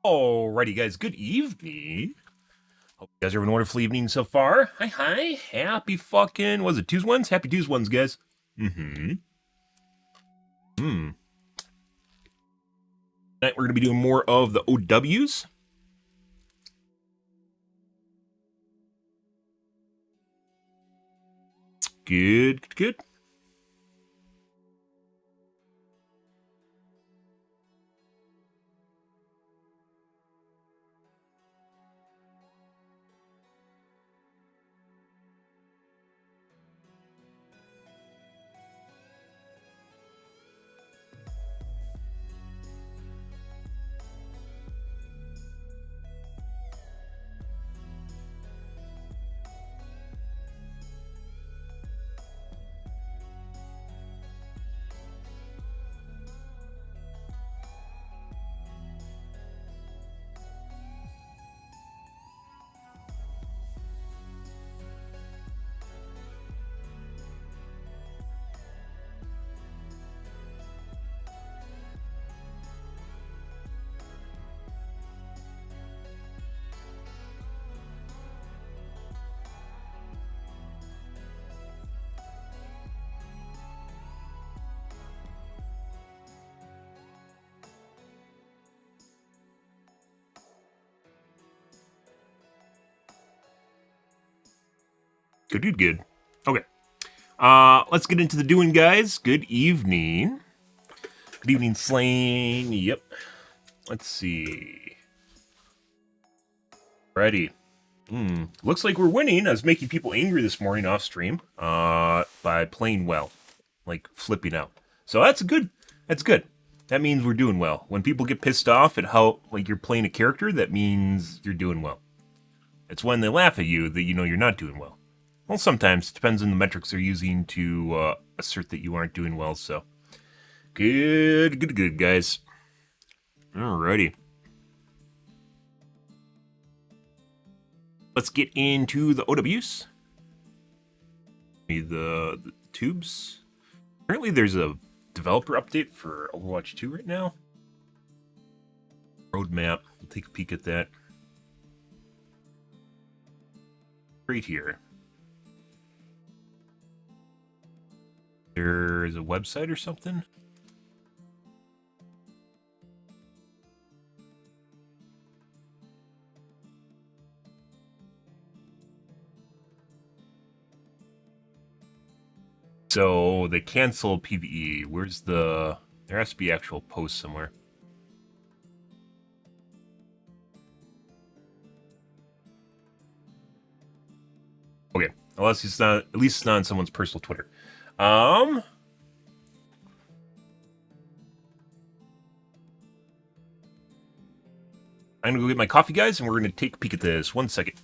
Alrighty, guys. Good evening. Hope you guys are having a wonderful evening so far. Hi. Happy fucking, was it Tuesday ones? Happy Tuesday ones, guys. Mm-hmm. Tonight we're going to be doing more of the OWs. Good. Good. Okay. Let's get into the doing, guys. Good evening. Good evening, Slane. Yep. Let's see. Ready. Looks like we're winning. I was making people angry this morning off stream by playing well, like flipping out. So that's good. That's good. That means we're doing well. When people get pissed off at how like you're playing a character, that means you're doing well. It's when they laugh at you that you know you're not doing well. Well, sometimes it depends on the metrics they're using to assert that you aren't doing well. So good, guys. Alrighty. Let's get into the OWs. The tubes. Apparently there's a developer update for Overwatch 2 right now. Roadmap. We'll take a peek at that. Right here. There's a website or something. So they canceled PvE. Where's the... There has to be actual post somewhere. Okay. Unless it's not... At least it's not on someone's personal Twitter. I'm gonna go get my coffee, guys, and we're gonna take a peek at this. 1 second.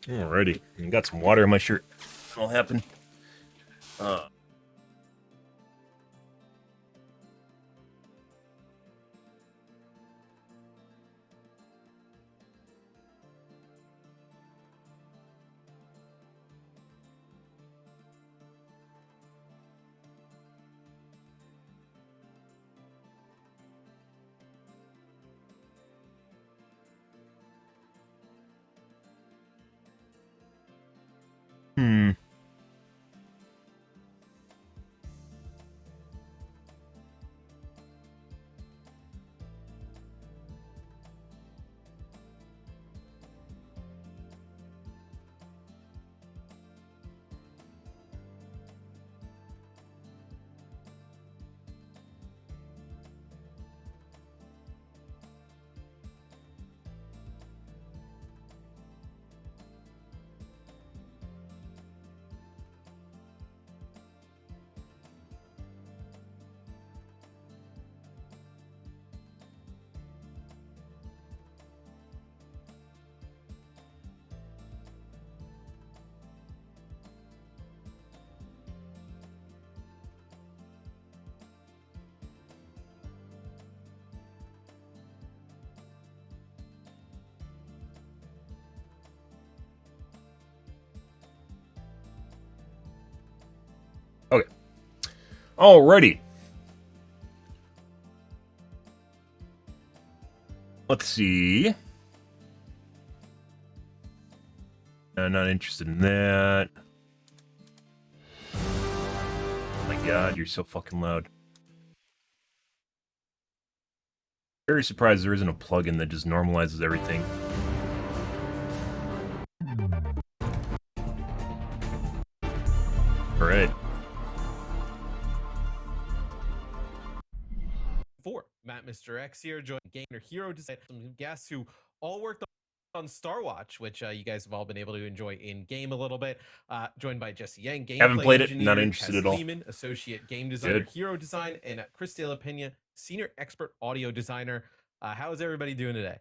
Alrighty. I got some water in my shirt. That'll happen. Hmm. Okay. Alrighty. Let's see. I'm not interested in that. Oh my god, you're so fucking loud. Very surprised there isn't a plugin that just normalizes everything. Alright. Matt Mr. X here, joined Gamer Hero Design, some guests who all worked on Starwatch, which you guys have all been able to enjoy in game a little bit. Joined by Jesse Yang, gameplay Haven't played it, engineer, not interested Tess at all. Kleeman, associate game designer, Good. Hero Design, and Chris De La Pena, senior expert audio designer. How is everybody doing today?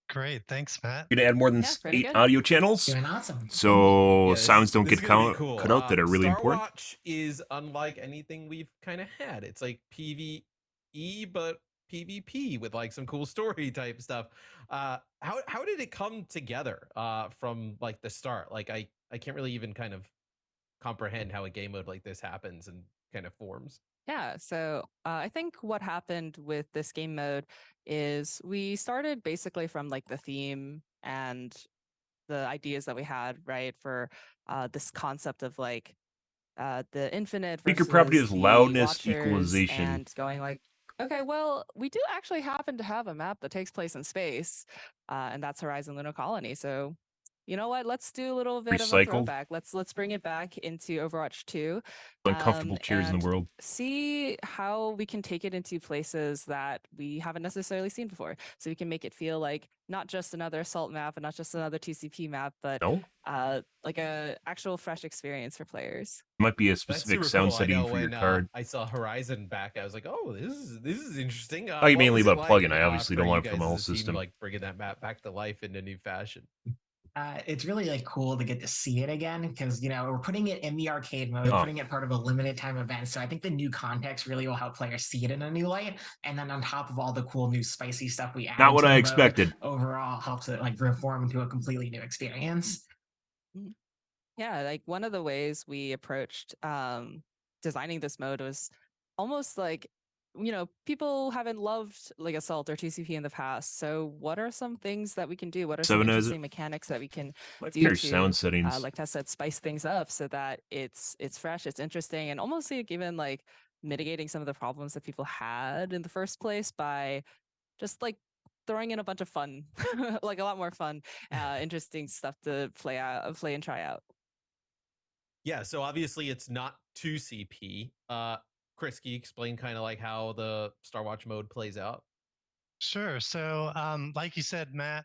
Great, thanks, Matt. Gonna add more than pretty 8 good. audio channels, Doing awesome. so Yeah, sounds don't this get is gonna be cut cool. out that are really important. Starwatch is unlike anything we've kind of had. It's like PvE, but PvP with like some cool story type stuff. How did it come together from like the start? Like I can't really even kind of comprehend how a game mode like this happens and kind of forms. Yeah, so I think what happened with this game mode is we started basically from like the theme and the ideas that we had, right, for this concept of like the infinite Speaker property versus is the loudness watchers, equalization. and going like, okay, well, we do actually happen to have a map that takes place in space, and that's Horizon Lunar Colony. So, you know what? Let's do a little bit of a Recycled. throwback. Let's bring it back into Overwatch 2, Uncomfortable chairs in and the world. see how we can take it into places that we haven't necessarily seen before. So we can make it feel like not just another assault map and not just another TCP map, but No? like a actual fresh experience for players. Might be a That's specific super sound cool. I setting know for your when card. I saw Horizon back, I was like, "Oh, this is interesting." Talking What mainly was it about plugin. like, I obviously don't for want you it for my guys whole as a team, system. like bringing that map back to life in a new fashion? It's really like cool to get to see it again because we're putting it in the arcade mode, Oh. putting it part of a limited time event. So I think the new context really will help players see it in a new light. And then on top of all the cool new spicy stuff we added, Not what to I the expected. mode, overall helps it like reform into a completely new experience. Yeah, like one of the ways we approached designing this mode was almost like, people haven't loved like Assault or TCP in the past. So what are some things that we can do? What are some Seven has it. interesting mechanics that we can Might be do your to, sound settings. like Tess said, spice things up so that it's fresh, it's interesting, and almost like even like mitigating some of the problems that people had in the first place by just like throwing in a bunch of fun, like a lot more fun, interesting stuff to play and try out. Yeah, so obviously it's not 2CP. Chris, can you explain kind of like how the Starwatch mode plays out? Sure. So, like you said, Matt,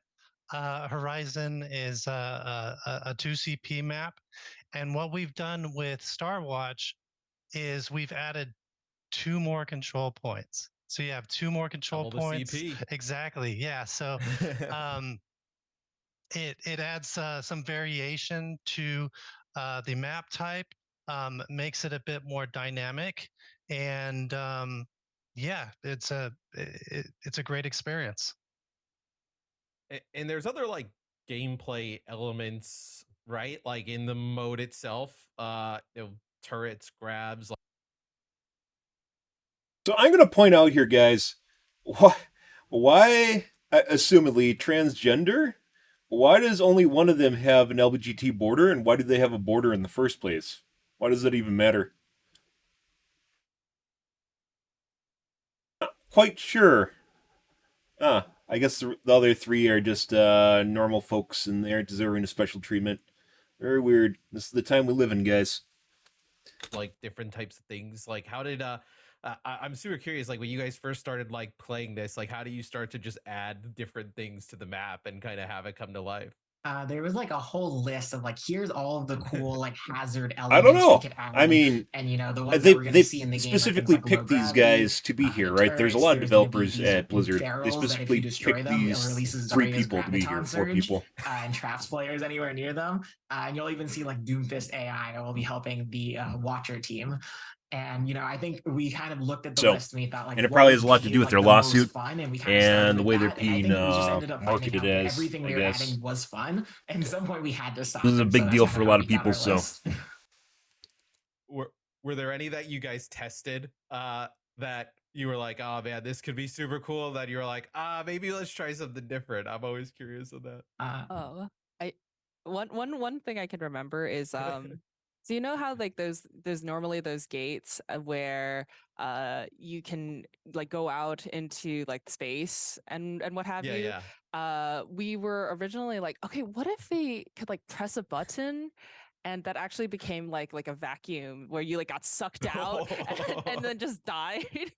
Horizon is a 2CP map. And what we've done with Starwatch is we've added 2 more control points. So you have 2 more control Double the points. CP. Exactly. Yeah. So it adds some variation to the map type, makes it a bit more dynamic, and yeah, it's a great experience. And there's other like gameplay elements, right? Like in the mode itself, turrets, grabs. So I'm going to point out here, guys, why assumedly transgender? Why does only one of them have an LGBT border, and why do they have a border in the first place? Why does that even matter? Not quite sure. I guess the other three are just normal folks, and they aren't deserving of special treatment. Very weird. This is the time we live in, guys. Like different types of things. Like how did I'm super curious, like when you guys first started like playing this, like how do you start to just add different things to the map and kind of have it come to life? There was like a whole list of like, here's all of the cool like hazard I don't elements we know. could I add, mean, and the ones that we're going to they see in the game are things specifically like low picked these gravity, guys to be here, the right? There's a turrets. lot of There's going to be developers these at Blizzard. They barrels that if you specifically destroy picked them, it these releases 3 Zarya's people to be here, graviton 4 surge, people. and traps players anywhere near them. And you'll even see like Doomfist AI that will be helping the Watcher team. And I think we kind of looked at the So, list and we thought like, and it what probably would has a lot to be do with like their the most lawsuit fun, and we kind of started and the with way they're that. And I being think we just ended up finding marketed out that as, everything I we were guess. adding was fun, and at some point we had to stop. This is a And so big that's deal kind for a how lot we of got people, our so list. Were there any that you guys tested that you were like, oh man, this could be super cool, that you were like, maybe let's try something different? I'm always curious of that. Oh, I one thing I can remember is so you know how like there's normally those gates where you can like go out into like space and what have Yeah, you. yeah. We were originally like, okay, what if we could like press a button and that actually became like a vacuum where you like got sucked out and then just died.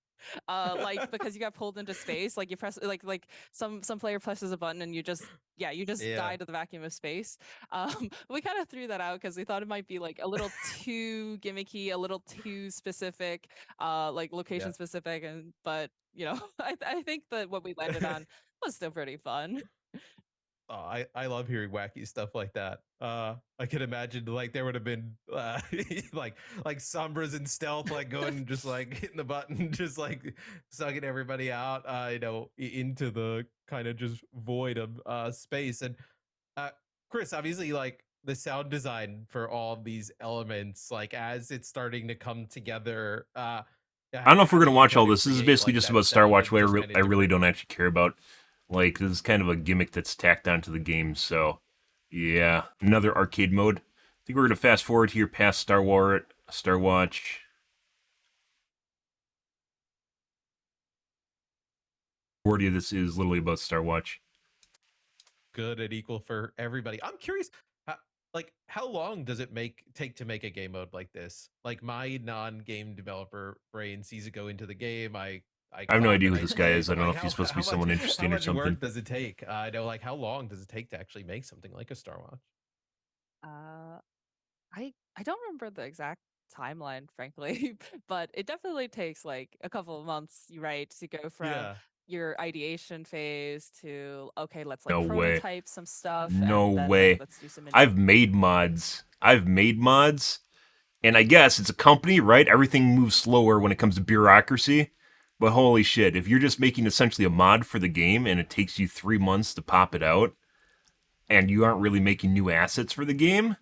Like because you got pulled into space, like you press like some player presses a button and you just Yeah. die to the vacuum of space. We kind of threw that out because we thought it might be like a little too gimmicky, a little too specific, like Yeah. location specific, and but I think that what we landed on was still pretty fun. Oh, I love hearing wacky stuff like that. I can imagine like there would have been like Sombras in stealth, like going and just like hitting the button, just like sucking everybody out, into the kind of just void of space. And uh, Chris, obviously, like the sound design for all of these elements, like as it's starting to come together, I don't know if how we're do gonna you watch kind all of this. This is create basically like just that about Star sound Watch, and what just kind I of really different? don't actually care about. Like, this is kind of a gimmick that's tacked onto the game, so yeah. Another arcade mode. I think we're gonna fast forward here past Star Watch. Majority of this is literally about Star Watch. Good and equal for everybody. I'm curious, how, like how long does it take to make a game mode like this? Like my non-game developer brain sees it go into the game. I I have no clap idea and who I this guy play, is. I but don't know like if he's supposed to be someone how interesting or much something. work does it take? I know, like how long does it take to actually make something like a Star Watch? Uh, I don't remember the exact timeline, frankly, but it definitely takes like a couple of months, right, to go from Yeah, your ideation phase to okay, let's like No way. prototype some stuff No and then like way. let's do some mini. I've made mods. And I guess it's a company, right? Everything moves slower when it comes to bureaucracy. But holy shit, if you're just making essentially a mod for the game and it takes you 3 months to pop it out, and you aren't really making new assets for the game,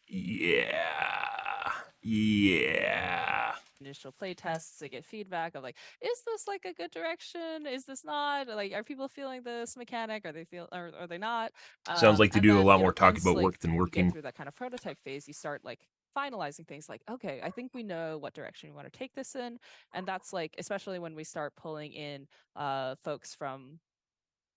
yeah. Yeah. Initial play tests to get feedback of like, is this like a good direction? Is this not? Like, are people feeling this mechanic? Are they feel or are they not? Sounds like they And do a then, lot more talking once about like work than you get working. through that kind of prototype phase, you start like finalizing things like, okay, I think we know what direction we want to take this in. And that's like, especially when we start pulling in folks from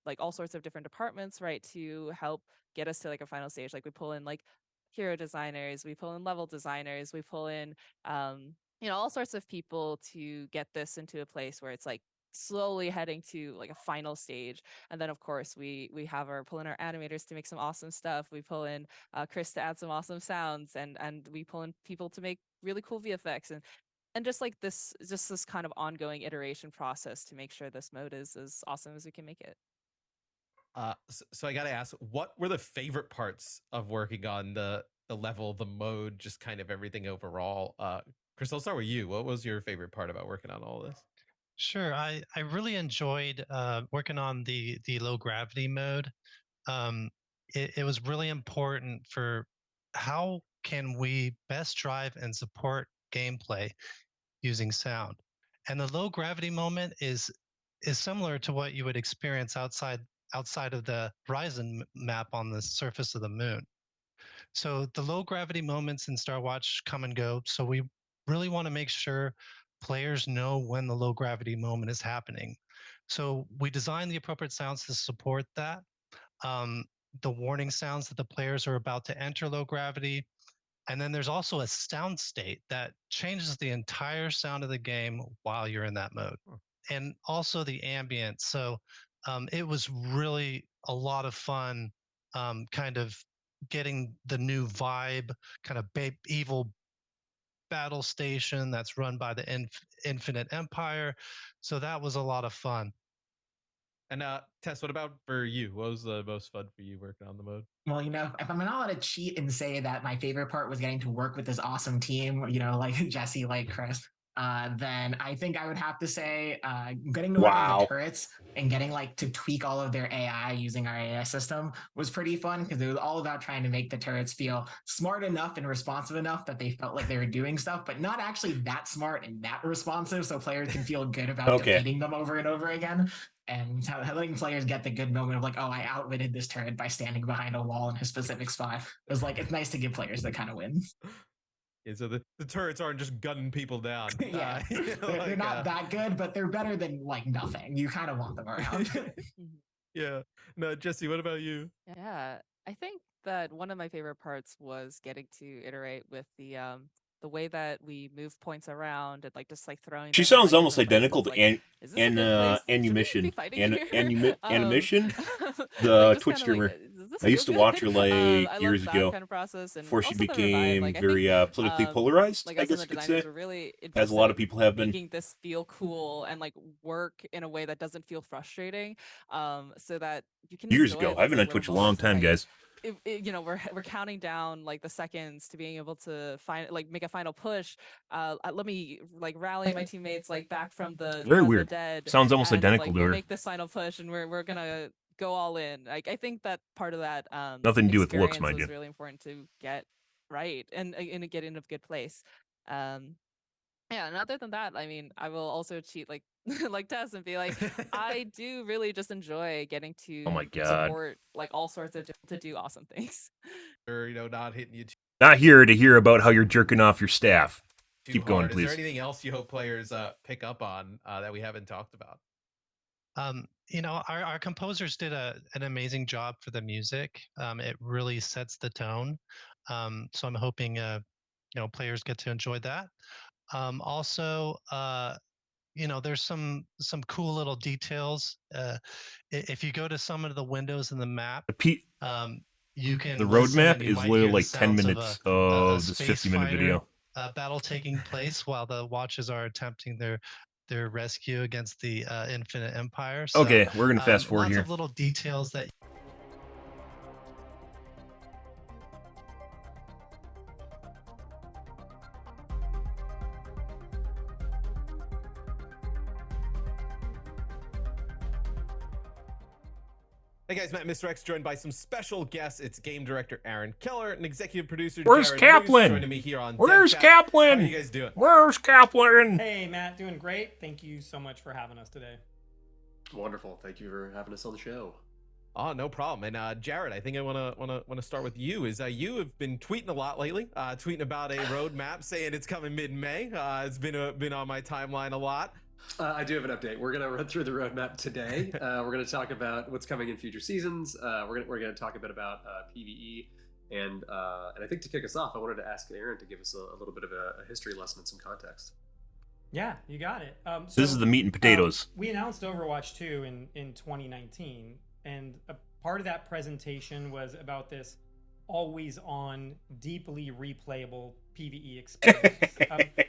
like all sorts of different departments, right, to help get us to like a final stage. Like we pull in like hero designers, we pull in level designers, we pull in all sorts of people to get this into a place where it's like slowly heading to like a final stage. And then of course we have our pull in our animators to make some awesome stuff. We pull in Chris to add some awesome sounds, and we pull in people to make really cool VFX, and just this kind of ongoing iteration process to make sure this mode is as awesome as we can make it. So I got to ask, what were the favorite parts of working on the level, the mode, just kind of everything overall? Chris, I'll start with you. What was your favorite part about working on all this? Sure. I really enjoyed working on the low gravity mode. It was really important for how can we best drive and support gameplay using sound. And the low gravity moment is similar to what you would experience outside of the horizon map on the surface of the moon. So the low gravity moments in Star Watch come and go. So we really want to make sure players know when the low gravity moment is happening. So we design the appropriate sounds to support that. Um, the warning sounds that the players are about to enter low gravity. And then there's also a sound state that changes the entire sound of the game while you're in that mode. And also the ambient. So it was really a lot of fun kind of getting the new vibe, kind of evil battle station that's run by the Infinite Empire. So that was a lot of fun. And Tess, what about for you? What was the most fun for you working on the mode? Well, if I'm not allowed to cheat and say that my favorite part was getting to work with this awesome team, like Jesse, like Chris, then I think I would have to say getting to work on the turrets and getting to tweak all of their AI using our AI system was pretty fun because it was all about trying to make the turrets feel smart enough and responsive enough that they felt like they were doing stuff, but not actually that smart and that responsive, so players can feel good about defeating them over and over again. And letting players get the good moment of oh, I outwitted this turret by standing behind a wall in a specific spot. It was it's nice to give players that kind of win. Yeah, so the turrets aren't just gunning people down. Yeah, they're not that good, but they're better than nothing. You kind of want them around. Yeah. No, Jesse, what about you? Yeah, I think that one of my favorite parts was getting to iterate with the way that we move points around and just throwing. She them in, sounds almost different identical places. to Is this a good place? Should we be Animation. fighting here? Animation? The just Twitch kinda streamer. does this I used feel to watch her good? like I years love that ago kind of process, and before she also the revive. became I think, very politically polarized, I us and guess the you could designers say. were really As a lot of invested people have in been. making this feel cool and work in a way that doesn't feel frustrating, so that you can Years enjoy ago. I've those been on little Twitch a long moments. time, guys. We're counting down the seconds to being able to make a final push. Let me rally my teammates back from the Very weird. dead. Sounds almost and, identical to we'll her. make this final push, and we're gonna go all in. I think that part of that Nothing to do with looks, experience mind was you. really important to get right and get in a good place. Yeah, and other than that, I mean, I will also cheat like Tess and be I do really just enjoy getting to Oh my God. support all sorts of to do awesome things. Or not hitting you Not here to hear about how you're jerking off your staff. too Keep hard. going, Is please. there anything else you hope players pick up on that we haven't talked about? Our composers did an amazing job for the music. It really sets the tone. So I'm hoping players get to enjoy that. Also, there's some cool little details. If you go to some of the windows in the map, you can. The listen roadmap and you is might literally hear the 10 sounds minutes a of this space 50-minute fighter, video. Battle taking place while the watches are attempting their rescue against the Infinite Empire. So, Okay, we're gonna fast forward lots here. of little details that. Hey guys, Matt, Mr. X, joined by some special guests. It's game director Aaron Keller and executive producer Where's Jared Kaplan? Moose joining me here on Where's Dead Chat. Kaplan? How are you guys doing? Where's Kaplan? Hey Matt, doing great. Thank you so much for having us today. Wonderful. Thank you for having us on the show. Oh, no problem. And Jared, I think I want to start with you. You have been tweeting a lot lately, tweeting about a roadmap, saying it's coming mid-May. It's been on my timeline a lot. I do have an update. We're going to run through the roadmap today. We're going to talk about what's coming in future seasons. We're going to talk a bit about PvE, and I think to kick us off, I wanted to ask Aaron to give us a little bit of a history lesson and some context. Yeah, you got it. This is the meat and potatoes. We announced Overwatch 2 in 2019, and a part of that presentation was about this always-on, deeply replayable PvE experience.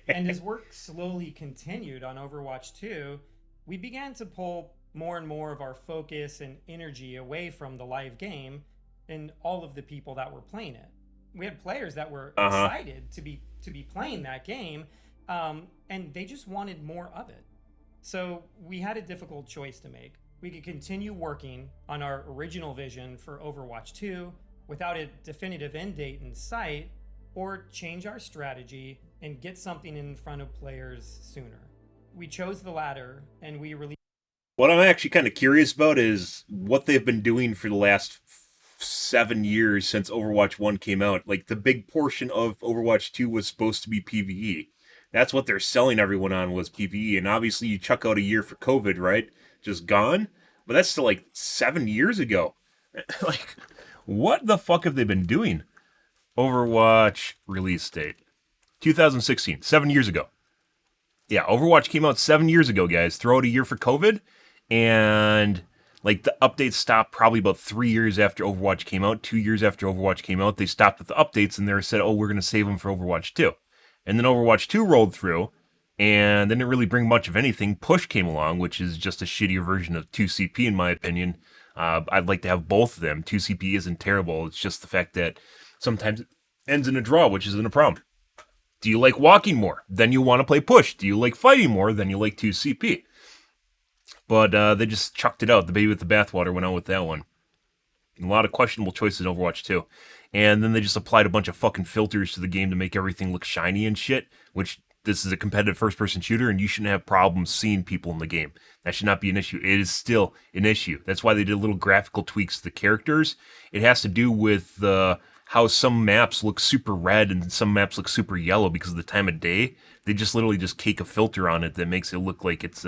And as work slowly continued on Overwatch 2, we began to pull more and more of our focus and energy away from the live game and all of the people that were playing it. We had players that were excited to be playing that game, and they just wanted more of it. So we had a difficult choice to make. We could continue working on our original vision for Overwatch 2 without a definitive end date in sight, or change our strategy and get something in front of players sooner. We chose the latter, and we released. What I'm actually kind of curious about is what they've been doing for the last 7 years since Overwatch 1 came out. Like, the big portion of Overwatch 2 was supposed to be PvE. That's what they're selling everyone on, was PvE. And obviously you chuck out a year for COVID, right? Just gone. But that's still like 7 years ago. Like, what the fuck have they been doing? Overwatch release date 2016, 7 years ago. Yeah, Overwatch came out 7 years ago, guys. Throw out a year for COVID, and like the updates stopped probably about 3 years after Overwatch came out. 2 years after Overwatch came out, they stopped with the updates, and they said, "Oh, we're going to save them for Overwatch 2." And then Overwatch 2 rolled through, and they didn't really bring much of anything. Push came along, which is just a shittier version of 2CP, in my opinion. I'd like to have both of them. 2CP isn't terrible. It's just the fact that sometimes it ends in a draw, which isn't a problem. Do you like walking more? Then you want to play push. Do you like fighting more? Then you like 2CP. But they just chucked it out. The baby with the bathwater went out with that one. A lot of questionable choices in Overwatch 2. And then they just applied a bunch of fucking filters to the game to make everything look shiny and shit, which this is a competitive first-person shooter, and you shouldn't have problems seeing people in the game. That should not be an issue. It is still an issue. That's why they did little graphical tweaks to the characters. It has to do with how some maps look super red and some maps look super yellow because of the time of day. They just literally just cake a filter on it that makes it look like it's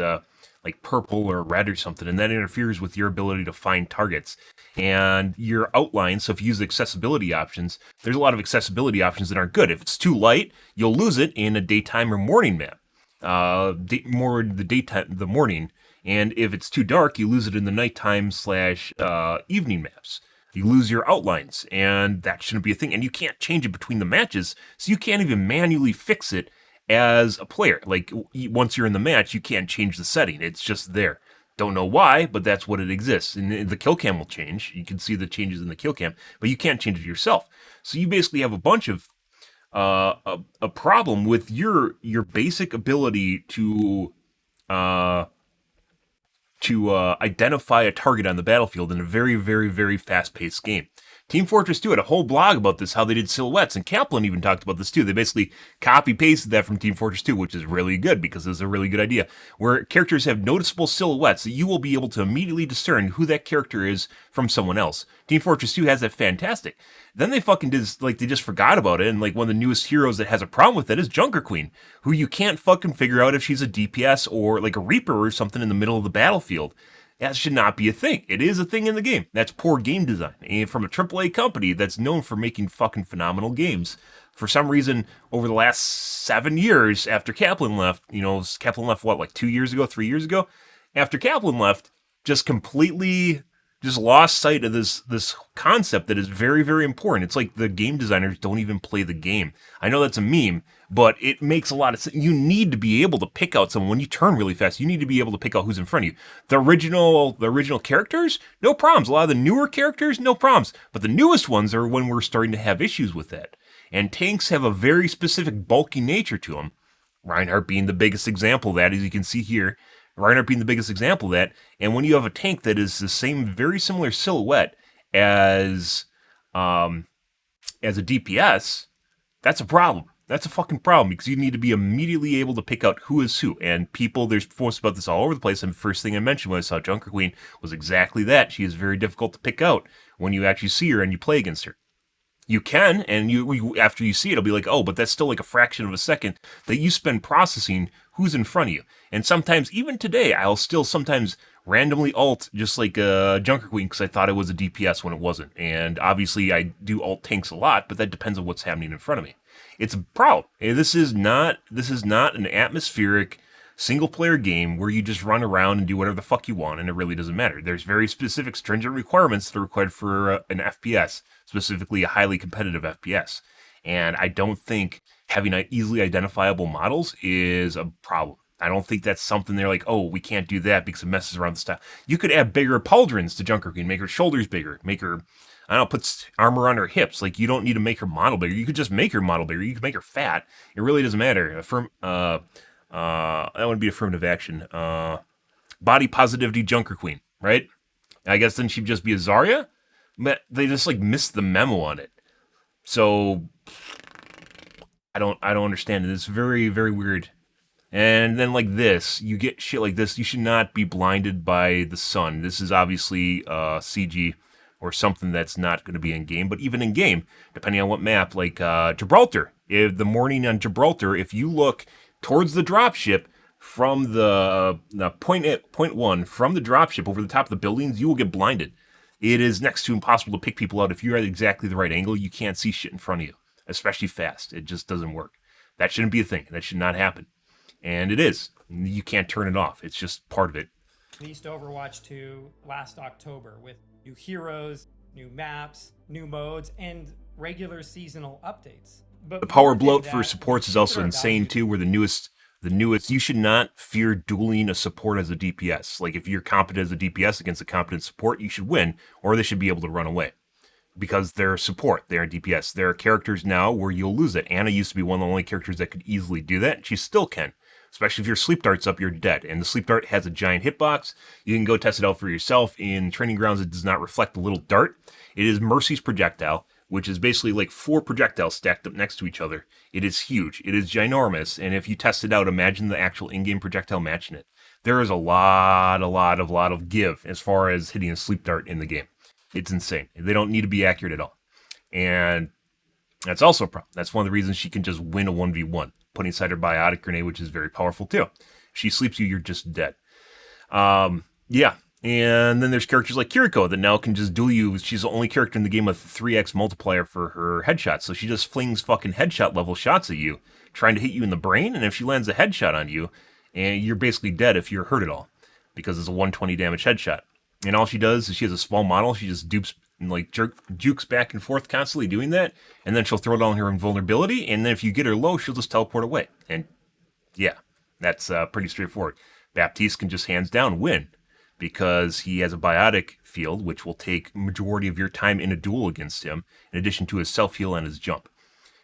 like purple or red or something, and that interferes with your ability to find targets and your outline. So if you use the accessibility options, there's a lot of accessibility options that aren't good. If it's too light, you'll lose it in a daytime or morning map. More the morning, and if it's too dark, you lose it in the nighttime / evening maps. You lose your outlines, and that shouldn't be a thing. And you can't change it between the matches, so you can't even manually fix it as a player. Like, once you're in the match, you can't change the setting. It's just there. Don't know why, but that's what it exists. And the kill cam will change. You can see the changes in the kill cam, but you can't change it yourself. So you basically have a bunch of a problem with your basic ability to identify a target on the battlefield in a very, very, very fast-paced game. Team Fortress 2 had a whole blog about this, how they did silhouettes, and Kaplan even talked about this too. They basically copy-pasted that from Team Fortress 2, which is really good because it's a really good idea, where characters have noticeable silhouettes that you will be able to immediately discern who that character is from someone else. Team Fortress 2 has that fantastic. Then they fucking did, like, they just forgot about it, and like one of the newest heroes that has a problem with it is Junker Queen, who you can't fucking figure out if she's a DPS or like a Reaper or something in the middle of the battlefield. That should not be a thing. It is a thing in the game. That's poor game design. And from a AAA company that's known for making fucking phenomenal games. For some reason, over the last 7 years after Kaplan left, Kaplan left what, like 2 years ago, 3 years ago? After Kaplan left, just completely just lost sight of this concept that is very, very important. It's like the game designers don't even play the game. I know that's a meme, but it makes a lot of sense. You need to be able to pick out someone. When you turn really fast, you need to be able to pick out who's in front of you. The original characters, no problems. A lot of the newer characters, no problems. But the newest ones are when we're starting to have issues with that. And tanks have a very specific bulky nature to them. Reinhardt being the biggest example of that, as you can see here. Reinhardt being the biggest example of that. And when you have a tank that is the same, very similar silhouette as a DPS, that's a problem. That's a fucking problem because you need to be immediately able to pick out who is who. And people, there's posts about this all over the place. And the first thing I mentioned when I saw Junker Queen was exactly that. She is very difficult to pick out when you actually see her and you play against her. You can, and you after you see it, it'll be like, oh, but that's still like a fraction of a second that you spend processing who's in front of you. And sometimes, even today, I'll still sometimes randomly ult just like Junker Queen because I thought it was a DPS when it wasn't. And obviously, I do ult tanks a lot, but that depends on what's happening in front of me. It's a problem. This is not an atmospheric single-player game where you just run around and do whatever the fuck you want, and it really doesn't matter. There's very specific, stringent requirements that are required for an FPS, specifically a highly competitive FPS. And I don't think having easily identifiable models is a problem. I don't think that's something they're like, oh, we can't do that because it messes around the style. You could add bigger pauldrons to Junker Queen, make her shoulders bigger, make her, I don't know, put armor on her hips. Like, you don't need to make her model bigger. You could just make her model bigger. You could make her fat. It really doesn't matter. That would be affirmative action. Body positivity Junker Queen, right? I guess then she'd just be a Zarya. But they just like missed the memo on it. So I don't understand it. It's very, very weird. And then like this, you get shit like this. You should not be blinded by the sun. This is obviously CG or something that's not going to be in game. But even in game, depending on what map, like Gibraltar, if the morning on Gibraltar, if you look towards the dropship from the point one from the dropship over the top of the buildings, you will get blinded. It is next to impossible to pick people out. If you're at exactly the right angle, you can't see shit in front of you, especially fast. It just doesn't work. That shouldn't be a thing. That should not happen. And it is. You can't turn it off. It's just part of it. Released Overwatch 2 last October with new heroes, new maps, new modes, and regular seasonal updates. But the power more than bloat for that, supports the is also shooter insane value- too. We're the newest. You should not fear dueling a support as a DPS. Like, if you're competent as a DPS against a competent support, you should win, or they should be able to run away. Because they're support, they're DPS. There are characters now where you'll lose it. Anna used to be one of the only characters that could easily do that. She still can. Especially if your sleep dart's up, you're dead. And the sleep dart has a giant hitbox. You can go test it out for yourself. In Training Grounds, it does not reflect the little dart. It is Mercy's projectile, which is basically like 4 projectiles stacked up next to each other. It is huge. It is ginormous. And if you test it out, imagine the actual in-game projectile matching it. There is a lot of give as far as hitting a sleep dart in the game. It's insane. They don't need to be accurate at all. And that's also a problem. That's one of the reasons she can just win a 1v1. Putting aside her biotic grenade, which is very powerful too. If she sleeps you, you're just dead. Yeah. And then there's characters like Kiriko that now can just duel you. She's the only character in the game with 3x multiplier for her headshots. So she just flings fucking headshot level shots at you, trying to hit you in the brain. And if she lands a headshot on you, and you're basically dead if you're hurt at all, because it's a 120 damage headshot. And all she does is she has a small model. She just dupes and like jukes back and forth constantly doing that. And then she'll throw down her invulnerability. And then if you get her low, she'll just teleport away. And yeah, that's pretty straightforward. Baptiste can just hands down win because he has a biotic field, which will take majority of your time in a duel against him, in addition to his self-heal and his jump.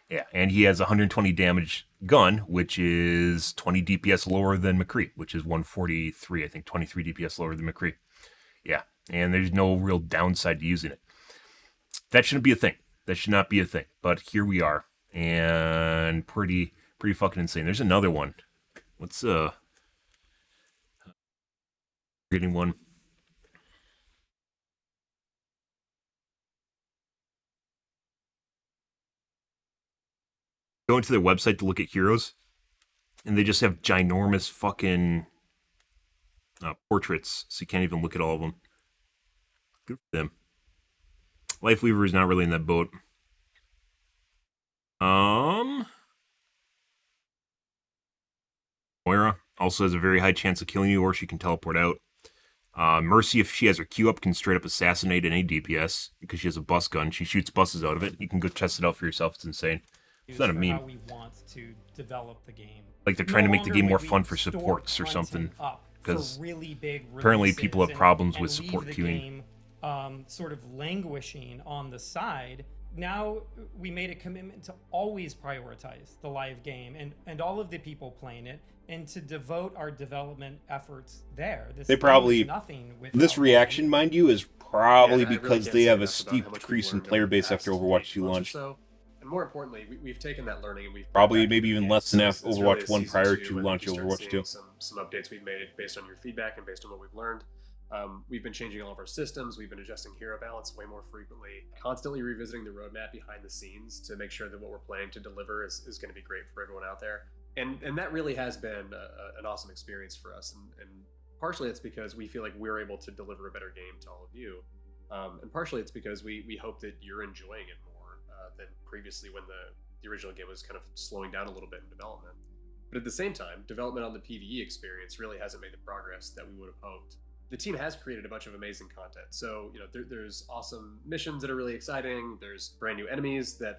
Yeah, and he has a 120 damage gun, which is 20 DPS lower than McCree, which is 143, I think, 23 DPS lower than McCree. Yeah, and there's no real downside to using it. That shouldn't be a thing. That should not be a thing. But here we are, and pretty fucking insane. There's another one. What's getting one? Go into their website to look at heroes, and they just have ginormous fucking portraits, so you can't even look at all of them. Good for them. Life Weaver is not really in that boat. Moira also has a very high chance of killing you, or she can teleport out. Mercy, if she has her Q up, can straight up assassinate any DPS because she has a bus gun. She shoots buses out of it. You can go test it out for yourself. It's insane. It's not a meme. How we want to develop the game. Like they're trying to make the game more fun for supports or something. Because really big apparently people have problems with and support leave the queuing. Game, sort of languishing on the side. Now we made a commitment to always prioritize the live game and all of the people playing it, and to devote our development efforts there. They probably nothing this reaction, mind you, is probably Yeah, I really because can't they say have a enough about steep how much decrease we've in learned player over the base after past Overwatch 8 2 months or launched. so. And more importantly, we've taken that learning and we've Probably brought maybe back even into less than the game. after It's really Overwatch a 1 season prior 2. to I think launch you start Overwatch seeing 2. Some updates we've made based on your feedback and based on what we've learned. We've been changing all of our systems. We've been adjusting hero balance way more frequently, constantly revisiting the roadmap behind the scenes to make sure that what we're planning to deliver is going to be great for everyone out there. And that really has been an awesome experience for us. And partially it's because we feel like we're able to deliver a better game to all of you. And partially it's because we hope that you're enjoying it more than previously when the original game was kind of slowing down a little bit in development. But at the same time, development on the PvE experience really hasn't made the progress that we would have hoped. The team has created a bunch of amazing content. So, there's awesome missions that are really exciting. There's brand new enemies that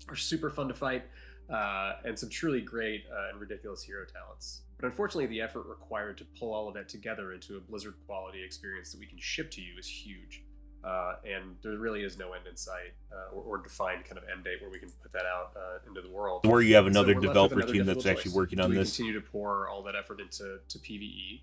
are super fun to fight, and some truly great and ridiculous hero talents. But unfortunately, the effort required to pull all of that together into a Blizzard quality experience that we can ship to you is huge. And there really is no end in sight or defined kind of end date where we can put that out into the world. Where you have So another we're left with developer another team that's difficult actually choice. working Do on we this. continue to pour all that effort into PVE?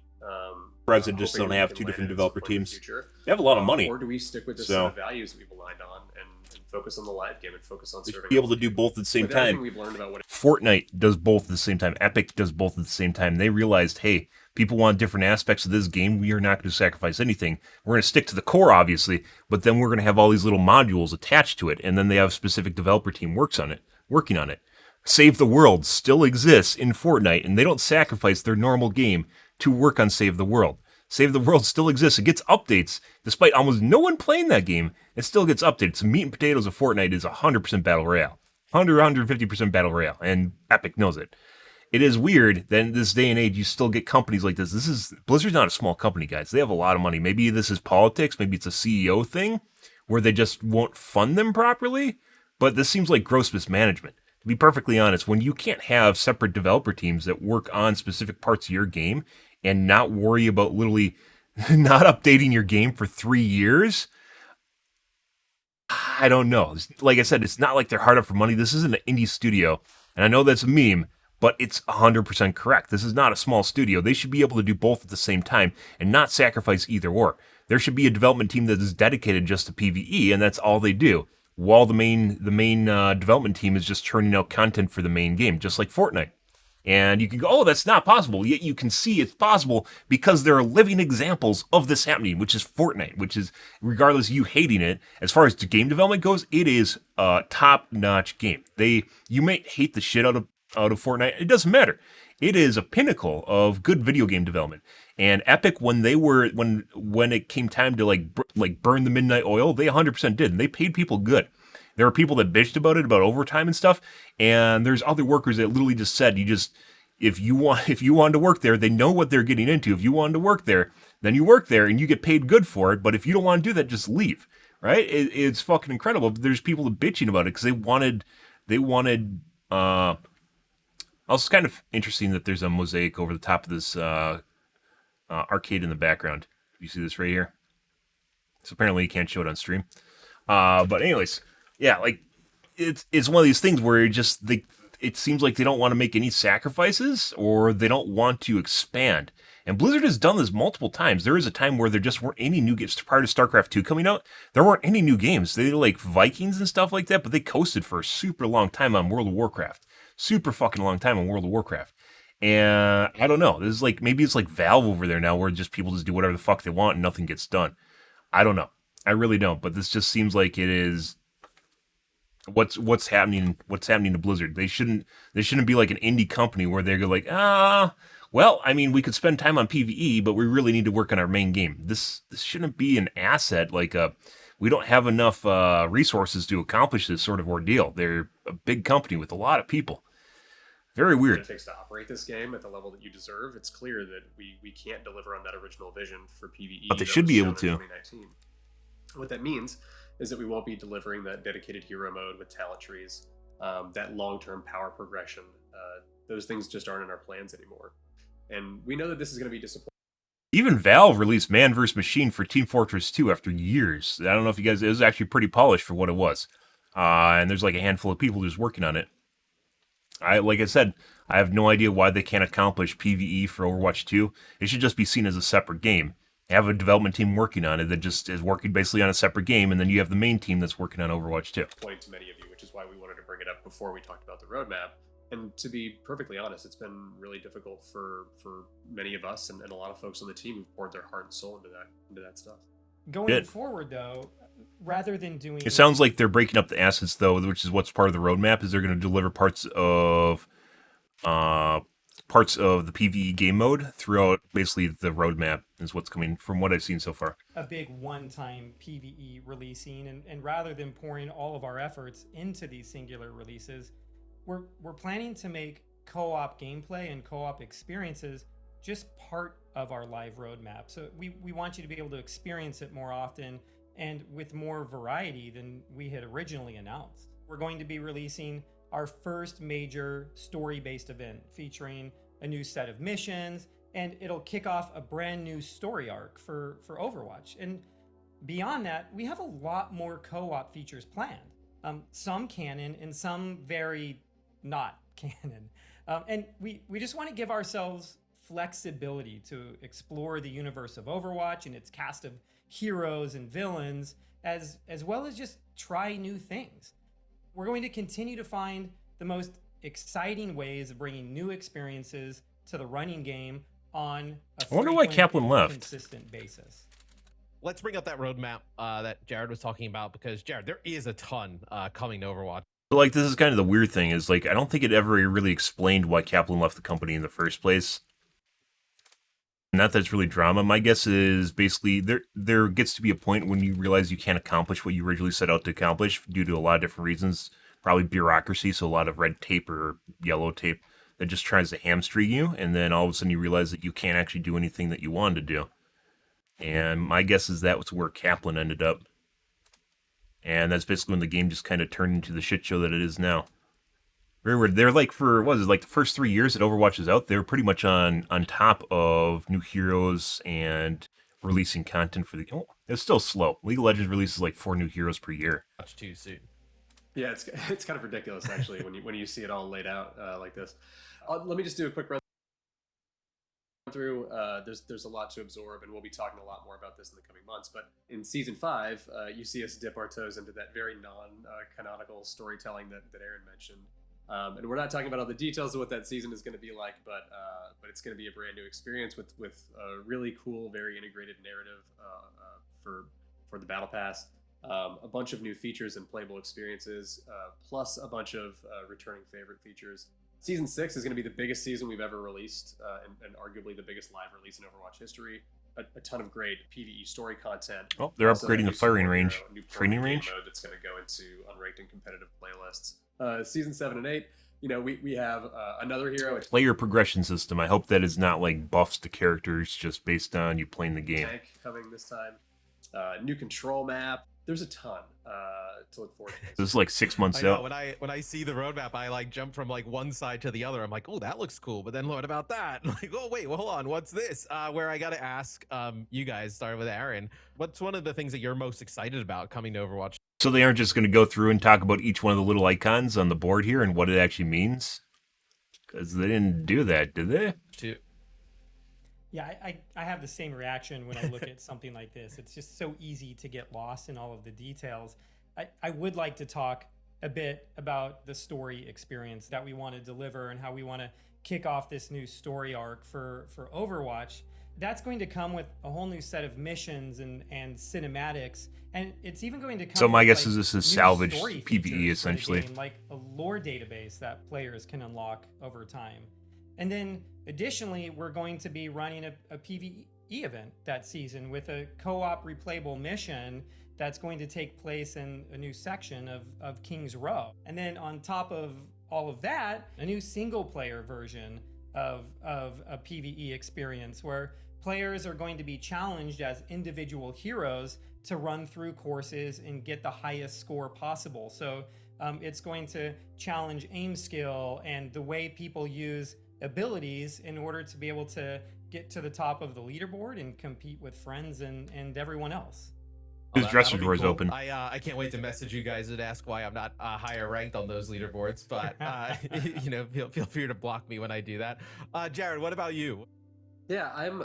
Surprised they just hoping don't that we have can two land different it at some developer point in the teams. future? They have a lot of money. Or do we stick with the So- set of values that we've aligned on and focus on the live game and focus on They should serving? be able to do both at the same With everything time. we've learned about what Fortnite does both at the same time. Epic does both at the same time. They realized, hey, people want different aspects of this game. We are not going to sacrifice anything. We're going to stick to the core, obviously, but then we're going to have all these little modules attached to it, and then they have a specific developer team working on it. Save the World still exists in Fortnite, and they don't sacrifice their normal game to work on Save the World. Save the World still exists. It gets updates. Despite almost no one playing that game, it still gets updates. The meat and potatoes of Fortnite is 100% Battle Royale. 150% Battle Royale, and Epic knows it. It is weird that in this day and age, you still get companies like this. Blizzard's not a small company, guys. They have a lot of money. Maybe this is politics. Maybe it's a CEO thing where they just won't fund them properly. But this seems like gross mismanagement. To be perfectly honest, when you can't have separate developer teams that work on specific parts of your game and not worry about literally not updating your game for 3 years, I don't know. Like I said, it's not like they're hard up for money. This isn't an indie studio. And I know that's a meme, but it's 100% correct. This is not a small studio. They should be able to do both at the same time and not sacrifice either or. There should be a development team that is dedicated just to PvE, and that's all they do. While the main development team is just churning out content for the main game, just like Fortnite. And you can go, oh, that's not possible. Yet you can see it's possible because there are living examples of this happening, which is Fortnite, which is, regardless of you hating it, as far as the game development goes, it is a top-notch game. You might hate the shit out of Fortnite. It doesn't matter. It is a pinnacle of good video game development. And Epic, when it came time to like burn the midnight oil, they 100% did. And they paid people good. There were people that bitched about it, about overtime and stuff. And there's other workers that literally just said, if you wanted to work there, they know what they're getting into. If you wanted to work there, then you work there and you get paid good for it. But if you don't want to do that, just leave. Right? It's fucking incredible. But there's people bitching about it because they wanted. Also, it's kind of interesting that there's a mosaic over the top of this arcade in the background. You see this right here? So apparently you can't show it on stream. But anyways, yeah, like it's one of these things where it seems like they don't want to make any sacrifices or they don't want to expand. And Blizzard has done this multiple times. There is a time where there just weren't any new games. Prior to StarCraft 2 coming out, there weren't any new games. They did like Vikings and stuff like that, but they coasted for a super long time on World of Warcraft. Super fucking long time on World of Warcraft. And I don't know. This is like, maybe it's like Valve over there now where just people just do whatever the fuck they want and nothing gets done. I don't know. I really don't. But this just seems like it is what's happening to Blizzard. They shouldn't be like an indie company where they're like, well, I mean, we could spend time on PvE, but we really need to work on our main game. This shouldn't be an asset like we don't have enough resources to accomplish this sort of ordeal. They're a big company with a lot of people. Very weird. What it takes to operate this game at the level that you deserve, it's clear that we can't deliver on that original vision for PvE. But they should be able to. 2019. What that means is that we won't be delivering that dedicated hero mode with talent trees, that long-term power progression. Those things just aren't in our plans anymore. And we know that this is going to be disappointing. Even Valve released Man vs. Machine for Team Fortress 2 after years. I don't know if you guys, it was actually pretty polished for what it was. And there's like a handful of people just working on it. Like I said, I have no idea why they can't accomplish PvE for Overwatch 2. It should just be seen as a separate game. Have a development team working on it that just is working basically on a separate game, and then you have the main team that's working on Overwatch 2. Pointing to many of you, which is why we wanted to bring it up before we talked about the roadmap. And to be perfectly honest, it's been really difficult for many of us and a lot of folks on the team who've poured their heart and soul into that stuff. Going forward, though, rather than doing... It sounds like they're breaking up the assets, though, which is what's part of the roadmap, is they're going to deliver parts of the PvE game mode throughout basically the roadmap is what's coming from what I've seen so far. A big one-time PvE releasing, and rather than pouring all of our efforts into these singular releases, we're planning to make co-op gameplay and co-op experiences just part of our live roadmap. So we want you to be able to experience it more often and with more variety than we had originally announced. We're going to be releasing our first major story-based event featuring a new set of missions, and it'll kick off a brand new story arc for Overwatch. And beyond that, we have a lot more co-op features planned. Some canon and some very not canon. And we just want to give ourselves flexibility to explore the universe of Overwatch and its cast of heroes and villains, as well as just try new things. We're going to continue to find the most exciting ways of bringing new experiences to the running game on a I wonder why frequent Kaplan and left. consistent basis. Let's bring up that roadmap that Jared was talking about, because Jared, there is a ton coming to Overwatch. But like, this is kind of the weird thing is like, I don't think it ever really explained why Kaplan left the company in the first place. Not that it's really drama. My guess is basically there gets to be a point when you realize you can't accomplish what you originally set out to accomplish due to a lot of different reasons. Probably bureaucracy, so a lot of red tape or yellow tape that just tries to hamstring you, and then all of a sudden you realize that you can't actually do anything that you wanted to do. And my guess is that was where Kaplan ended up. And that's basically when the game just kind of turned into the shit show that it is now. Very weird. They're like, for, what is it, like the first 3 years that Overwatch is out, they're pretty much on top of new heroes and releasing content for the... Oh, it's still slow. League of Legends releases like 4 new heroes per year. Much too soon. Yeah, it's kind of ridiculous actually when you see it all laid out like this. Let me just do a quick run through. There's a lot to absorb, and we'll be talking a lot more about this in the coming months. But in season 5, you see us dip our toes into that very non-canonical storytelling that Aaron mentioned. And we're not talking about all the details of what that season is going to be like, but it's going to be a brand new experience with a really cool, very integrated narrative for the Battle Pass. A bunch of new features and playable experiences, plus a bunch of returning favorite features. Season 6 is going to be the biggest season we've ever released, and arguably the biggest live release in Overwatch history. A ton of great PvE story content. Oh, they're Also, upgrading new the firing support range. hero, new Training game range? mode that's going to go into unranked and competitive playlists. Season 7 and 8, we have another hero. Player progression system. I hope that is not like buffs to characters just based on you playing the game. Tank coming this time. New control map. There's a ton to look forward to. This is like 6 months I know, out. when I see the roadmap, I like jump from like one side to the other. I'm like, oh, that looks cool. But then what about that? Like, oh wait, well, hold on, what's this? Where I gotta ask you guys, starting with Aaron, what's one of the things that you're most excited about coming to Overwatch? So they aren't just going to go through and talk about each one of the little icons on the board here and what it actually means? Because they didn't do that, did they? Too. Yeah, I have the same reaction when I look at something like this. It's just so easy to get lost in all of the details. I would like to talk a bit about the story experience that we want to deliver and how we want to kick off this new story arc for Overwatch. That's going to come with a whole new set of missions and cinematics, and it's even going to come. So my with, guess like, is this is new salvaged story PvE features for the essentially. game, like a lore database that players can unlock over time. And then additionally, we're going to be running a PvE event that season with a co-op replayable mission that's going to take place in a new section of King's Row. And then on top of all of that, a new single player version of a PvE experience where players are going to be challenged as individual heroes to run through courses and get the highest score possible. So it's going to challenge aim skill and the way people use abilities in order to be able to get to the top of the leaderboard and compete with friends and everyone else. His dresser that'll be drawer's cool. open. I can't wait to message you guys and ask why I'm not higher ranked on those leaderboards. But feel free to block me when I do that. Jared, what about you? Yeah, I'm.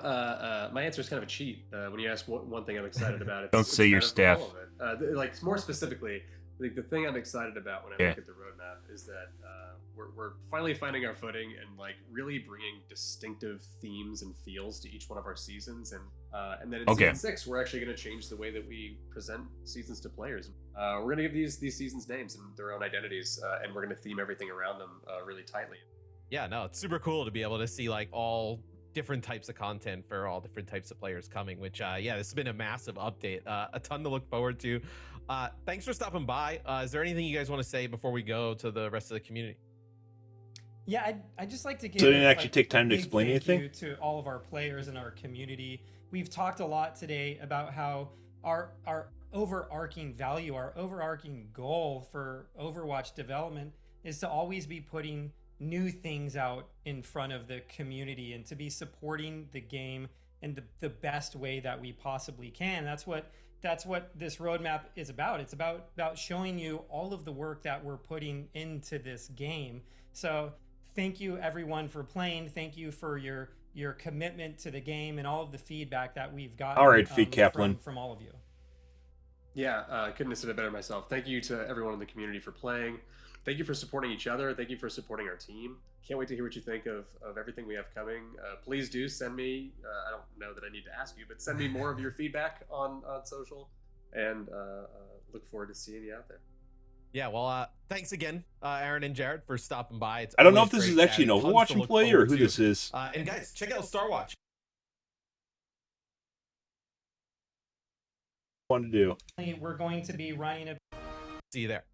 My answer is kind of a cheat. When you ask one thing I'm excited about, Don't say your staff. Like more specifically, like the thing I'm excited about when I look at the roadmap is that we're finally finding our footing and like really bringing distinctive themes and feels to each one of our seasons, and then in season 6 we're actually going to change the way that we present seasons to players. We're going to give these seasons names and their own identities, and we're going to theme everything around them really tightly. Yeah, no, it's super cool to be able to see like all different types of content for all different types of players coming, which this has been a massive update, a ton to look forward to. Thanks for stopping by. Is there anything you guys want to say before we go to the rest of the community? Yeah, I'd just like to give. So they didn't actually take time to big explain thank anything? you to all of our players and our community. We've talked a lot today about how our overarching value, our overarching goal for Overwatch development is to always be putting new things out in front of the community and to be supporting the game in the best way that we possibly can. That's what this roadmap is about. It's about showing you all of the work that we're putting into this game. So thank you everyone for playing. Thank you for your commitment to the game and all of the feedback that we've gotten. All right, Fake Kaplan. From all of you. Yeah, couldn't have said it better myself. Thank you to everyone in the community for playing. Thank you for supporting each other. Thank you for supporting our team. Can't wait to hear what you think of everything we have coming. Please do send me, I don't know that I need to ask you, but send me more of your feedback on social, and look forward to seeing you out there. Yeah, well, thanks again, Aaron and Jared, for stopping by. It's I don't know if always this is great actually an chatting. Tons Overwatch to look employee or forward who to. this is. And guys, check out Starwatch. Fun to do. We're going to be running a. See you there.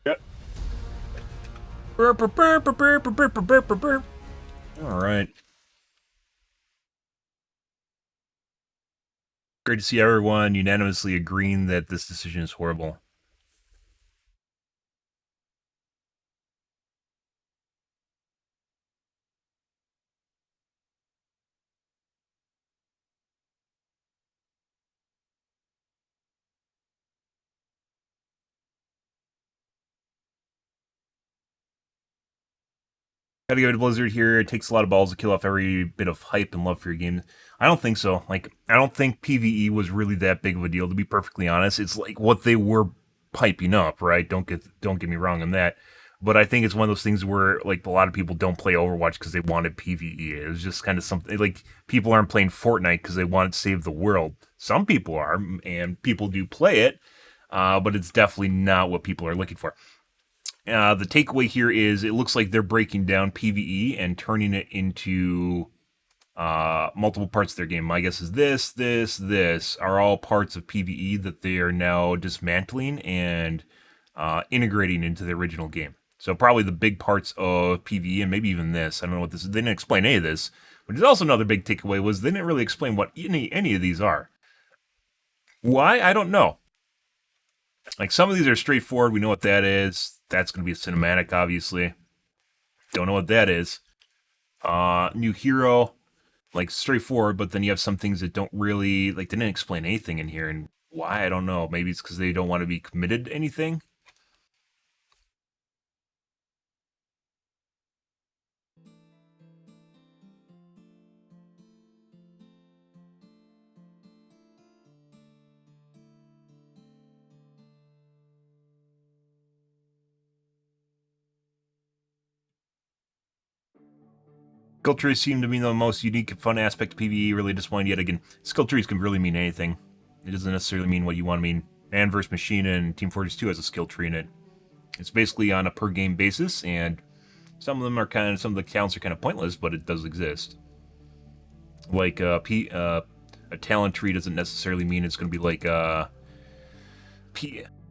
Yep. All right. Great to see everyone unanimously agreeing that this decision is horrible. Gotta give it to Blizzard here. It takes a lot of balls to kill off every bit of hype and love for your game. I don't think so. Like, I don't think PvE was really that big of a deal, to be perfectly honest. It's like what they were piping up, right? Don't get me wrong on that. But I think it's one of those things where, like, a lot of people don't play Overwatch because they wanted PvE. It was just kind of something, like, people aren't playing Fortnite because they want to save the world. Some people are, and people do play it, but it's definitely not what people are looking for. The takeaway here is it looks like they're breaking down PvE and turning it into multiple parts of their game. My guess is this are all parts of PvE that they are now dismantling and integrating into the original game. So probably the big parts of PvE and maybe even this. I don't know what this is. They didn't explain any of this. But there's also another big takeaway was they didn't really explain what any of these are. Why? I don't know. Like, some of these are straightforward. We know what that is. That's going to be a cinematic, obviously. Don't know what that is. New hero, like, straightforward, but then you have some things that don't really, like, they didn't explain anything in here. And why? I don't know. Maybe it's because they don't want to be committed to anything. Skill trees seem to be the most unique and fun aspect of PvE. Really disappointed yet again. Skill trees can really mean anything. It doesn't necessarily mean what you want to mean. Man vs. Machine and Team Fortress 2 has a skill tree in it. It's basically on a per game basis, and some of the counts are kind of pointless, but it does exist. Like a talent tree doesn't necessarily mean it's going to be like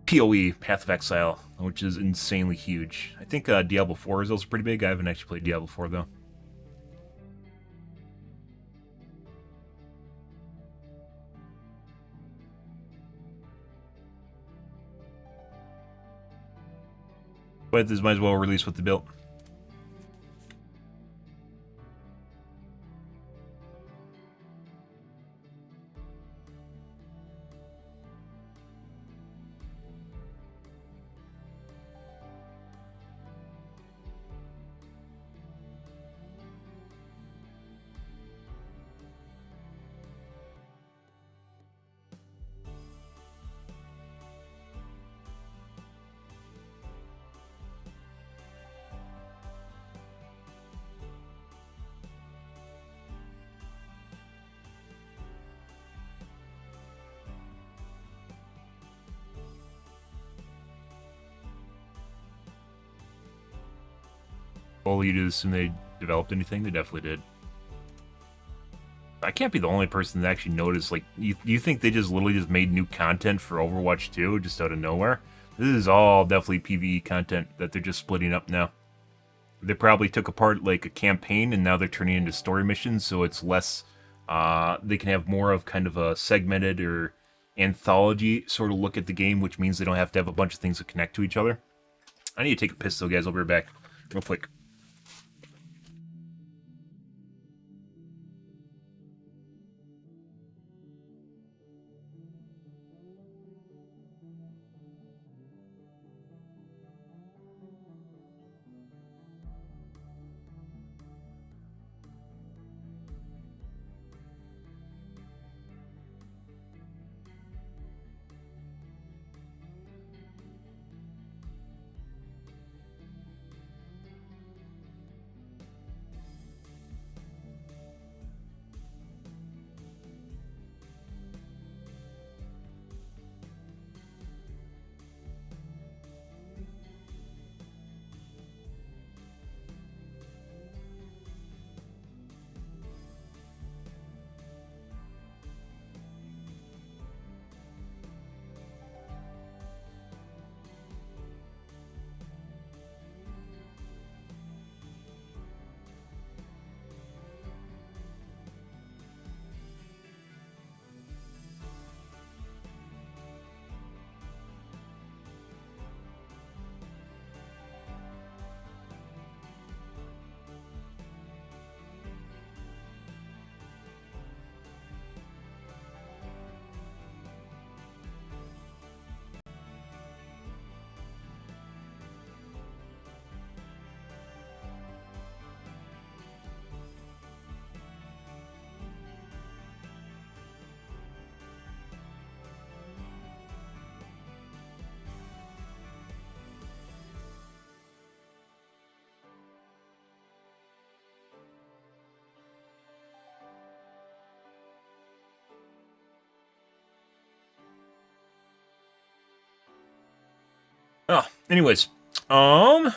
PoE, Path of Exile, which is insanely huge. I think Diablo 4 is also pretty big. I haven't actually played Diablo 4 though. But this might as well release what they built. Well, you just assume they developed anything? They definitely did. I can't be the only person that actually noticed. Like, you think they just literally just made new content for Overwatch 2 just out of nowhere? This is all definitely PvE content that they're just splitting up now. They probably took apart like a campaign and now they're turning it into story missions, so it's less. They can have more of kind of a segmented or anthology sort of look at the game, which means they don't have to have a bunch of things that connect to each other. I need to take a piss though, guys. I'll be right back. real quick. Oh, anyways, a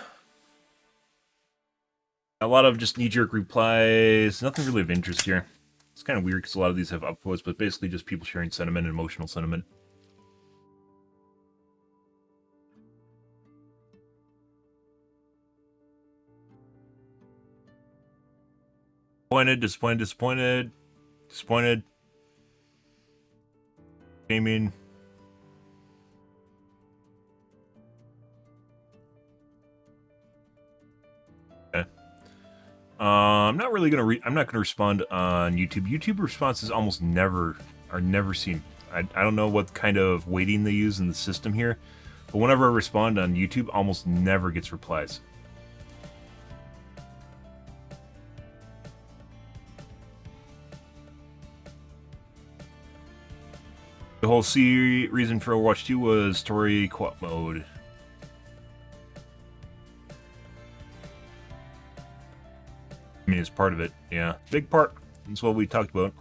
lot of just knee-jerk replies. Nothing really of interest here. It's kind of weird because a lot of these have upvotes, but basically just people sharing sentiment and emotional sentiment. Disappointed. Gaming. Okay. I'm not really gonna. I'm not gonna respond on YouTube. YouTube responses almost never seen. I don't know what kind of weighting they use in the system here, but whenever I respond on YouTube, almost never gets replies. The whole reason for Overwatch 2 was story co-op mode. I mean, it's part of it. Yeah, big part. That's what we talked about.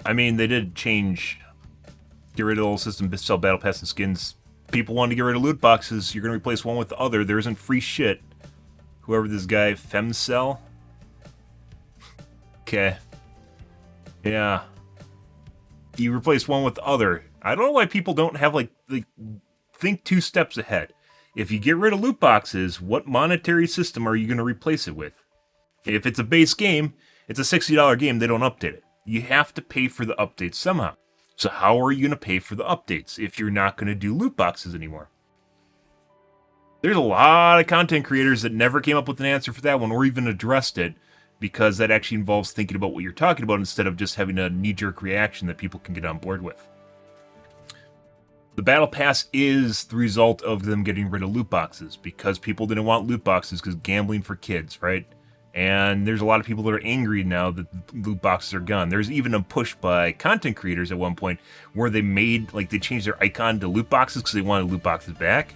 I mean, they did change, get rid of the whole system, sell battle pass and skins. People wanted to get rid of loot boxes. You're going to replace one with the other. There isn't free shit. Whoever this guy, Femcell. Okay. Yeah. You replace one with the other. I don't know why people don't have, like think 2 steps ahead. If you get rid of loot boxes, what monetary system are you going to replace it with? If it's a base game, it's a $60 game, they don't update it. You have to pay for the updates somehow. So how are you going to pay for the updates if you're not going to do loot boxes anymore? There's a lot of content creators that never came up with an answer for that one or even addressed it, because that actually involves thinking about what you're talking about instead of just having a knee-jerk reaction that people can get on board with. The Battle Pass is the result of them getting rid of loot boxes, because people didn't want loot boxes because gambling for kids, right? And there's a lot of people that are angry now that loot boxes are gone. There's even a push by content creators at one point where they made, like, they changed their icon to loot boxes because they wanted loot boxes back.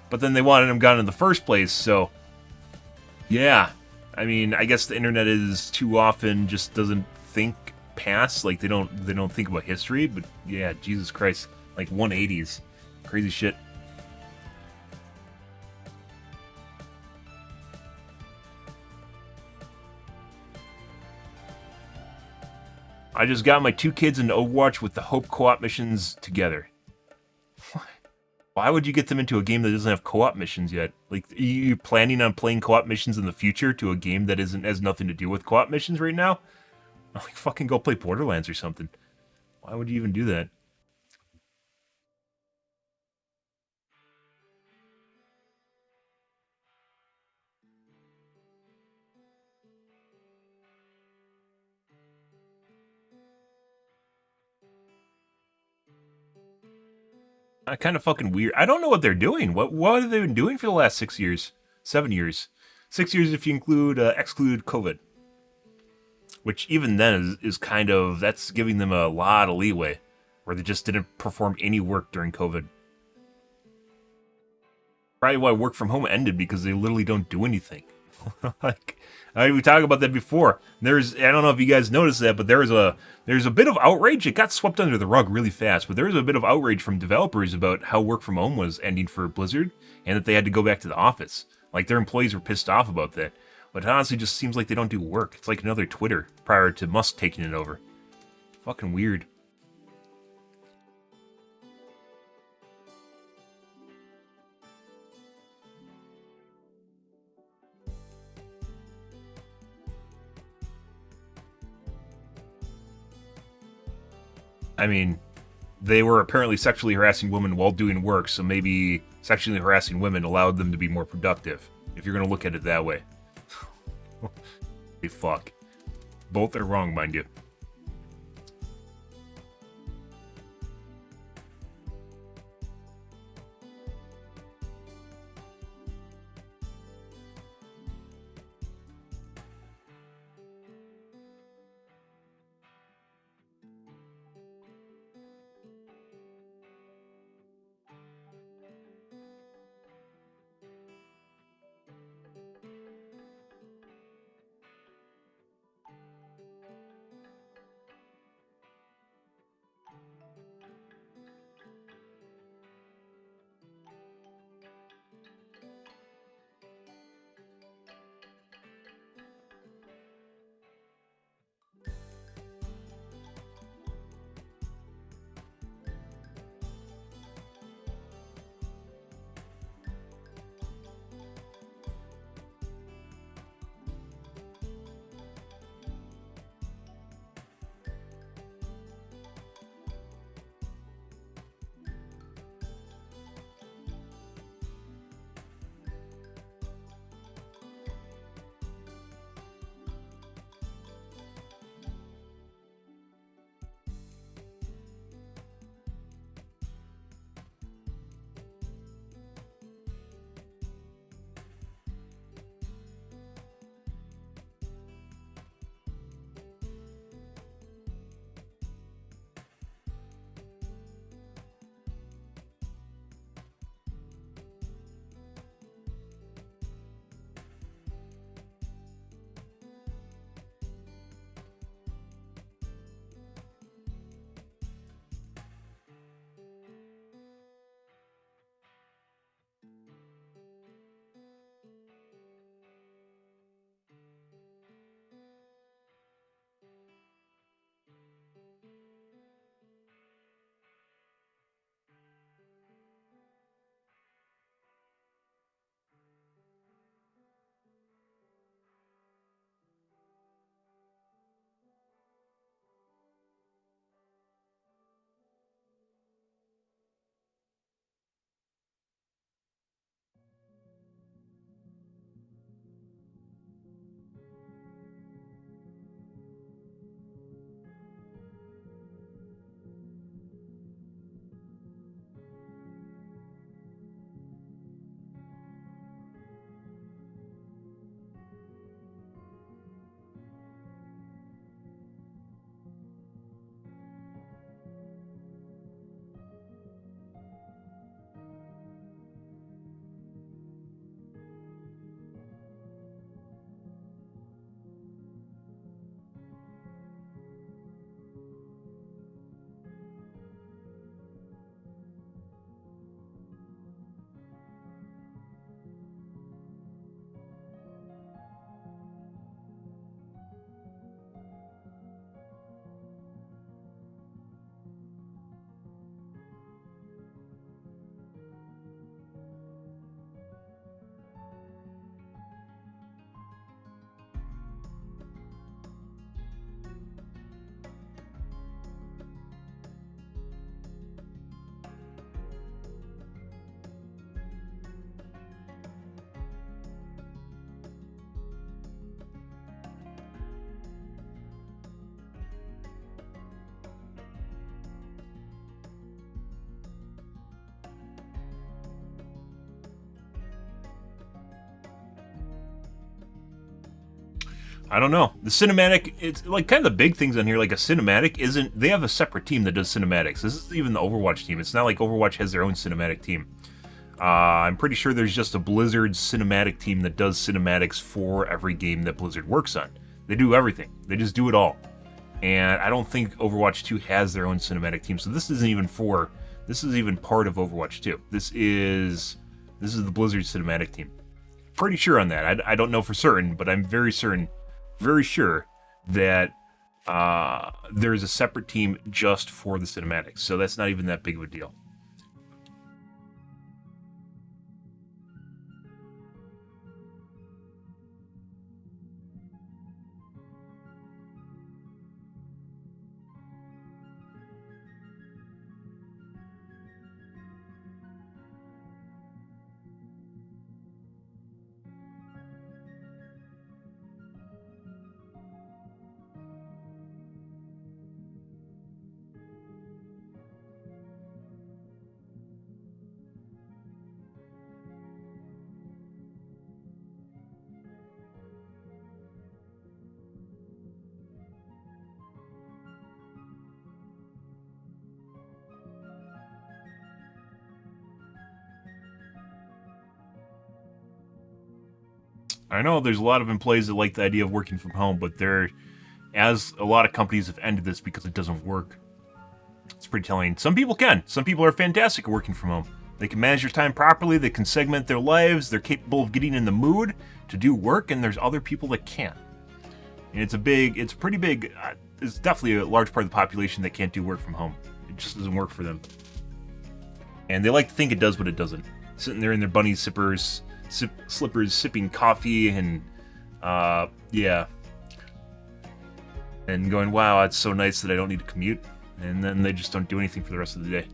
But then they wanted them gone in the first place, so yeah. I mean, I guess the internet is too often just doesn't think past, like they don't think about history, but yeah, Jesus Christ, like 180s. Crazy shit. I just got my 2 kids into Overwatch with the Hope co-op missions together. Why would you get them into a game that doesn't have co-op missions yet? Like, are you planning on playing co-op missions in the future to a game that has nothing to do with co-op missions right now? Like, fucking go play Borderlands or something. Why would you even do that? Kind of fucking weird. I don't know what they're doing. What have they been doing for the last 6 years? 7 years. 6 years if you exclude COVID. Which even then is kind of, that's giving them a lot of leeway. Where they just didn't perform any work during COVID. Probably why work from home ended, because they literally don't do anything. Like, we talked about that before. I don't know if you guys noticed that, but there's a bit of outrage. It got swept under the rug really fast, but there was a bit of outrage from developers about how work from home was ending for Blizzard, and that they had to go back to the office. Like, their employees were pissed off about that. But it honestly just seems like they don't do work. It's like another Twitter prior to Musk taking it over. Fucking weird. I mean, they were apparently sexually harassing women while doing work, so maybe sexually harassing women allowed them to be more productive, if you're going to look at it that way. Hey, fuck. Both are wrong, mind you. I don't know. The cinematic, it's like kind of the big things on here. Like a cinematic isn't. They have a separate team that does cinematics. This is even the Overwatch team. It's not like Overwatch has their own cinematic team. I'm pretty sure there's just a Blizzard cinematic team that does cinematics for every game that Blizzard works on. They do everything. They just do it all. And I don't think Overwatch 2 has their own cinematic team. So this isn't even for. This is even part of Overwatch 2. This is the Blizzard cinematic team. Pretty sure on that. I don't know for certain, but I'm very certain, very sure that there's a separate team just for the cinematics. So that's not even that big of a deal. I know there's a lot of employees that like the idea of working from home, but as a lot of companies have ended this because it doesn't work. It's pretty telling. Some people can. Some people are fantastic at working from home. They can manage their time properly, they can segment their lives, they're capable of getting in the mood to do work, and there's other people that can't. And it's pretty big, it's definitely a large part of the population that can't do work from home. It just doesn't work for them. And they like to think it does, but it doesn't. Sitting there in their bunny slippers, sipping coffee, and yeah, and going, wow, it's so nice that I don't need to commute, and then they just don't do anything for the rest of the day.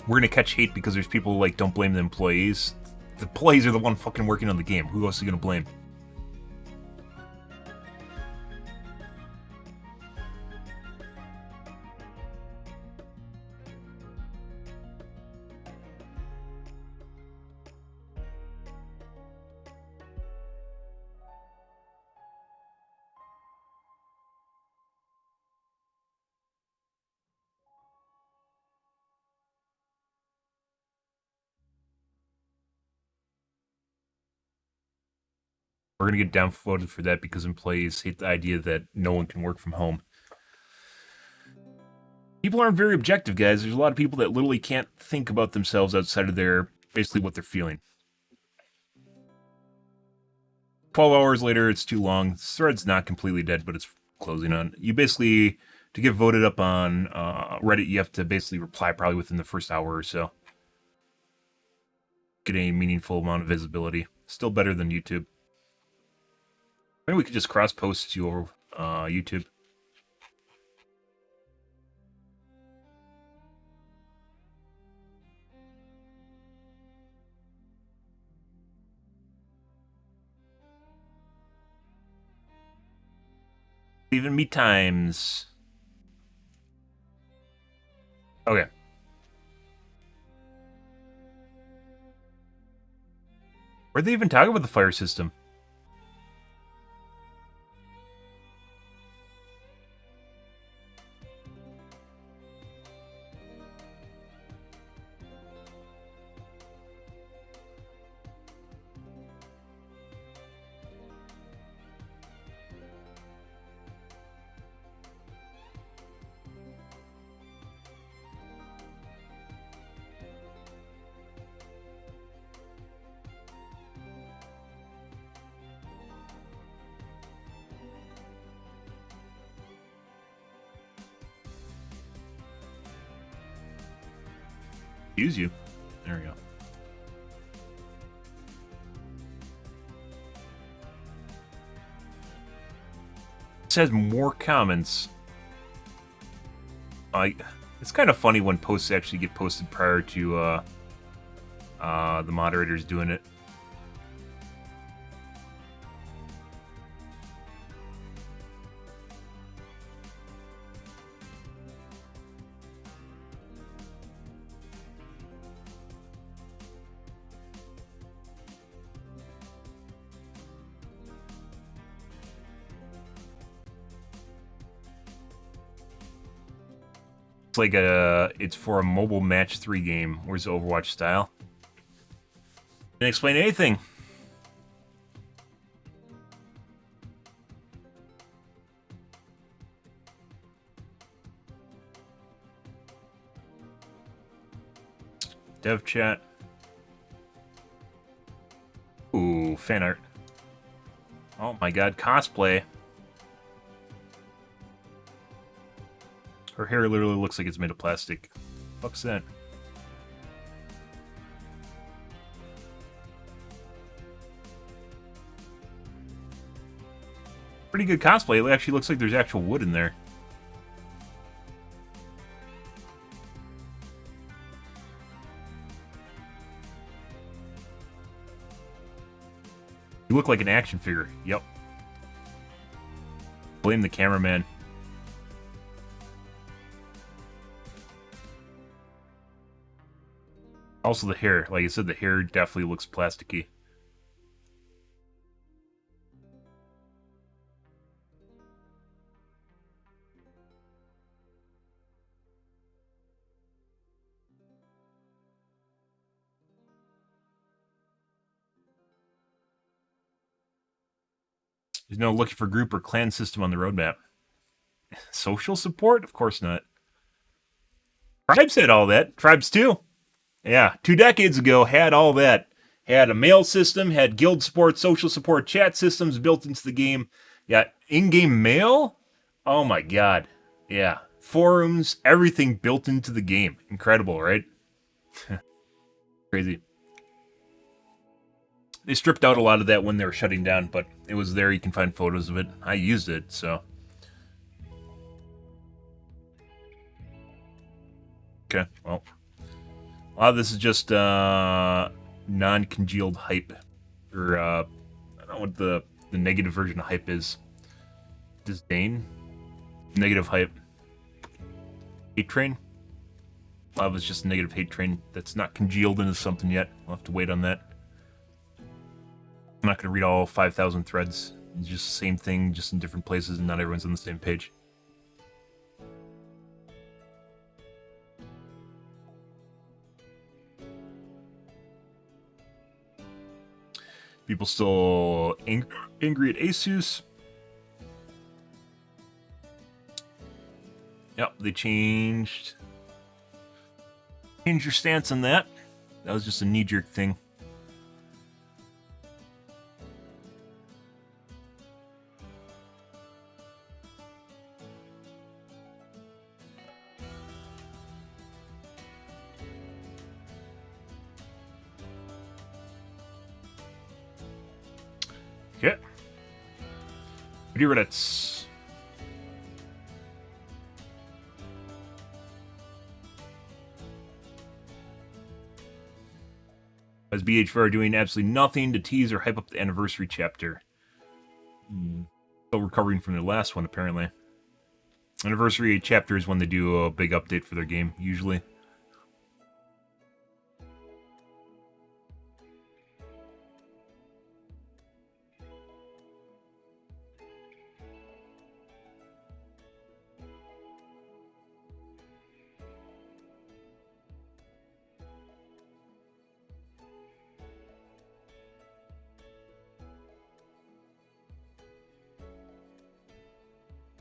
We're gonna catch hate because there's people who, like, don't blame the employees. The employees are the one fucking working on the game. Who else are you gonna blame? We're gonna get downvoted for that because employees hate the idea that no one can work from home. People aren't very objective, guys. There's a lot of people that literally can't think about themselves outside of basically what they're feeling. 12 hours later, it's too long. This thread's not completely dead, but it's closing on. You basically, to get voted up on Reddit, you have to basically reply probably within the first hour or so. Get a meaningful amount of visibility. Still better than YouTube. Maybe we could just cross-post to YouTube. Even me times. Okay. Where'd they even talk about the fire system? Use you. There we go. It says more comments. It's kind of funny when posts actually get posted prior to the moderators doing it. It's like it's for a mobile match 3 game. Where's the Overwatch style? Didn't explain anything. Dev chat. Ooh, fan art. Oh my god, cosplay. Her hair literally looks like it's made of plastic. Fuck's that? Pretty good cosplay. It actually looks like there's actual wood in there. You look like an action figure. Yep. Blame the cameraman. Also the hair. Like I said, the hair definitely looks plasticky. There's no looking for group or clan system on the roadmap. Social support? Of course not. Tribes had all that. Tribes 2. Yeah, 2 decades ago had all that. Had a mail system, had guild support, social support, chat systems built into the game. Yeah, in-game mail? Oh my god. Yeah. Forums, everything built into the game. Incredible, right? Crazy. They stripped out a lot of that when they were shutting down, but it was there. You can find photos of it. I used it, so. Okay, well. A lot of this is just non-congealed hype. Or, I don't know what the negative version of hype is. Disdain? Negative hype. Hate train? A lot of it's just negative hate train that's not congealed into something yet. We'll have to wait on that. I'm not going to read all 5,000 threads. It's just the same thing, just in different places, and not everyone's on the same page. People still angry at Asus. Yep, they changed your stance on that. That was just a knee-jerk thing. Okay. Video Reddits. As BH4 doing absolutely nothing to tease or hype up the anniversary chapter. Still recovering from the last one, apparently. Anniversary chapter is when they do a big update for their game, usually.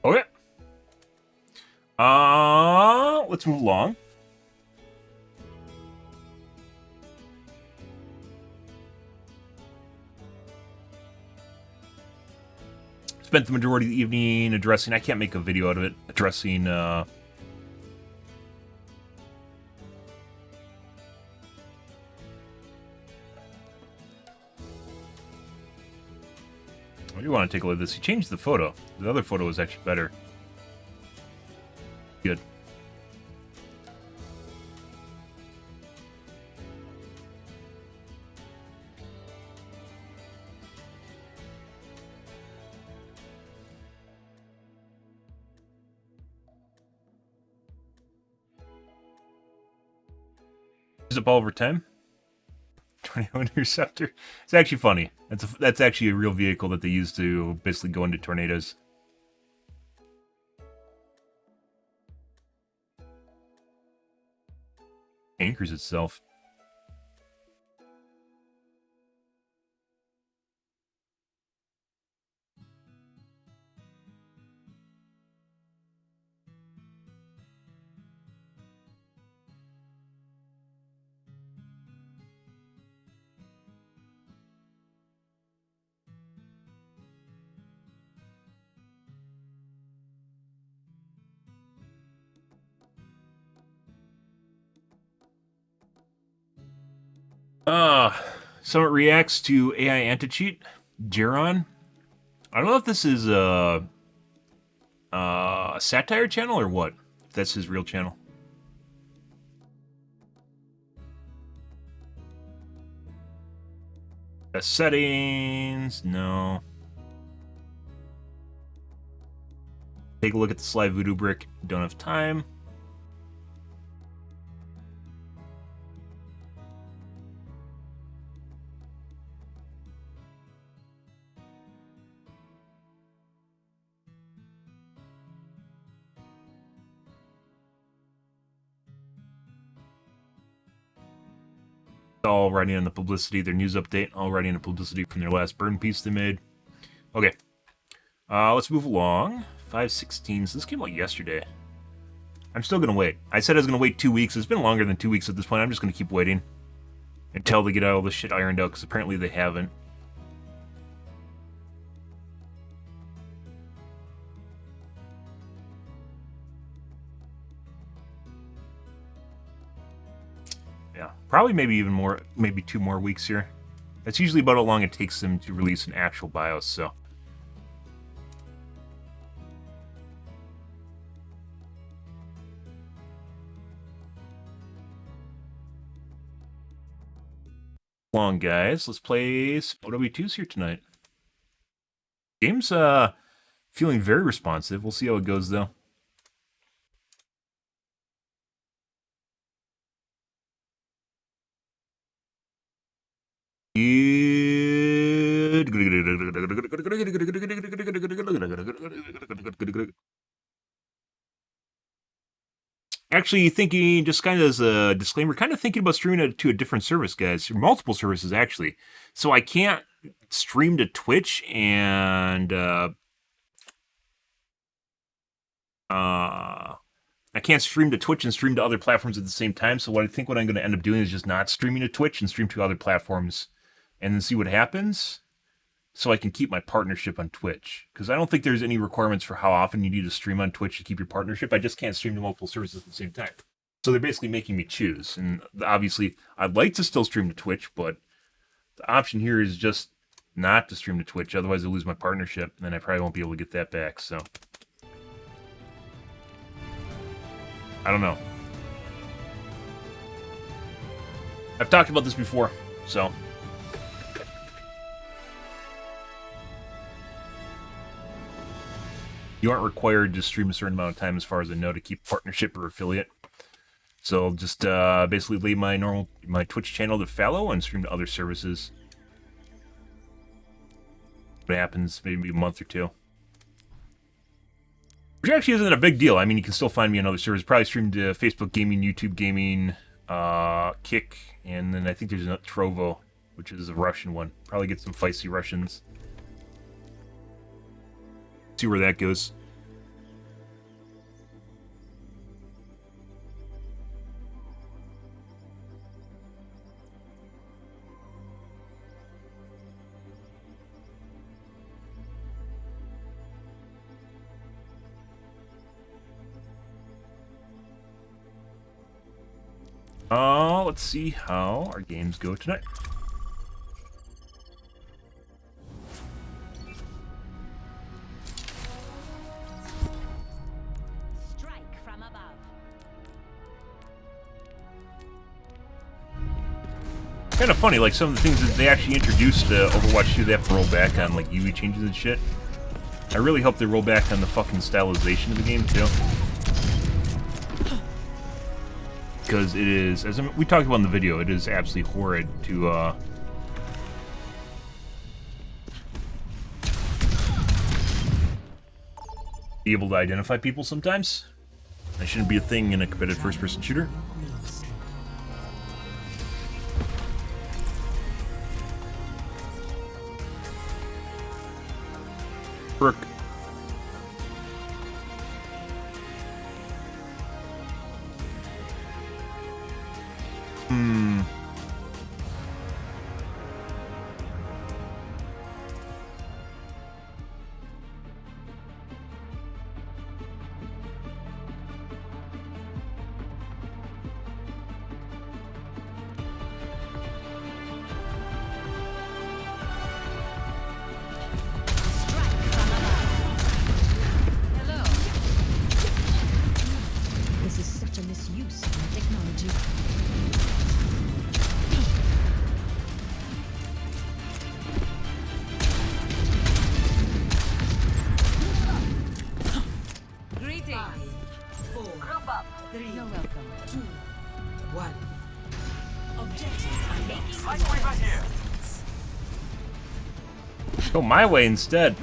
Okay. Let's move along. Spent the majority of the evening addressing, I can't make a video out of it, addressing, what do you want to take a look at this? He changed the photo. The other photo was actually better. Good. Is it ball over time? 21 Interceptor. It's actually funny. That's actually a real vehicle that they use to basically go into tornadoes. Anchors itself. Summit reacts to AI anti-cheat. Jeron. I don't know if this is a satire channel or what. If that's his real channel. Settings. No. Take a look at the Sly Voodoo brick. Don't have time. All writing on the publicity, their news update, all writing on the publicity from their last burn piece they made. Okay. Let's move along. 5/16. So this came out yesterday. I'm still going to wait. I said I was going to wait 2 weeks. It's been longer than 2 weeks at this point. I'm just going to keep waiting until they get all this shit ironed out, because apparently they haven't. Yeah, probably maybe even more, maybe 2 more weeks here. That's usually about how long it takes them to release an actual BIOS, so. Long, guys. Let's play OW2s here tonight. Game's feeling very responsive. We'll see how it goes, though. Actually, thinking, just kind of as a disclaimer, kind of thinking about streaming it to a different service, guys. Multiple services, actually. So I can't stream to Twitch and I can't stream to Twitch and stream to other platforms at the same time. So what I'm going to end up doing is just not streaming to Twitch and stream to other platforms and then see what happens, so I can keep my partnership on Twitch. Because I don't think there's any requirements for how often you need to stream on Twitch to keep your partnership. I just can't stream to multiple services at the same time. So they're basically making me choose. And obviously, I'd like to still stream to Twitch, but the option here is just not to stream to Twitch. Otherwise, I'll lose my partnership, and then I probably won't be able to get that back. So I don't know. I've talked about this before, so. You aren't required to stream a certain amount of time, as far as I know, to keep partnership or affiliate. So I'll just basically leave my Twitch channel to fallow and stream to other services. What happens maybe a month or two. Which actually isn't a big deal. I mean, you can still find me on other servers. Probably stream to Facebook Gaming, YouTube Gaming, Kick, and then I think there's another Trovo, which is a Russian one. Probably get some feisty Russians. See where that goes. Let's see how our games go tonight. Kind of funny, like some of the things that they actually introduced Overwatch 2, they have to roll back on, like UE changes and shit. I really hope they roll back on the fucking stylization of the game, too. Because it is, as we talked about in the video, it is absolutely horrid to, be able to identify people sometimes. That shouldn't be a thing in a competitive first-person shooter. Brooke. This is such a misuse of technology. Greetings. 4, group up. 3, you're welcome. 2, 1. Objective unlocked. Here. Go my way instead.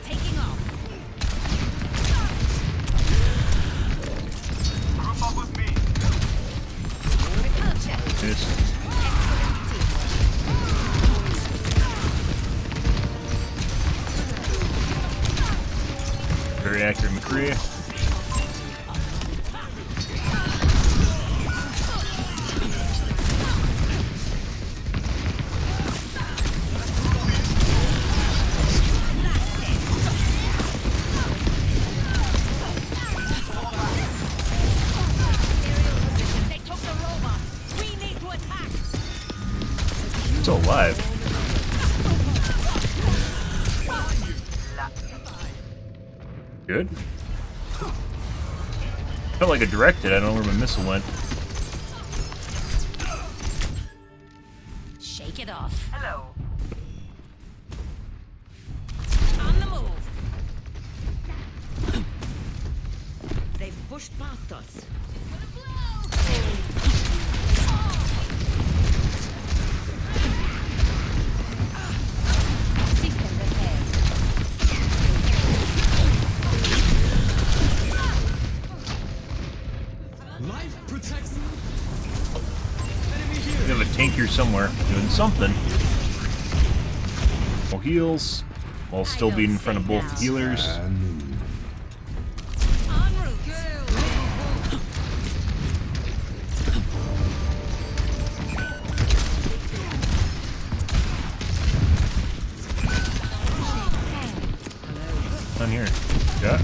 Taking off. Group up with me. Repel check. Just very accurate, McCree. They took the robot. We need to attack. Still alive. Good. Felt like it directed. I don't know where my missile went. Shake it off. Hello. On the move. They've pushed past us. System repaired. Life protects. We have a tank here somewhere doing something. No heals, while still being in front of both the healers. En route. On here. Yeah.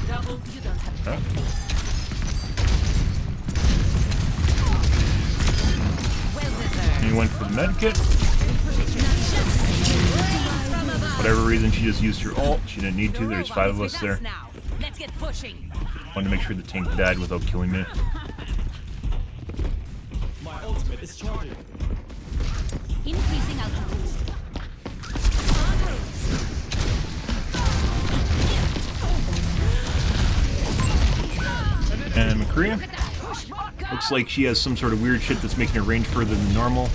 Double. You don't have Huh? well deserved. He went for the med kit. Whatever reason, she just used her ult. She didn't need to. There's 5 of us there. Now. Let's get pushing. Wanted to make sure the tank died without killing me. My ultimate is charging. Increasing altitude. En route. And McCree. Looks like she has some sort of weird shit that's making her range further than normal.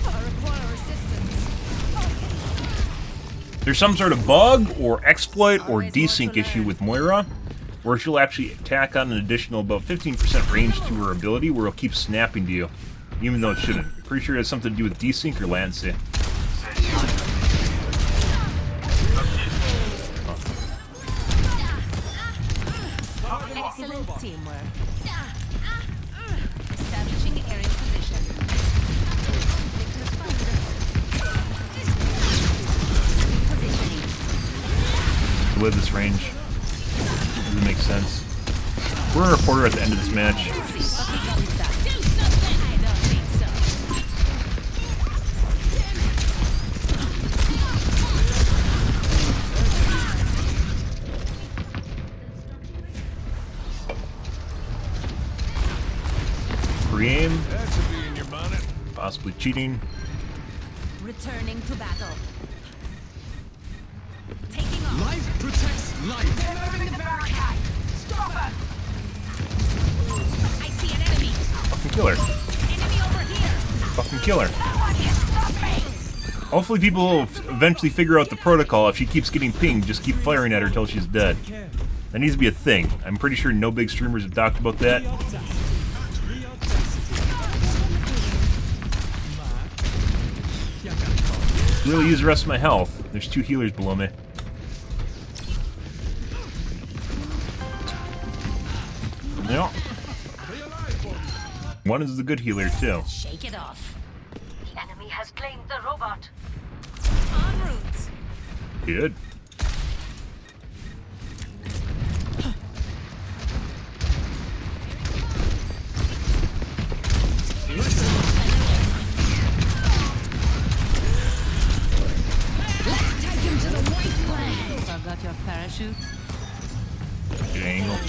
There's some sort of bug or exploit or desync issue with Moira, where she'll actually tack on an additional about 15% range to her ability, where it'll keep snapping to you, even though it shouldn't. I'm pretty sure it has something to do with desync or latency. Excellent teamwork. Establishing aerial position. Positioning. With this range, doesn't make sense. We're a reporter at the end of this match. I don't think so. Pre-aim, possibly cheating. Returning to battle. Taking off. Life protects life. I see an enemy. Fucking kill her. Enemy over here. Fucking kill her. Someone can stop me. Hopefully people will eventually figure out the protocol. If she keeps getting pinged, just keep firing at her till she's dead. That needs to be a thing. I'm pretty sure no big streamers have talked about that. really use the rest of my health. There's 2 healers below me. Yeah. One is the good healer too. Shake it off. The enemy has claimed the robot. En route. Good. Let's take him to the wasteland. I've got your parachute. Good angle.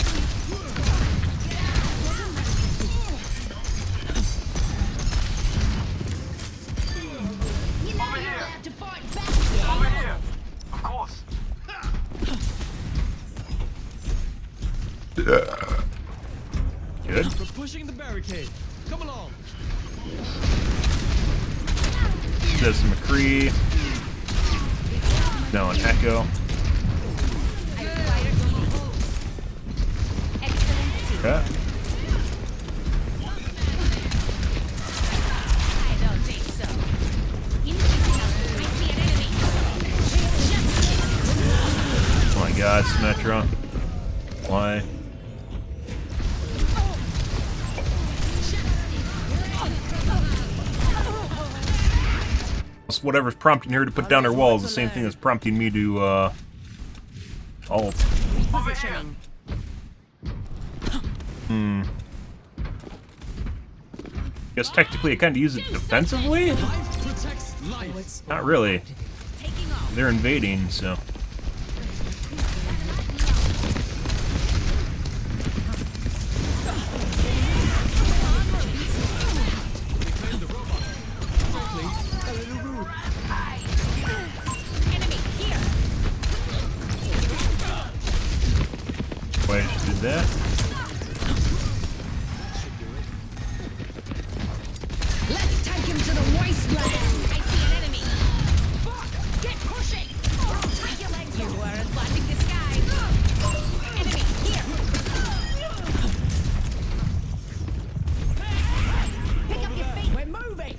Over here. To fight back. Over here. Of course. Good. We're pushing the barricade. Come along. There's some McCree. No, an Echo. Okay. I don't think so. Increasing out. I see an enemy. Oh my god, Symmetra. Why? Whatever's prompting her to put down her wall is the same thing that's prompting me to, ult. Positioning. Guess technically I kind of use it defensively? Life protects life. Not really. Taking off. They're invading, so. Enemy here. Why did she do that? Let's take him to the wasteland. I see an enemy. Get pushing. Take your legs. You aren't blocking the sky. Enemy here. Pick up your feet. We're moving.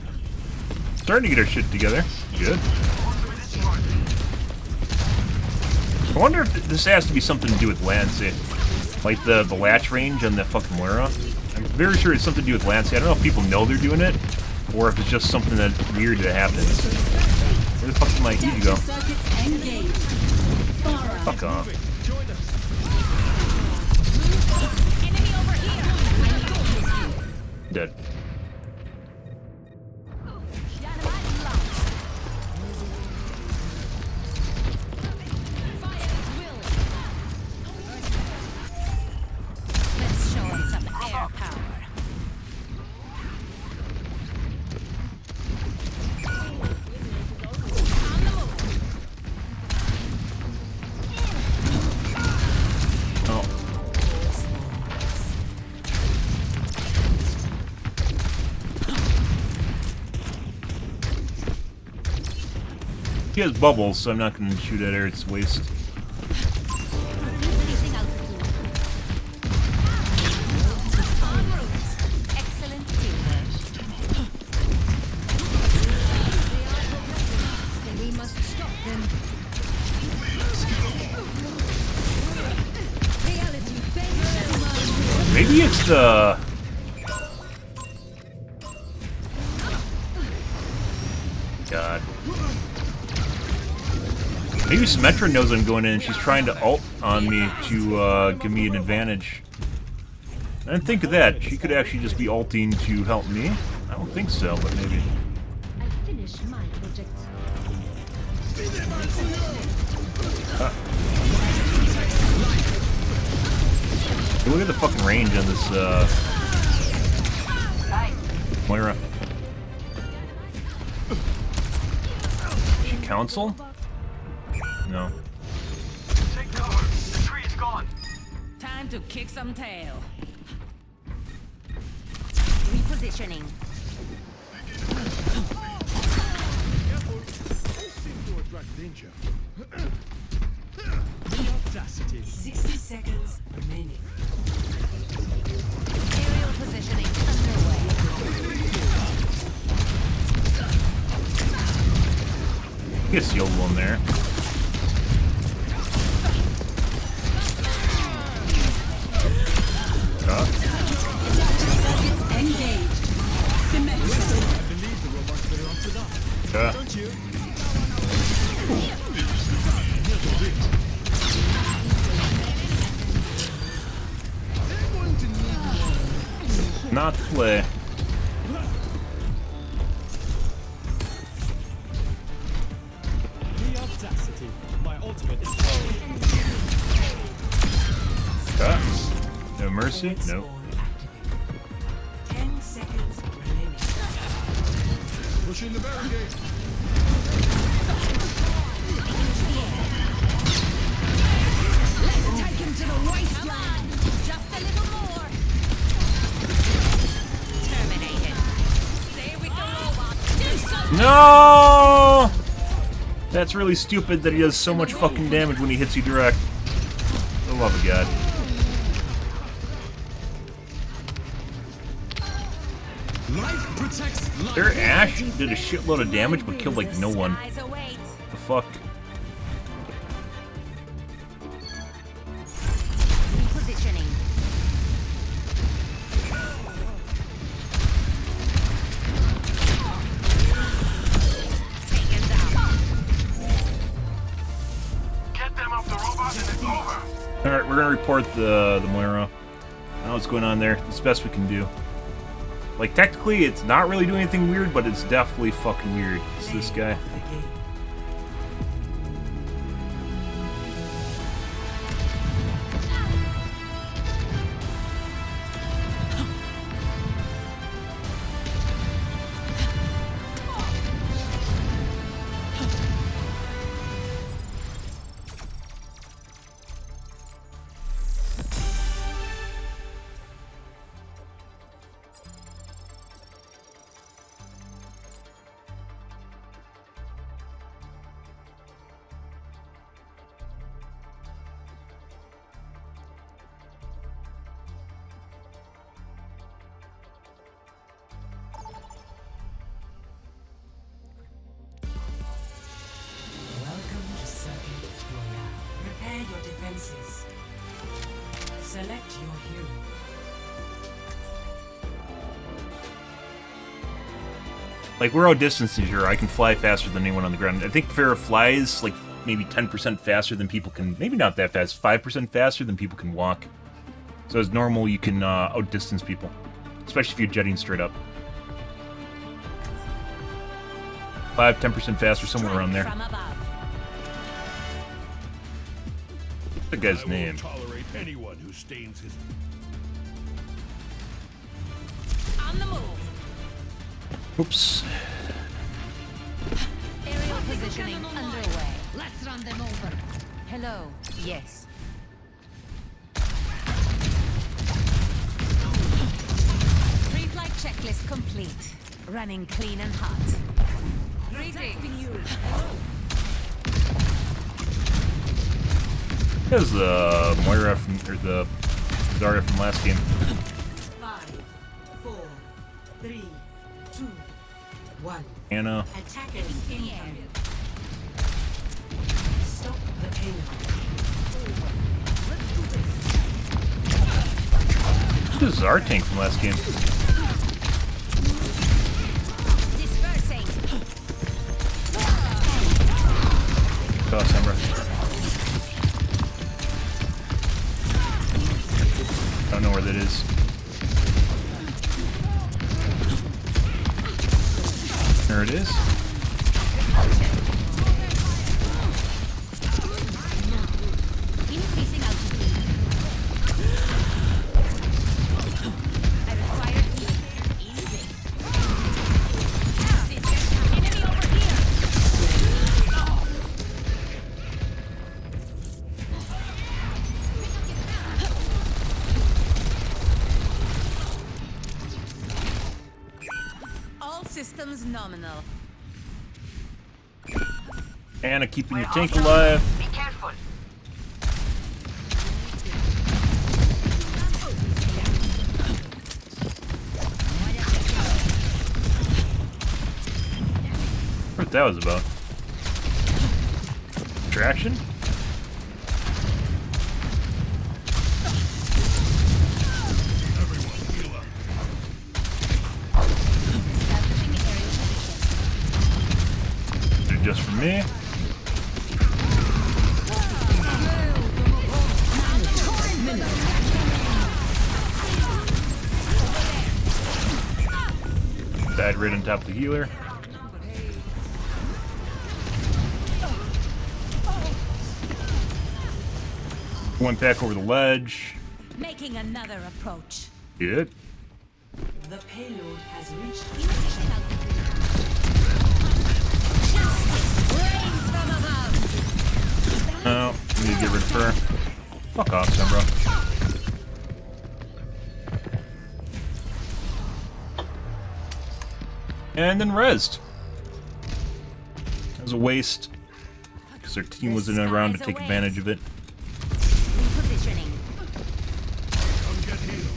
Starting to get her shit together. Good. I wonder if this has to be something to do with Lancet. Like the latch range on the fucking Lyra. I'm very sure it's something to do with Lancet. I don't know if people know they're doing it, or if it's just something that's weird that happens. Where the fuck did my E go? Fuck off. Enemy over here. Dead. Dynamite launched. Fire at will. Let's show him some air power. On the move. Oh. He has bubbles, so I'm not going to shoot at her. It's waste. Releasing altitude. En route. Excellent teamwork. We must stop them. Reality bends. Maybe it's the... God. Maybe Symmetra knows I'm going in and she's trying to ult on me to give me an advantage. I didn't think of that. She could actually just be ulting to help me. I don't think so, but maybe. I finished my project. Hey, look at the fucking range on this Moira. She council? No. Take cover. The tree is gone. Time to kick some tail. Repositioning. The audacity. 60 seconds remaining. Aerial positioning underway. Get sealed one there. Engaged. Symmetrical. I believe the robot's better off without. Don't you? Here's a bit. They're going to need more. Not play. The audacity. My ultimate is No mercy? Nope. 10 seconds remaining. pushing the barricade. Let's take him to the wasteland. Just a little more. Terminated. Stay with the robot. Do something. No! That's really stupid that he does so much fucking damage when he hits you direct. For the love of God. Life protects life. Their Ash did a shitload of damage but killed like no one. Skies await. The fuck? Positioning. Taken down. Get them off the robot and it's over. Alright, we're gonna report the Moira. I don't know what's going on there. It's the best we can do. Like, technically, it's not really doing anything weird, but it's definitely fucking weird. It's this guy. Welcome to Circuit Royale. Prepare your defenses. Select your hero. Like, we're outdistanced here. I can fly faster than anyone on the ground. I think Farrah flies, like, maybe 10% faster than people can... Maybe not that fast. 5% faster than people can walk. So as normal, you can outdistance people. Especially if you're jetting straight up. 5-10% faster, somewhere around there. From above. What's the guy's name? Tolerate anyone who stains his. On the move. Oops. Aerial positioning underway. Let's run them over. Hello. Yes. Pre-flight checklist complete. Running clean and hot. Greetings. There's the Moira from... or the Zarya from last game. 5, 4, 3, 2, 1. Anna. Attackers incoming. Stop the payload. Let's do this. This is our tank from last game. Dispersing. Oh, Sombra. I don't know where that is. There it is. Increasing altitude. I require easy. Enemy over here. All systems nominal. Anna keeping your tank alive. Be careful. What that was about. distraction. They're just for me. Died right on top of the healer. Went back over the ledge. Making another approach. Good. The payload has reached insufficient altitude. Rains from above. No, we need to get rid of her. Fuck off, Sombra. And then rezzed. It was a waste because their team wasn't around to take advantage of it. Repositioning. Come get healed.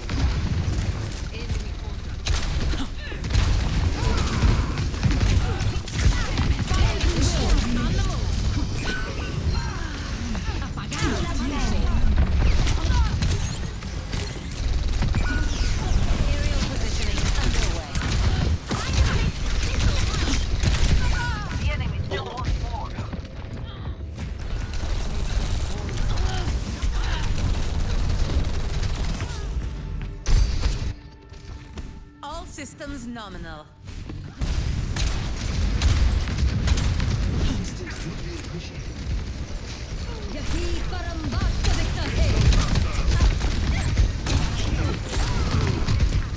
Aerial positioning underway. The enemy still wants more. All systems nominal.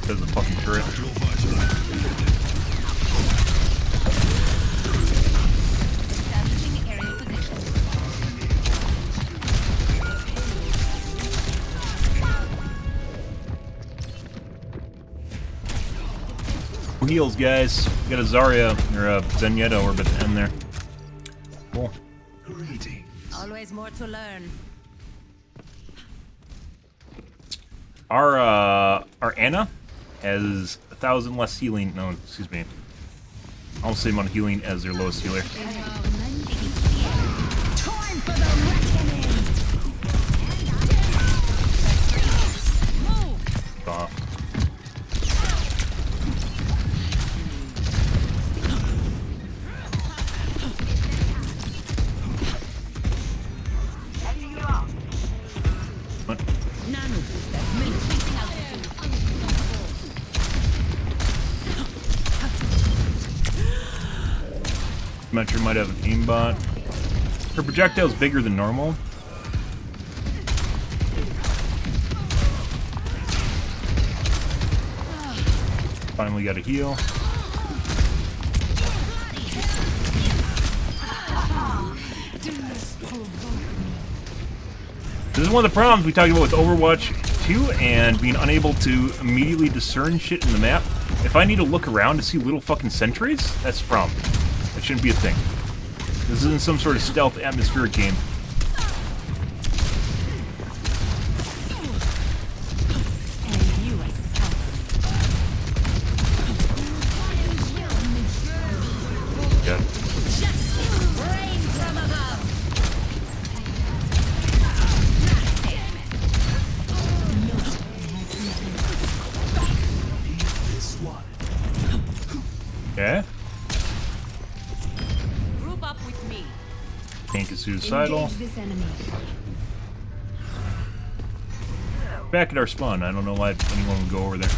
There's a fucking turret. Establishing aerial position. Heals, guys. We got a Zarya or a Zenyatta. We're about to end there. Cool. Always more to learn. Our Anna has 1,000 less healing. No, excuse me. Almost the same amount of healing as their lowest healer. Time for the reckoning. Move. Off. What? Nano booster. Increasing altitude. Metro might have an aimbot. Her projectile's bigger than normal. Finally got a heal. This is one of the problems we talked about with Overwatch 2 and being unable to immediately discern shit in the map. If I need to look around to see little fucking sentries, that's the problem. That shouldn't be a thing. This isn't some sort of stealth atmospheric game. Good. Rains from above. Okay. Group up with me. Tank is suicidal. Engage this enemy. Back at our spawn. I don't know why anyone would go over there.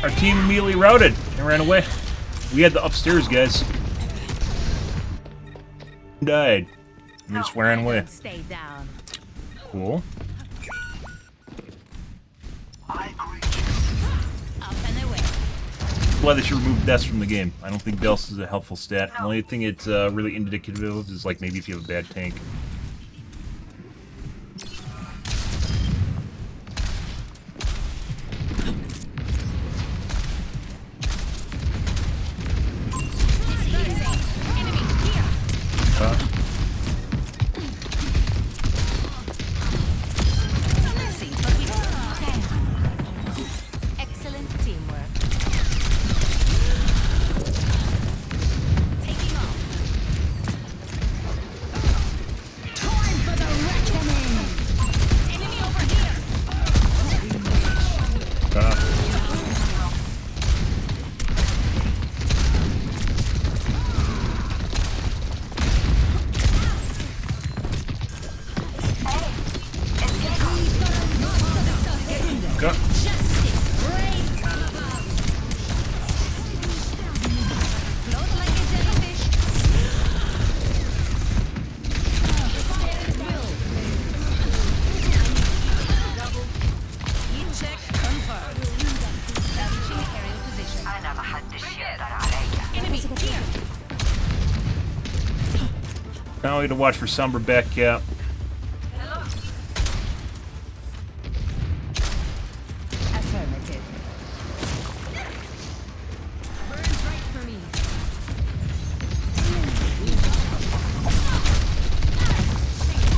Our team immediately routed and ran away. We had the upstairs guys. Died. We just ran away. Stay down. Cool. Up and away. Why they should remove deaths from the game. I don't think deaths is a helpful stat. The only thing it's really indicative of is like maybe if you have a bad tank. Excellent teamwork. Taking off. Time for the reckoning. Enemy over here. Justice reigns from above. Float like a jellyfish. Heat check confirmed. Establishing aerial position. Enemy here. Now we have to watch for Sombra back cap. Affirmative. Burns right for me.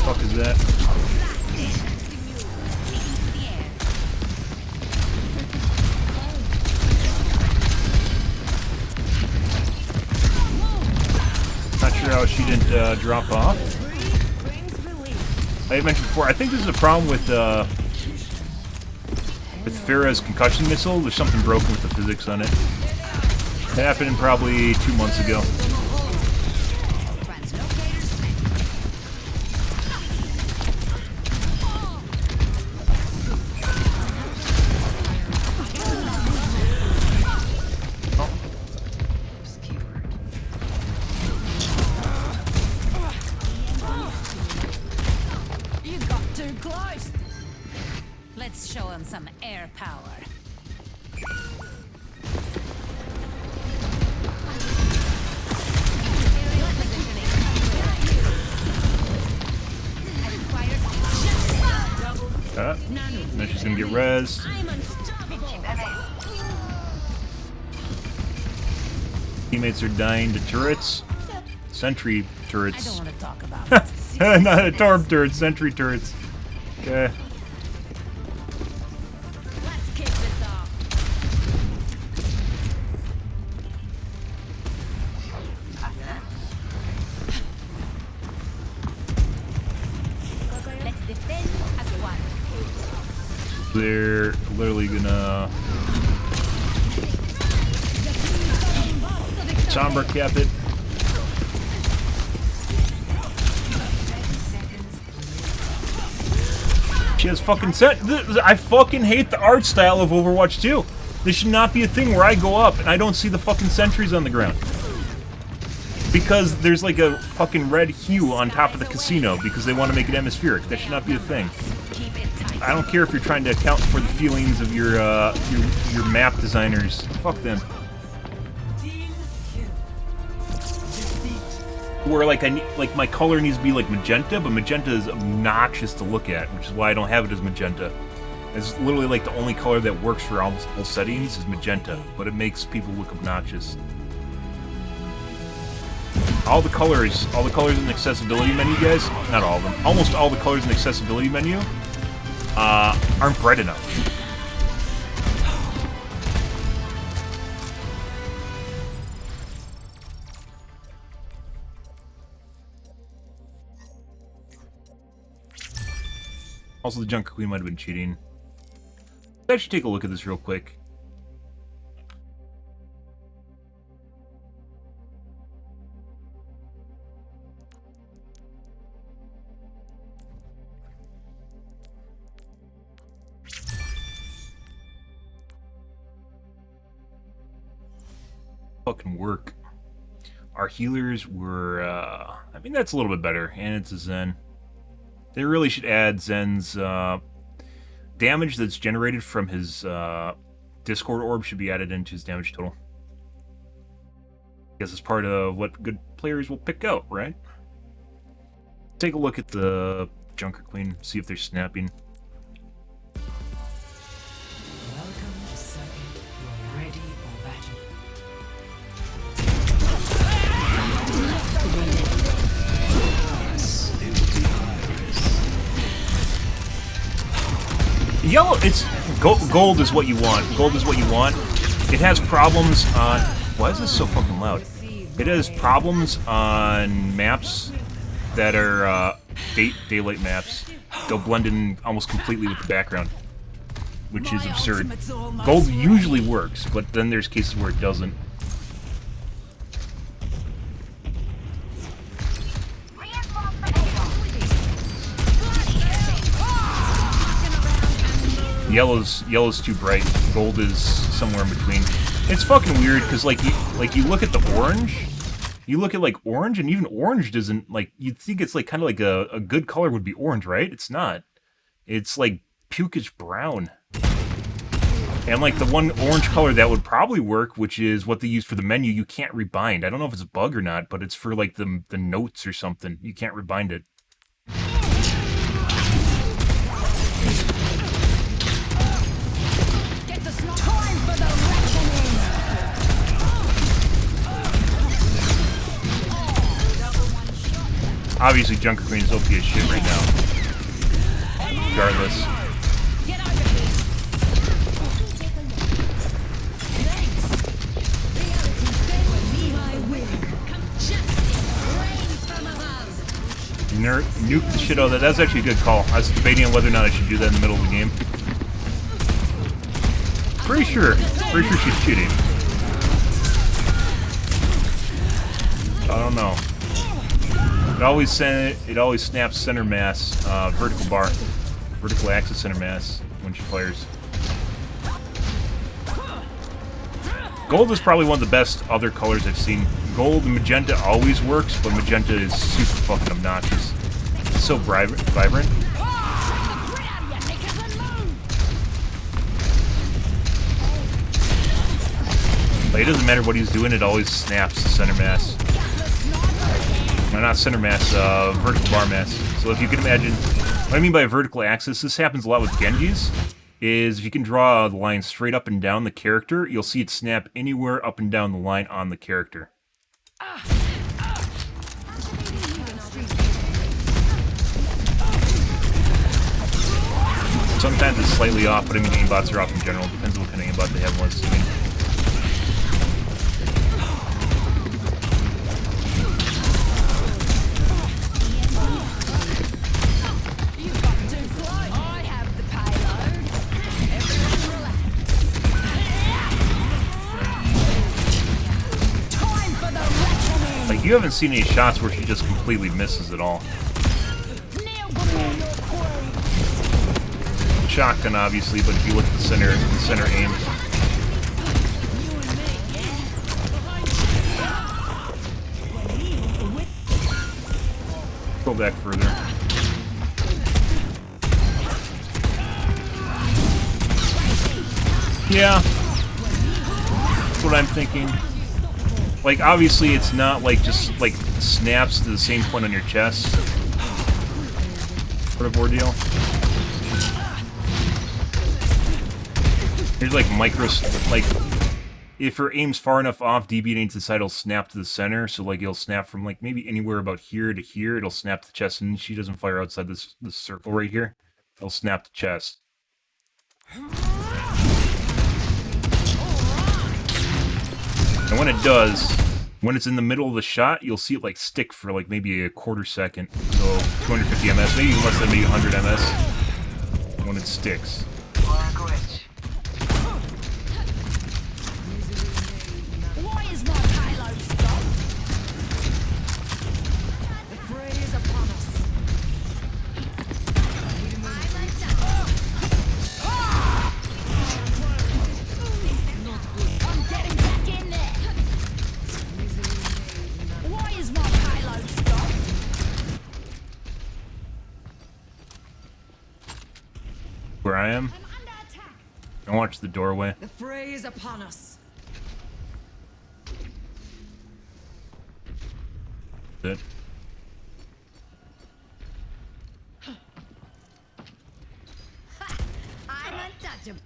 Fuck is that? Taking to the air. Not sure how she didn't drop off. Brings relief. I had mentioned before, I think this is a problem with Farah's concussion missile. There's something broken with the physics on it. It happened probably 2 months ago. Translocators set. You got too close. Let's show him some air power. Aerial positioning. I require just Then she's gonna get res. I'm unstoppable. Teammates are dying to turrets. Sentry I don't turrets. want to talk about it. Not a torp turret, sentry turrets. Okay. Let's kick this off. Let's defend as one. They're literally gonna Sombra cap it. She has fucking set. I fucking hate the art style of Overwatch 2. This should not be a thing where I go up and I don't see the fucking sentries on the ground. Because there's like a fucking red hue on top of the casino because they want to make it atmospheric. That should not be a thing. Keep it tight. I don't care if you're trying to account for the feelings of your map designers. Fuck them. Where like my color needs to be like magenta, but magenta is obnoxious to look at, which is why I don't have it as magenta. It's literally like the only color that works for almost all settings is magenta, but it makes people look obnoxious. All the colors in the accessibility menu, guys, not all of them, almost all the colors in the accessibility menu aren't bright enough. Also, the Junker Queen might have been cheating. I should take a look at this real quick. Fucking work. Our healers were, I mean, that's a little bit better, and it's a Zen. They really should add Zen's damage that's generated from his Discord orb should be added into his damage total. I guess it's part of what good players will pick out, right? Take a look at the Junker Queen, see if they're snapping. Welcome to second. You're ready for battle. yellow. It's gold is what you want. Gold is what you want. It has problems on. Why is this so fucking loud? It has problems on maps that are daylight maps. They'll blend in almost completely with the background, which is absurd. Gold usually works, but then there's cases where it doesn't. Yellow's too bright. Gold is somewhere in between. It's fucking weird because like you look at the orange, you look at like orange, and even orange doesn't like. You'd think it's like kind of like a good color would be orange, right? It's not. It's like pukish brown. And like the one orange color that would probably work, which is what they use for the menu, you can't rebind. I don't know if it's a bug or not, but it's for like the notes or something. You can't rebind it. Obviously, Junker Queen is OP as shit right now. Regardless. Nuke the shit out of that. That's actually a good call. I was debating on whether or not I should do that in the middle of the game. Pretty sure she's cheating. I don't know. It always snaps center mass, vertical axis center mass when she fires. Gold is probably one of the best other colors I've seen. Gold and magenta always works, but magenta is super fucking obnoxious. It's so vibrant. Like, it doesn't matter what he's doing, it always snaps the center mass. No, not center mass, vertical bar mass. So if you can imagine, what I mean by a vertical axis, this happens a lot with Genjis, is if you can draw the line straight up and down the character, you'll see it snap anywhere up and down the line on the character. Sometimes it's slightly off, but I mean aimbots are off in general. Depends on what kind of aimbot they have once. I mean, like, you haven't seen any shots where she just completely misses at all. Shotgun, obviously, but if you look at the center aim. Go back further. Yeah. That's what I'm thinking. Like, obviously, it's not like just like snaps to the same point on your chest. Sort of ordeal. Here's like like if her aim's far enough off, deviating to the side, it'll snap to the center. So like it'll snap from like maybe anywhere about here to here. It'll snap the chest, and she doesn't fire outside this circle right here. It'll snap the chest. And when it does, when it's in the middle of the shot, you'll see it like stick for like maybe a quarter second. So 250 ms, maybe less than maybe 100 ms when it sticks. Where I am? Don't watch the doorway. The fray is upon us. That's it. I'm untouchable.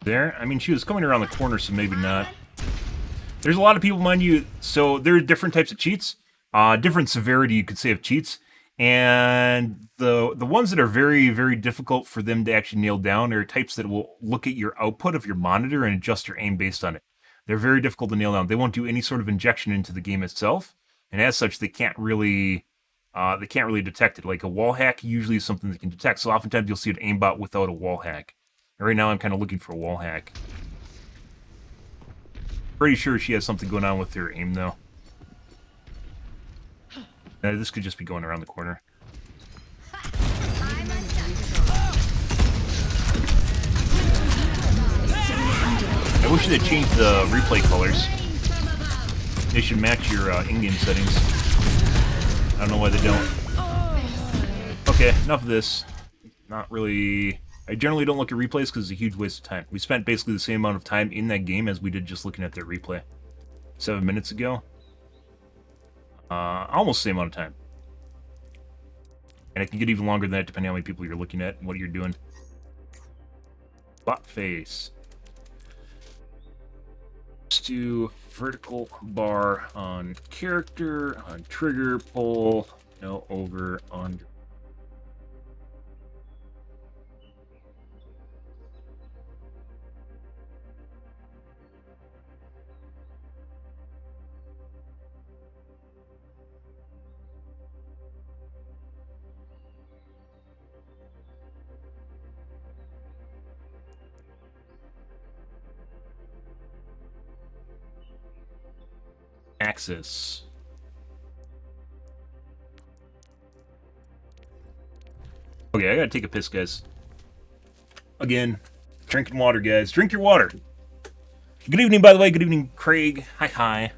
There? I mean, she was coming around the corner, so maybe not. There's a lot of people, mind you, so there are different types of cheats. different severity, you could say, of cheats. And the ones that are very, very difficult for them to actually nail down are types that will look at your output of your monitor and adjust your aim based on it. They're very difficult to nail down. They won't do any sort of injection into the game itself, and as such, they can't really detect it. Like a wall hack usually is something they can detect. So oftentimes you'll see an aimbot without a wall hack. And right now I'm kind of looking for a wall hack. Pretty sure she has something going on with her aim though. This could just be going around the corner. I wish they'd changed the replay colors. They should match your in-game settings. I don't know why they don't. Okay, enough of this. Not really... I generally don't look at replays because it's a huge waste of time. We spent basically the same amount of time in that game as we did just looking at their replay. 7 minutes ago. Almost the same amount of time. And it can get even longer than that depending on how many people you're looking at and what you're doing. Bot face. Let's do vertical bar on character, on trigger, pull, no over, under. Axis. Okay, I gotta take a piss, guys. Again, drinking water, guys. Drink your water. Good evening, by the way. Good evening, Craig. Hi, hi.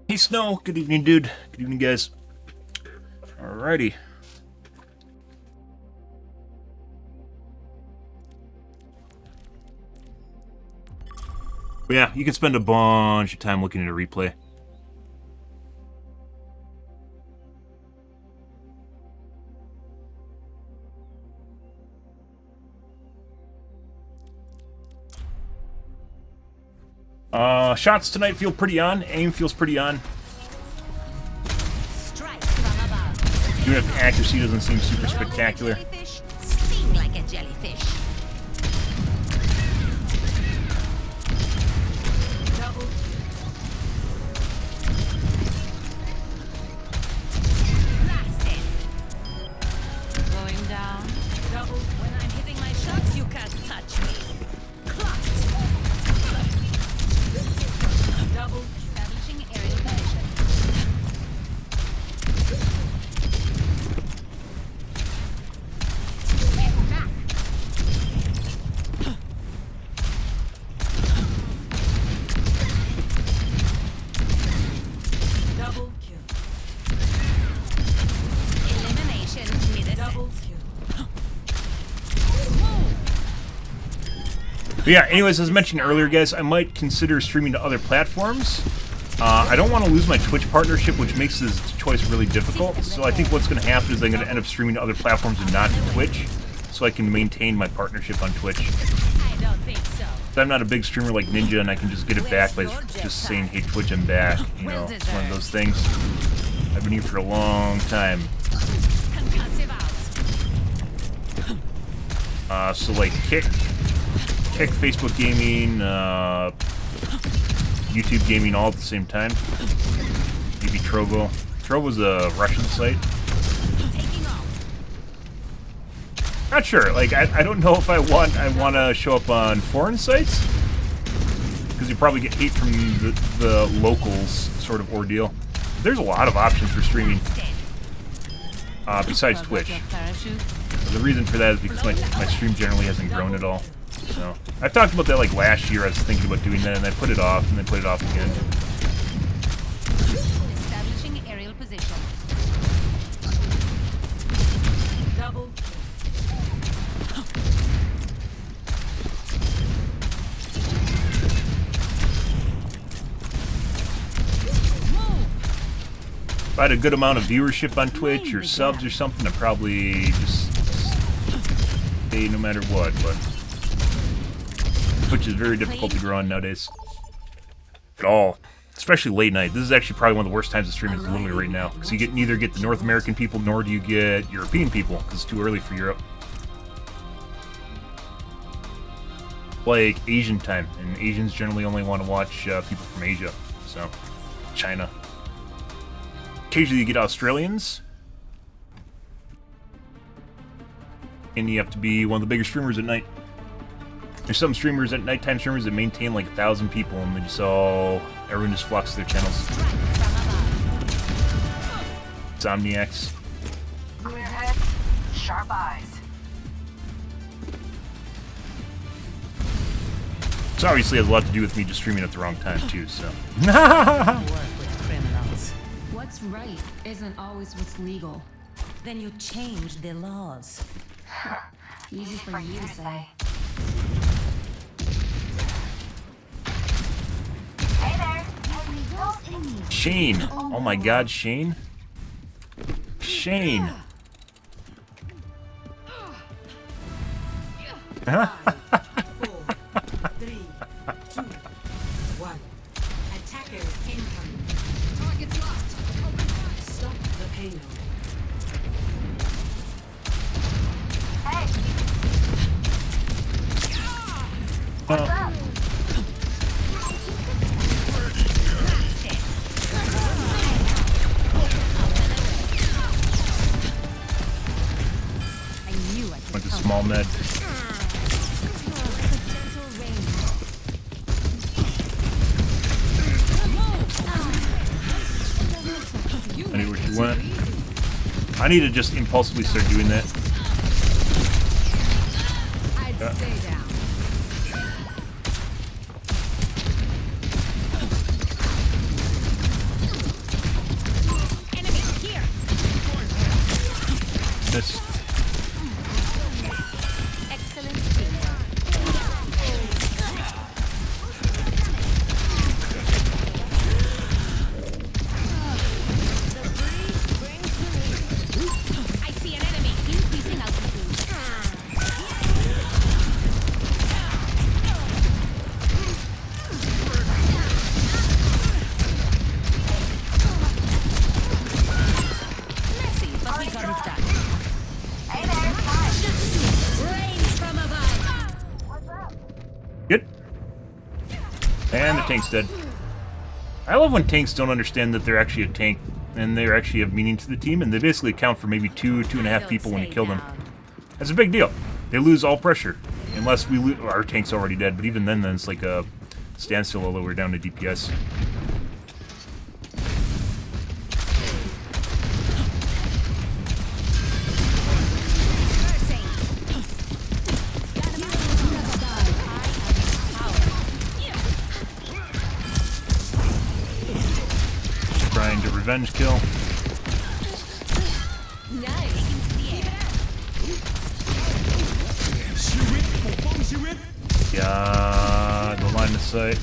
Hey, Snow. Good evening, dude. Good evening, guys. Alrighty. But yeah, you can spend a bunch of time looking at a replay. Shots tonight feel pretty on. Aim feels pretty on. Even if accuracy doesn't seem super spectacular. Sting like a jellyfish. But yeah, anyways, as mentioned earlier, guys, I might consider streaming to other platforms. I don't want to lose my Twitch partnership, which makes this choice really difficult. So I think what's going to happen is I'm going to end up streaming to other platforms and not to Twitch, so I can maintain my partnership on Twitch. I don't think so. So I'm not a big streamer like Ninja, and I can just get it back by just saying, "Hey, Twitch, I'm back." You know, it's one of those things. I've been here for a long time. Concussive out. So like Kick, Facebook Gaming, YouTube Gaming, all at the same time. Maybe Trovo. Trovo's a Russian site. Taking off. Not sure. Like I don't know if I want to show up on foreign sites because you probably get hate from the locals sort of ordeal. There's a lot of options for streaming besides Twitch. The reason for that is because my stream generally hasn't grown at all. So I've talked about that like last year. I was thinking about doing that, and I put it off, and then put it off again. Establishing aerial position. Double. If I had a good amount of viewership on Twitch or subs or something, I'd probably just stay no matter what, but Twitch is very difficult to grow on nowadays. At all. Especially late night. This is actually probably one of the worst times to stream is literally right now. Because you neither get the North American people, nor do you get European people, because it's too early for Europe. Like Asian time, and Asians generally only want to watch people from Asia, so China. Occasionally you get Australians, and you have to be one of the bigger streamers at night. There's some streamers at nighttime streamers that maintain like 1,000 people, and they just everyone just flocks to their channels. Insomniacs. Clear head, sharp eyes. This obviously has a lot to do with me just streaming at the wrong time too, so. What's right isn't always what's legal. Then you change the laws. Easy for you to say. Hey there. Shane. Oh my god, Shane. Shane. Five, 4, 3, 2, 1. Attackers incoming. Targets locked. Stop the payload. Hey. What's up? Went to small med. I knew where she went. I need to just impulsively start doing that. I'd stay down. Enemy here. This. Excellent teamwork. I see an enemy. Increasing altitude. Messy, but we got it done. Hey there. Hi. Rains from above. What's up? Good. And the tank's dead. I love when tanks don't understand that they're actually a tank and they actually have meaning to the team, and they basically account for maybe 2.5 people when you kill them. That's a big deal. They lose all pressure. Unless we lose, our tank's already dead, but even then it's like a standstill, although we're down to DPS. Trying to revenge kill. God, the line of sight.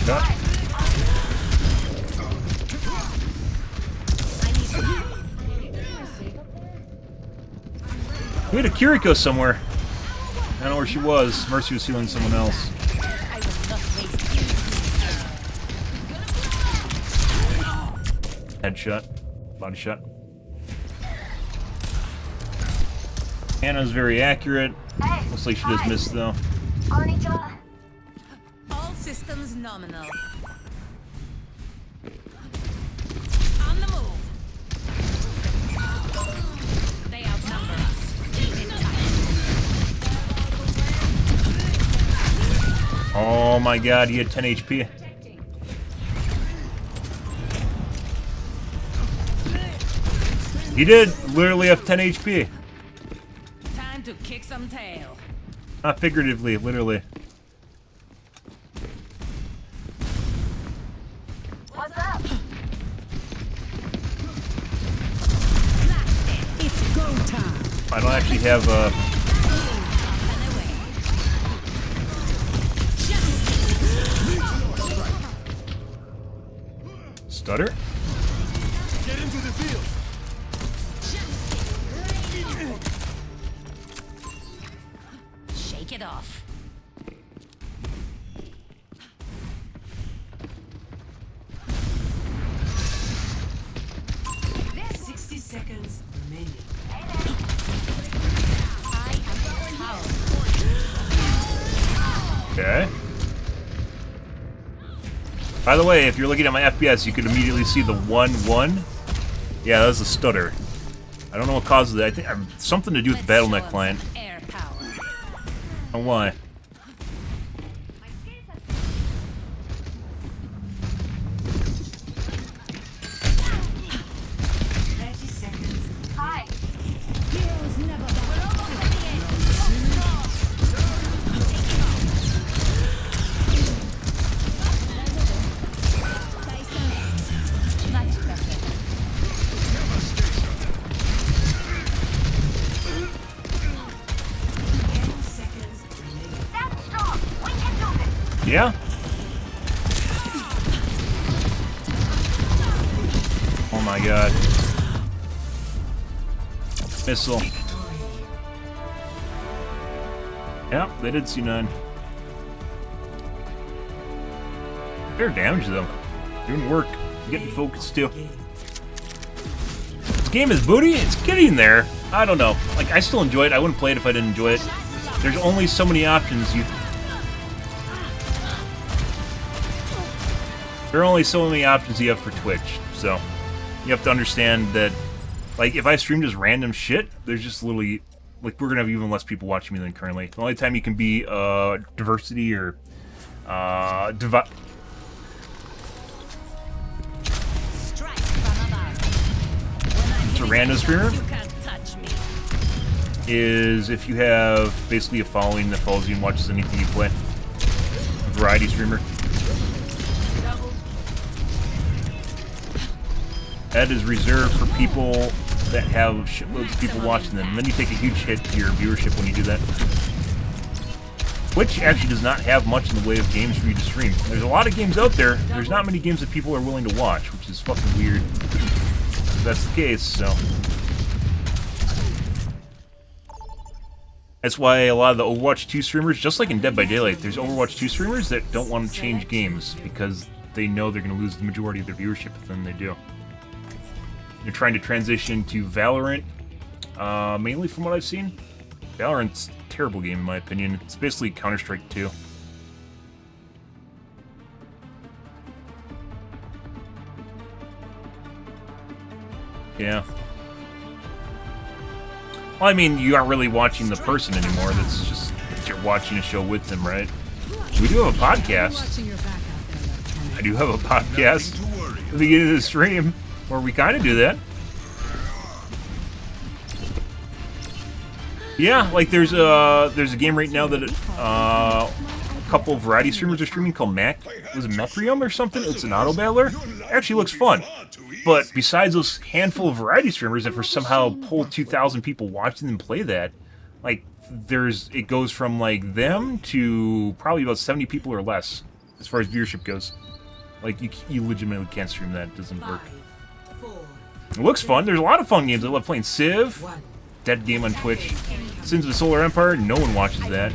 Got. We had a Kiriko somewhere. I don't know where she was. Mercy was healing someone else. Headshot. Body shot. Hannah's very accurate. Looks like she just missed though. Konnichiwa. All systems nominal. On the move. They outnumber us. Keep it tight. Oh my god, he had 10 HP. He did literally have 10 HP. Time to kick some tail. Not figuratively, literally. What's up? It's go time. I don't actually have a... Stutter? Get into the field. Shake it off. There's 60 seconds remaining. I am powerful. Okay. By the way, if you're looking at my FPS, you could immediately see the 1-1. Yeah, that's a stutter. I don't know what causes that. I think something to do with the BattleNet client. Air power. I don't know why. Hi. Heroes never die. We're almost at the end. Much better. That's strong. We can do this. Yeah? Oh my god. Missile. Yeah, they did C9. Fair damage though. Doing work. Getting focused too. This game is booty. It's getting there. I don't know. Like, I still enjoy it. I wouldn't play it if I didn't enjoy it. There's only so many options you... There are only so many options you have for Twitch, so you have to understand that, like, if I stream just random shit, there's just literally, like, we're gonna have even less people watching me than currently. The only time you can be diversity or Strike from above. When I'm it's a random streamer you can't touch me. is if you have basically a following that follows you and watches anything you play. A variety streamer. That is reserved for people that have shitloads of people watching them. And then you take a huge hit to your viewership when you do that. Twitch actually does not have much in the way of games for you to stream. There's a lot of games out there. There's not many games that people are willing to watch, which is fucking weird. If that's the case, so... That's why a lot of the Overwatch 2 streamers, just like in Dead by Daylight, there's Overwatch 2 streamers that don't want to change games because they know they're going to lose the majority of their viewership if then they do. They're trying to transition to Valorant, mainly from what I've seen. Valorant's a terrible game in my opinion. It's basically Counter-Strike 2. Yeah. Well, I mean, you aren't really watching the person anymore. That's just, you're watching a show with them, right? We do have a podcast. I do have a podcast at the beginning of the stream where we kind of do that. Yeah, like there's a game right now that couple of variety streamers are streaming called was it Macrium or something? It's an auto battler. It actually looks fun. But besides those handful of variety streamers that for somehow pull 2,000 people watching them play that, like it goes from like them to probably about 70 people or less as far as viewership goes. Like you legitimately can't stream that. It doesn't work. It looks fun. There's a lot of fun games. I love playing Civ, dead game on Twitch. Sins of the Solar Empire, no one watches that.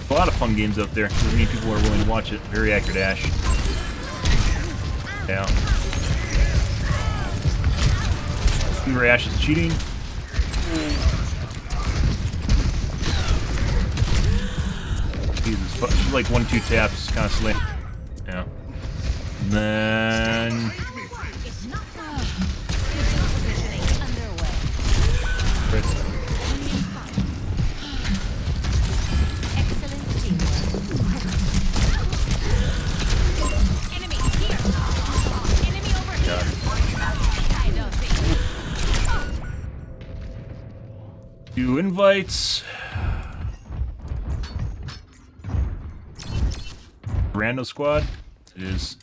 A lot of fun games out there. Doesn't mean people are willing to watch it. Very accurate, Ash. Yeah. Fever Ash is cheating. Jesus, she's like 1-2 taps constantly. Yeah. And then do invites. Rando squad is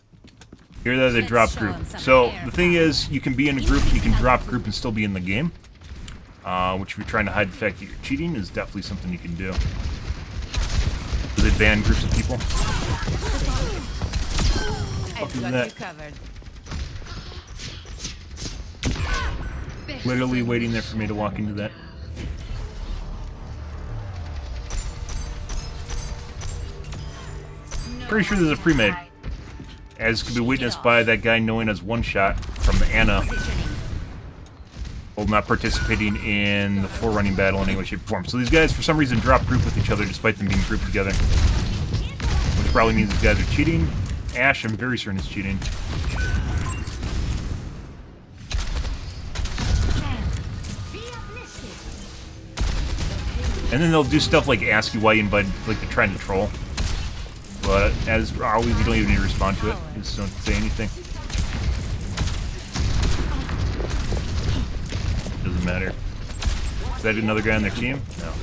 here. That they drop group. So the thing is, you can be in a group, you can drop group and still be in the game. Which, if you're trying to hide the fact that you're cheating, is definitely something you can do. They ban groups of people. I've got you covered. Literally waiting there for me to walk into that. Pretty sure there's a pre-made, as could be witnessed by that guy knowing us one shot from the Ana, while not participating in the forerunning battle in any way, shape, or form. So these guys, for some reason, drop group with each other despite them being grouped together, which probably means these guys are cheating. Ash, I'm very certain, is cheating. And then they'll do stuff like ask you why you invited, like they're trying to troll. But as always, you don't even need to respond to it. You just don't say anything. Doesn't matter. Is that another guy on their team? No.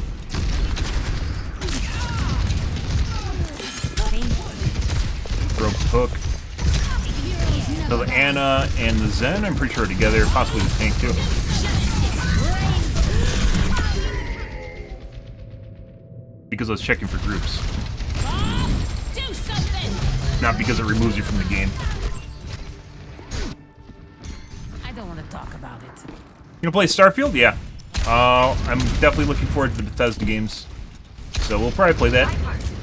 Broke the hook. So the Ana and the Zen, I'm pretty sure, are together. Possibly the tank too. Because I was checking for groups. Not because it removes you from the game. I don't want to talk about it. You gonna play Starfield? Yeah. I'm definitely looking forward to the Bethesda games. So we'll probably play that.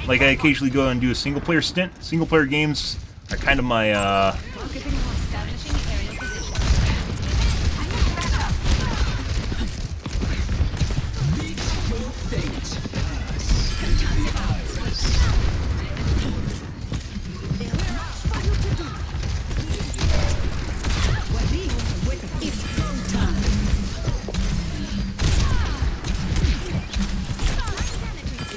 Like, I occasionally go and do a single-player stint. Single-player games are kind of my,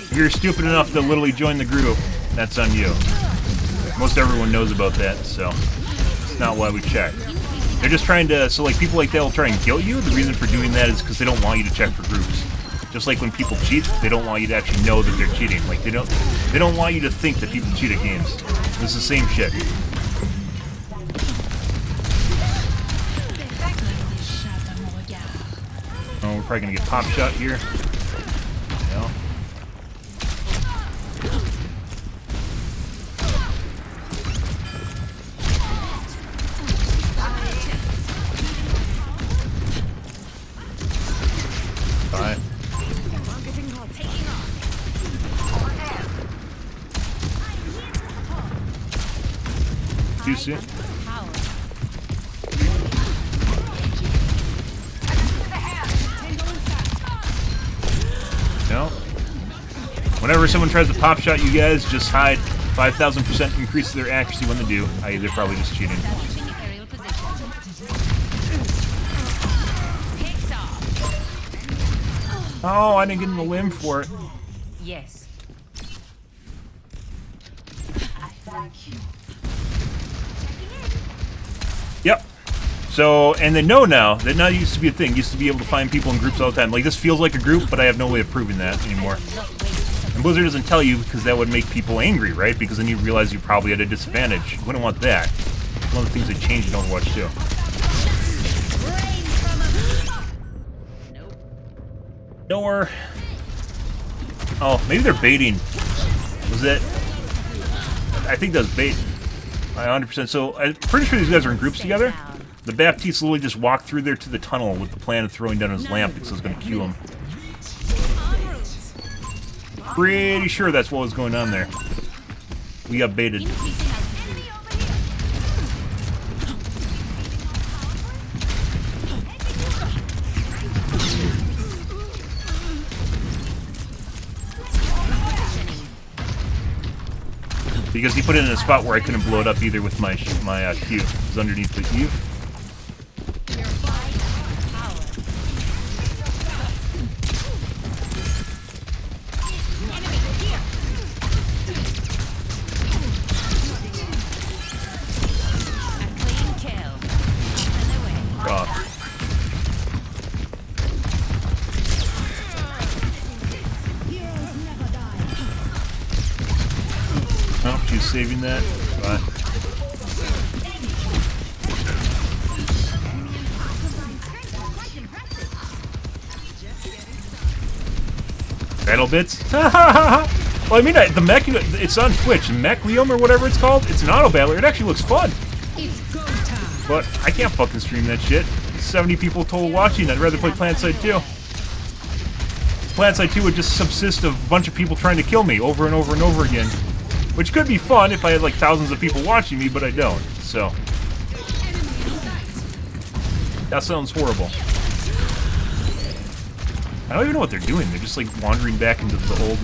if you're stupid enough to literally join the group, that's on you. Most everyone knows about that, so it's not why we check. They're just trying to, so like people like that will try and guilt you. The reason for doing that is because they don't want you to check for groups. Just like when people cheat, they don't want you to actually know that they're cheating. Like they don't want you to think that people cheat at games. It's the same shit. Oh, we're probably gonna get pop shot here. No. Fine. Too soon. No. Whenever someone tries to pop shot you guys, just hide. 5,000% increase their accuracy when they do. I.e., they're probably just cheating. Oh, I didn't get in the limb for it. Yes. Yep. So, and they know now that now used to be a thing. Used to be able to find people in groups all the time. Like, this feels like a group, but I have no way of proving that anymore. And Blizzard doesn't tell you because that would make people angry, right? Because then you realize you're probably at a disadvantage. You wouldn't want that. One of the things that changed in Overwatch too. Nowhere. Oh, maybe they're baiting. Was it? I think that was bait. 100%. So I'm pretty sure these guys are in groups together. The Baptiste literally just walked through there to the tunnel with the plan of throwing down his lamp because I was going to cue him. Pretty sure that's what was going on there. We got baited. Because he put it in a spot where I couldn't blow it up either with my Q. It was underneath the Eve. Oh, she's saving that. Bye. Battle bits? Well, I mean, the mech, it's on Twitch. Mechlium or whatever it's called. It's an auto battler. It actually looks fun. But I can't fucking stream that shit. 70 people total watching. I'd rather play PlanetSide 2. PlanetSide 2 would just subsist of a bunch of people trying to kill me over and over and over again. Which could be fun if I had like thousands of people watching me, but I don't. So that sounds horrible. I don't even know what they're doing. They're just like wandering back into the old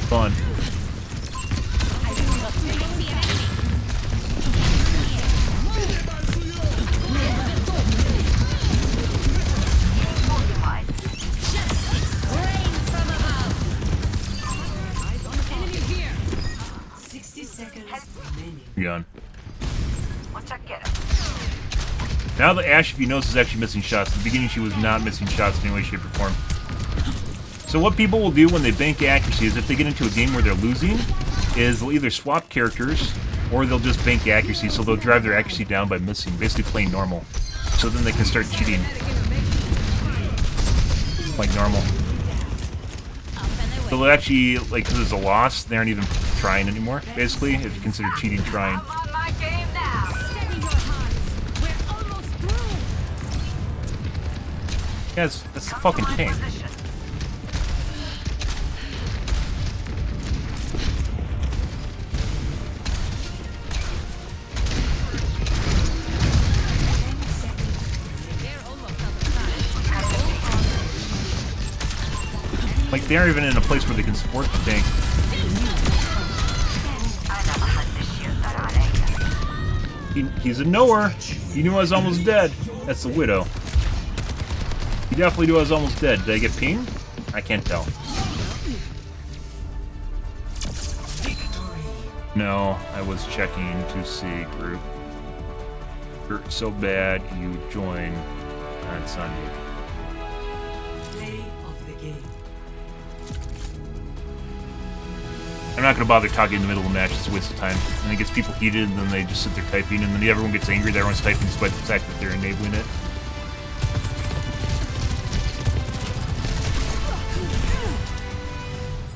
fun. Gone. Now the Ashe, if you notice, is actually missing shots. At the beginning, she was not missing shots in any way, shape, or form. So what people will do when they bank accuracy is if they get into a game where they're losing, is they'll either swap characters or they'll just bank accuracy. So they'll drive their accuracy down by missing, basically playing normal. So then they can start cheating like normal. So they'll actually, like, because it's a loss, they aren't even trying anymore, basically, if you consider cheating trying. Yeah, that's the fucking king. Like, they aren't even in a place where they can support the tank. He's a knower. He knew I was almost dead. That's the Widow. He definitely knew I was almost dead. Did I get pinged? I can't tell. No, I was checking to see group. Hurt so bad you join on Sunday. Play of the game. I'm not going to bother talking in the middle of the match. It's a waste of time. And it gets people heated, and then they just sit there typing, and then everyone gets angry that everyone's typing despite the fact that they're enabling it.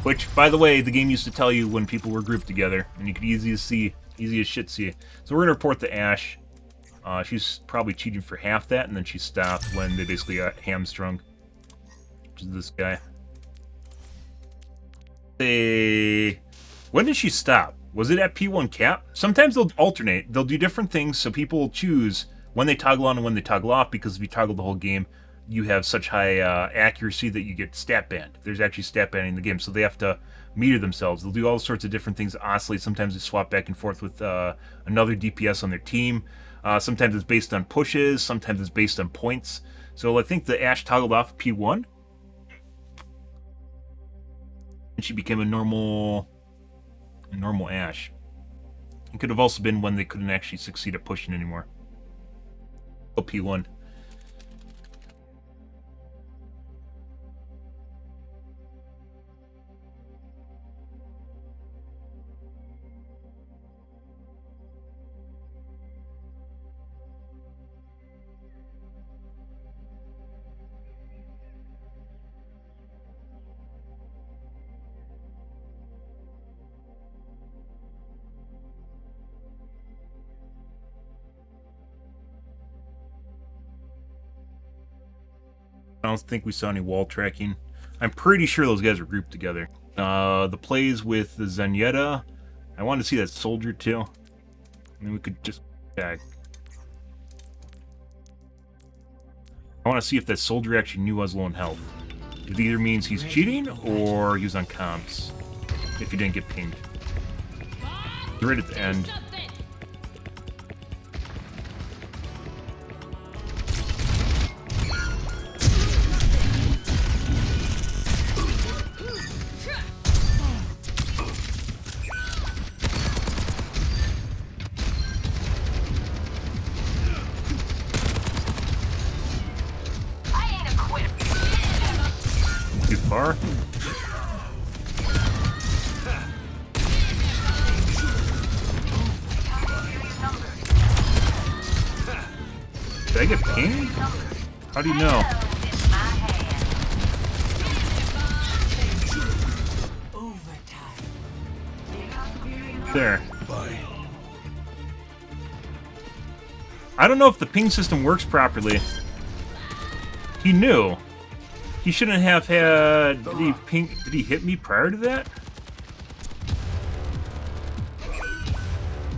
Which, by the way, the game used to tell you when people were grouped together, and you could easy as shit see. So we're going to report the Ashe. She's probably cheating for half that, and then she stopped when they basically got hamstrung. Which is this guy. When did she stop? Was it at P1 cap? Sometimes they'll alternate. They'll do different things, so people will choose when they toggle on and when they toggle off, because if you toggle the whole game, you have such high accuracy that you get stat banned. There's actually stat banning in the game, so they have to meter themselves. They'll do all sorts of different things, oscillate. Sometimes they swap back and forth with another DPS on their team. Sometimes it's based on pushes. Sometimes it's based on points. So I think the Ashe toggled off P1. And she became a normal Ashe. It could have also been when they couldn't actually succeed at pushing anymore. P1. I don't think we saw any wall tracking. I'm pretty sure those guys are grouped together. The plays with the Zenyatta. I wanted to see that soldier too. I mean, we could just tag. I want to see if that soldier actually knew I was low on health. It either means he's cheating or he was on comms. If he didn't get pinged. Right at the end. Too far? Did I get pinged? How do you know? There. I don't know if the ping system works properly. He knew. He shouldn't have had... Did he hit me prior to that?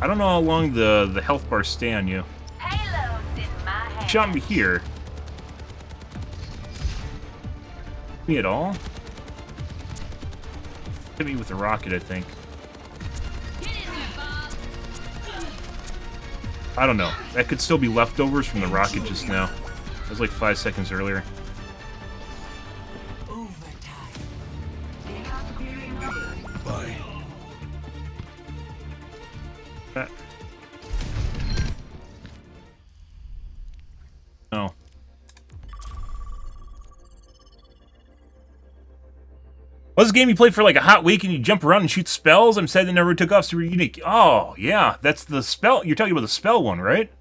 I don't know how long the health bars stay on you. He shot me here. Me at all? Hit me with a rocket, I think. I don't know. That could still be leftovers from the rocket just now. That was like 5 seconds earlier. No. What's a game you played for like a hot week and you jump around and shoot spells? I'm sad they never took off super unique. Oh, yeah, that's the spell. You're talking about the spell one, right?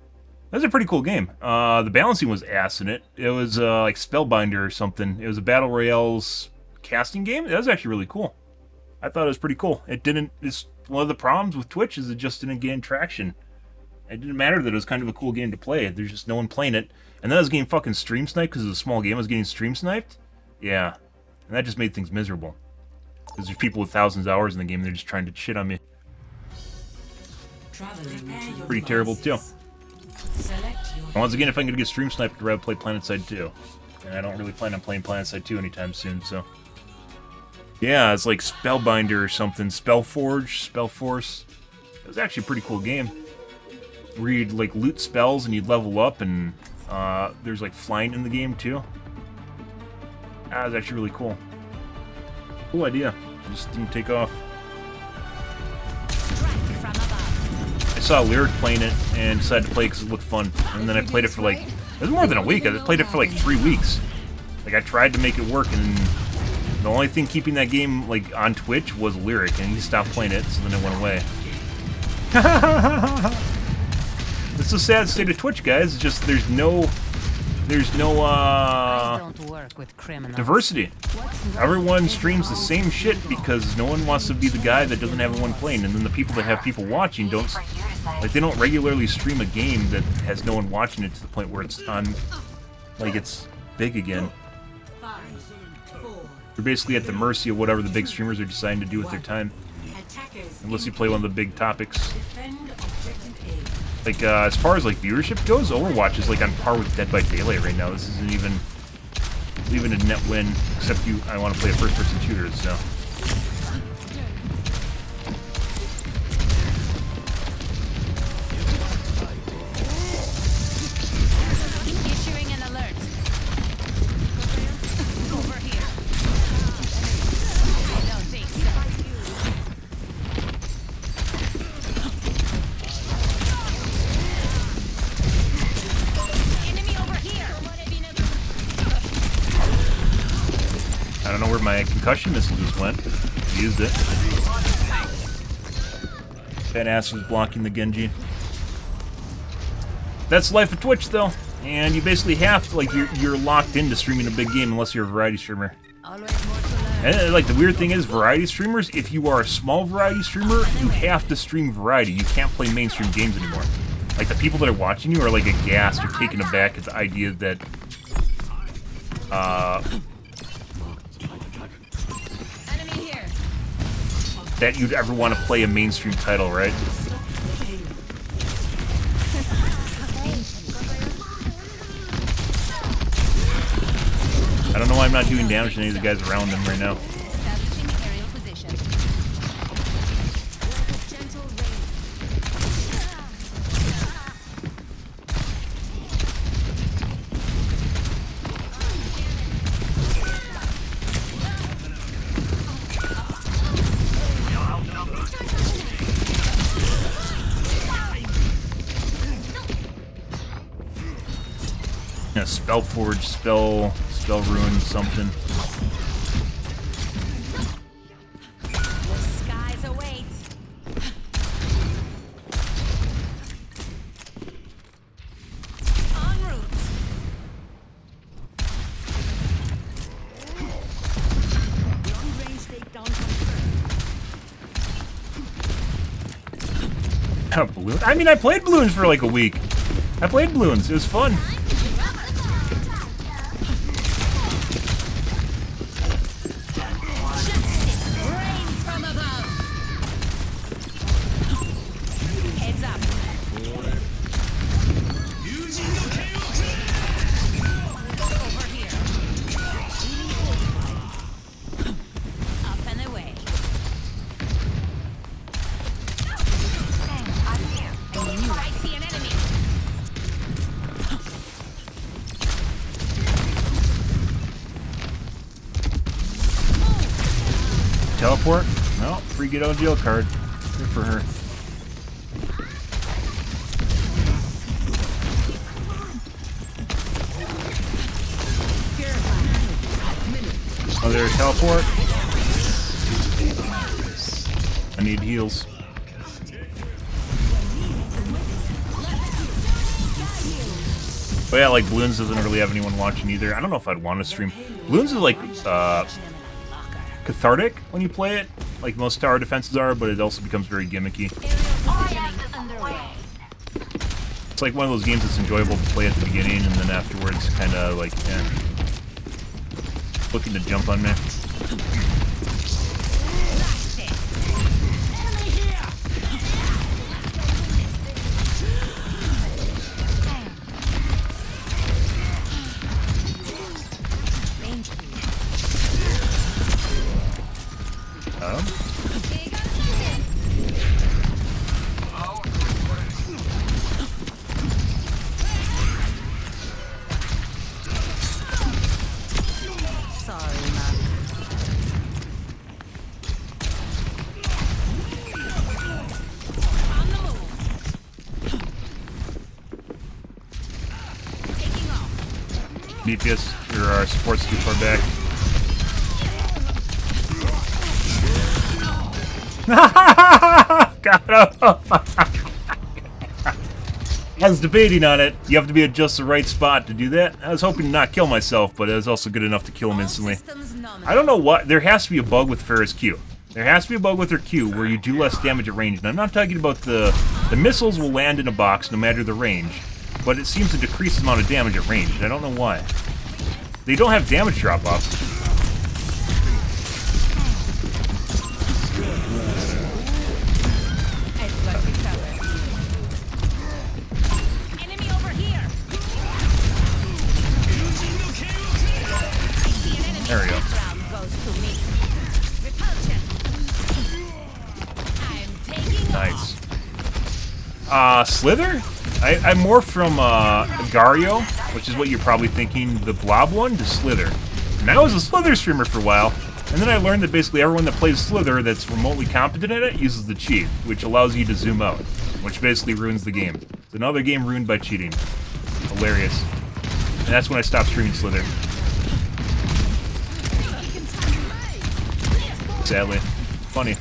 That's a pretty cool game. The balancing was ass in it. It was like Spellbinder or something. It was a Battle Royale's casting game. That was actually really cool. I thought it was pretty cool. It didn't... It's one of the problems with Twitch is it just didn't gain traction. It didn't matter that it was kind of a cool game to play. There's just no one playing it. And then I was getting fucking stream sniped because it was a small game. I was getting stream sniped. Yeah. And that just made things miserable. Because there's people with thousands of hours in the game and they're just trying to shit on me. Pretty terrible too. And once again, if I'm going to get stream sniped, I'd rather play PlanetSide 2. And I don't really plan on playing PlanetSide 2 anytime soon, so... Yeah, it's like Spellbinder or something. Spellforge, Spellforce. It was actually a pretty cool game. Where you'd like loot spells and you'd level up, and there's like flying in the game too. That was actually really cool. Cool idea. It just didn't take off. I saw Lyric playing it and decided to play it because it looked fun. And then I played it for like... It was more than a week. I played it for like 3 weeks. Like I tried to make it work, and the only thing keeping that game like on Twitch was Lyric, and he stopped playing it, so then it went away. It's a sad state of Twitch, guys. It's just there's no diversity. Everyone streams the same shit because no one wants to be the guy that doesn't have anyone playing, and then the people that have people watching don't they don't regularly stream a game that has no one watching it to the point where it's on, like it's big again. You're basically at the mercy of whatever the big streamers are deciding to do with their time, unless you play one of the big topics. Like, as far as, like, viewership goes, Overwatch is, like, on par with Dead by Daylight right now. This isn't even a net win, except I want to play a first-person shooter, so... Issuing an alert. Over here. I don't think so. my concussion missile just went. Used it. That ass was blocking the Genji. That's the life of Twitch, though. And you basically have to, like, you're locked into streaming a big game unless you're a variety streamer. And, like, the weird thing is, variety streamers, if you are a small variety streamer, you have to stream variety. You can't play mainstream games anymore. Like, the people that are watching you are, like, aghast or taken aback at the idea that, that you'd ever want to play a mainstream title, right? I don't know why I'm not doing damage to any of the guys around them right now. Yeah, spell forge, spell ruin, something. The skies await. En route. Long-range takedown confirmed. Balloon? I mean, I played balloons for like a week. I played balloons. It was fun. Teleport? No, free get out of jail card. Good for her. Oh, there's teleport. I need heals. But yeah, like Balloons doesn't really have anyone watching either. I don't know if I'd want to stream. Balloons is like cathartic when you play it, like most tower defenses are, but it also becomes very gimmicky. It's like one of those games that's enjoyable to play at the beginning, and then afterwards, kind of like, looking to jump on me. DPS, our support's too far back. Got him! I was debating on it. You have to be at just the right spot to do that. I was hoping to not kill myself, but it was also good enough to kill him instantly. I don't know what. There has to be a bug with Pharah's Q. There has to be a bug with her Q where you do less damage at range. And I'm not talking about the missiles will land in a box no matter the range, but it seems to decrease the amount of damage at range. I don't know why. They don't have damage drop-offs. enemy over here. There we go. Nice. Slither? I'm more from Gario, which is what you're probably thinking, the blob one, to Slither. And I was a Slither streamer for a while, and then I learned that basically everyone that plays Slither that's remotely competent at it uses the cheat, which allows you to zoom out, which basically ruins the game. It's another game ruined by cheating. Hilarious. And that's when I stopped streaming Slither. Sadly. Funny.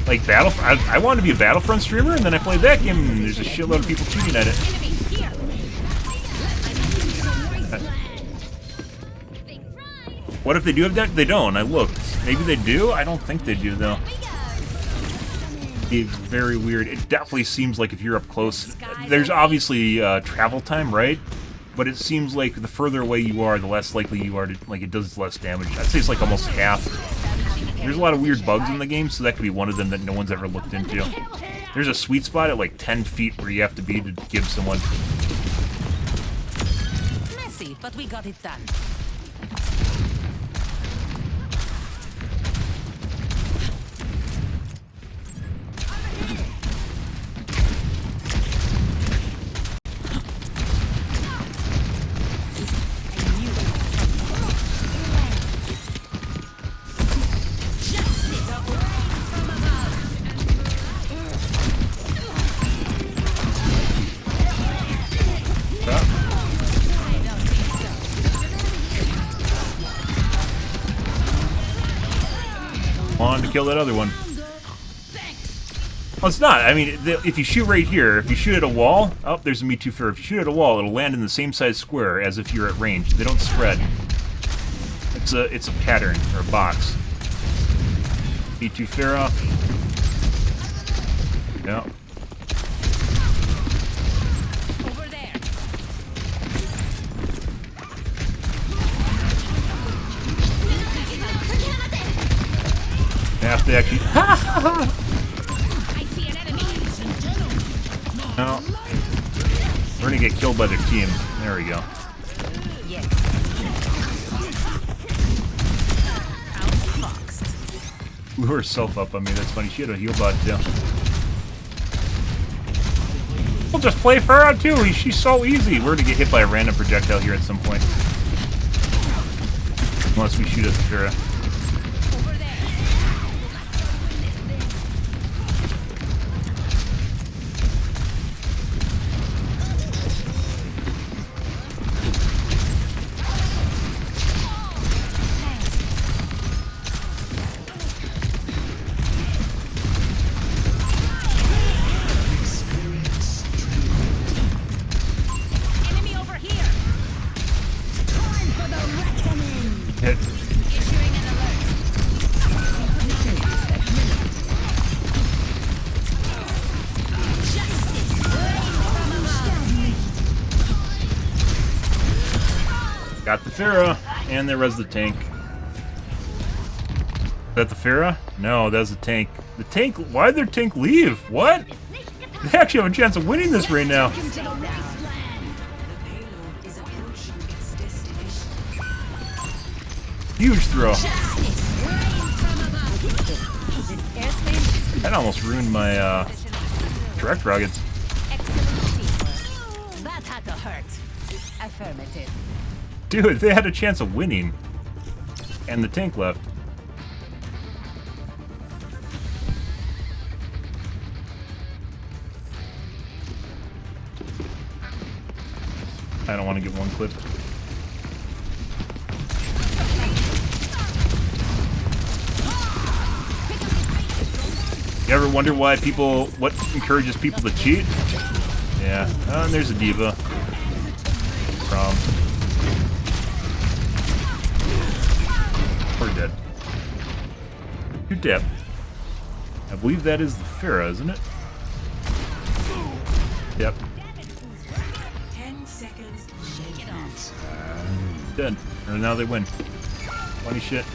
Like, I wanted to be a Battlefront streamer, and then I played that game, and there's a shitload of people cheating at it. What if they do have that? They don't. I looked. Maybe they do? I don't think they do, though. It's very weird. It definitely seems like if you're up close... There's obviously travel time, right? But it seems like the further away you are, the less likely you are to... Like, it does less damage. I'd say it's like almost half. There's a lot of weird bugs in the game, so that could be one of them that no one's ever looked into. There's a sweet spot at like 10 feet where you have to be to give someone. Messy, but we got it done. Wanted to kill that other one. Well, it's not. I mean, if you shoot right here, if you shoot at a wall, oh, there's a Me Too Fair. If you shoot at a wall, it'll land in the same size square as if you're at range. They don't spread. It's a pattern or a box. Me Too Fair. Yeah. Over there. Have to actually. I see an enemy. No. We're gonna get killed by their team. There we go. Yes. Outfoxed. Blew herself up on me. That's funny. She had a heal bot too. We'll just play Farah too. She's so easy. We're gonna get hit by a random projectile here at some point. Unless we shoot at the Farah. Got the Farah, and there was the tank. Is that the Farah? No, that's the tank. The tank, why'd their tank leave? What? They actually have a chance of winning this right now. Huge throw. That almost ruined my direct rockets. That had to hurt. Affirmative. Dude, they had a chance of winning. And the tank left. I don't want to get one clip. You ever wonder why what encourages people to cheat? Yeah, and there's a diva. We're dead. You're dead. I believe that is the Farah, isn't it? Yep. 10 seconds. Shake it off. Dead. Or now they win. Funny shit.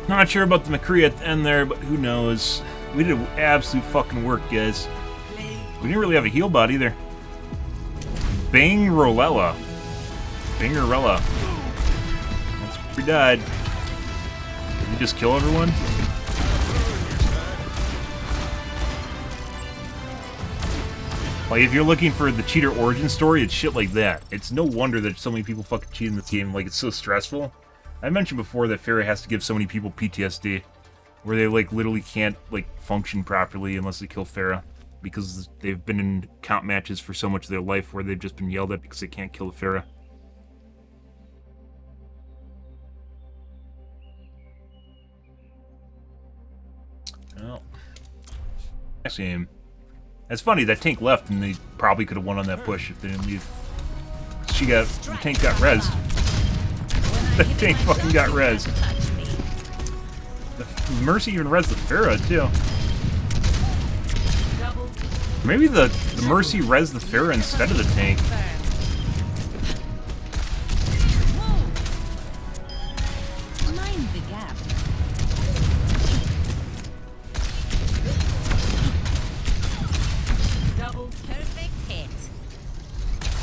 Not sure about the McCree at the end there, but who knows. We did absolute fucking work, guys. We didn't really have a heal bot either. Bangarella. Bangarella. That's we died. Did we just kill everyone? Like, if you're looking for the cheater origin story, it's shit like that. It's no wonder that so many people fucking cheat in this game. Like, it's so stressful. I mentioned before that Farah has to give so many people PTSD. Where they, like, literally can't, like, function properly unless they kill Farah. because they've been in count matches for so much of their life where they've just been yelled at because they can't kill the Pharah. Well, next game. It's funny that tank left, and they probably could have won on that push if they didn't leave. The tank got rezzed. The tank fucking got rezzed. The Mercy even rezzed the Pharah too. Maybe the Mercy rezzed the Pharah instead of the tank. Mind the gap. Double perfect hit.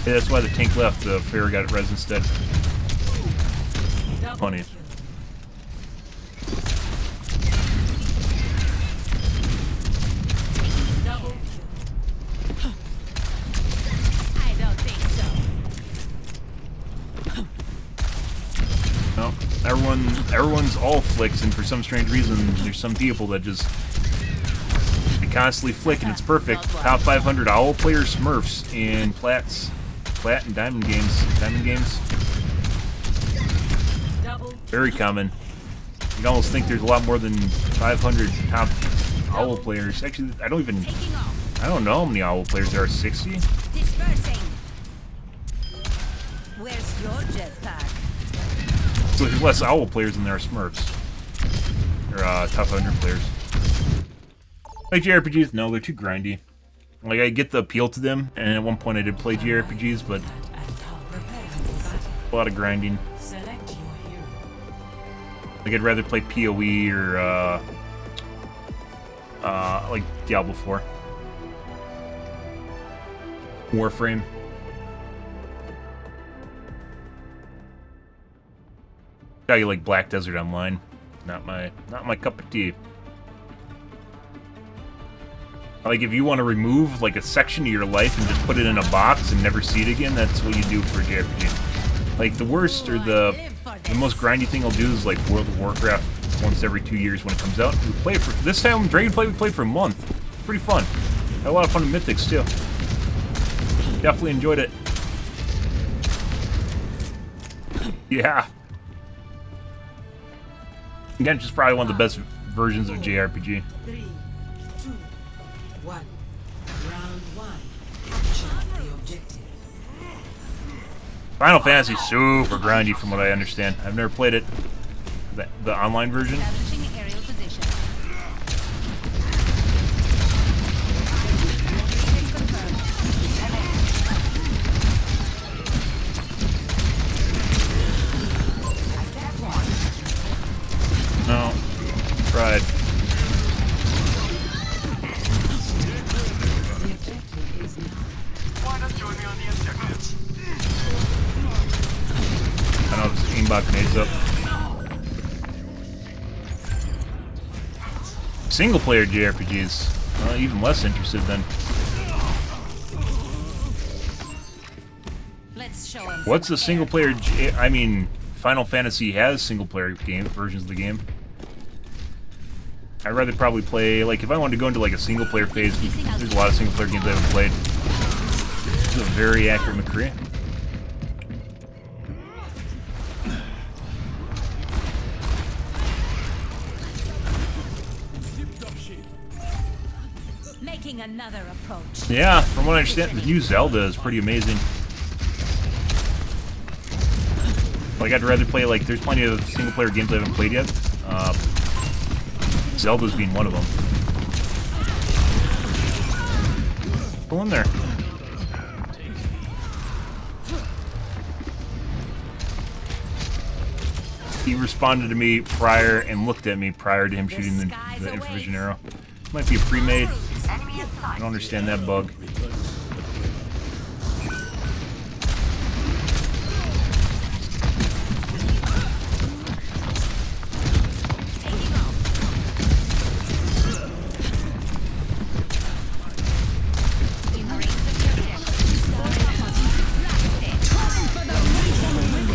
Yeah, that's why the tank left. The Pharah got rezzed instead. Funny. I don't think so. No, everyone's all flicks, and for some strange reason, there's some people that just they constantly flick, and it's perfect. Top 500 owl player Smurfs in Plat and Diamond games. Very common. You'd almost think there's a lot more than 500 top owl players. Actually, I don't know how many owl players there are. 60? Dispersing. Where's your jetpack? So there's less owl players than there are Smurfs. Or top 100 players. Like JRPGs? No, they're too grindy. Like, I get the appeal to them, and at one point I did play JRPGs, but a lot of grinding. Like, I'd rather play PoE or, like Diablo 4. Warframe. Yeah, you like Black Desert Online. Not my cup of tea. Like, if you want to remove, like, a section of your life and just put it in a box and never see it again, that's what you do for a JRPG. Like, the worst or the most grindy thing I'll do is, like, World of Warcraft once every 2 years when it comes out. We play it for... This time, Dragonflight, we played for a month. Pretty fun. Had a lot of fun in Mythics, too. Definitely enjoyed it. Yeah. Again, just probably one of the best versions of JRPG. 3, 2, 1. Round 1. Capture the objective. Final Fantasy's super grindy from what I understand. I've never played it. The online version. Establishing aerial position. No. Tried. Why not join me on the objective? I know this aimbot grenades up. Single player JRPGs. Even less interested then. Let's show him. What's a single player I mean, Final Fantasy has single player game versions of the game. I'd rather probably play, like, if I wanted to go into, like, a single player phase, there's a lot of single player games I haven't played. This is a very accurate McCree. Making another approach. Yeah, from what I understand, the new Zelda is pretty amazing. Like, I'd rather play, like, there's plenty of single player games I haven't played yet. Zelda's being one of them. Go in there. He responded to me prior and looked at me prior to him shooting the infravision arrow. Might be a pre-made. I don't understand that bug.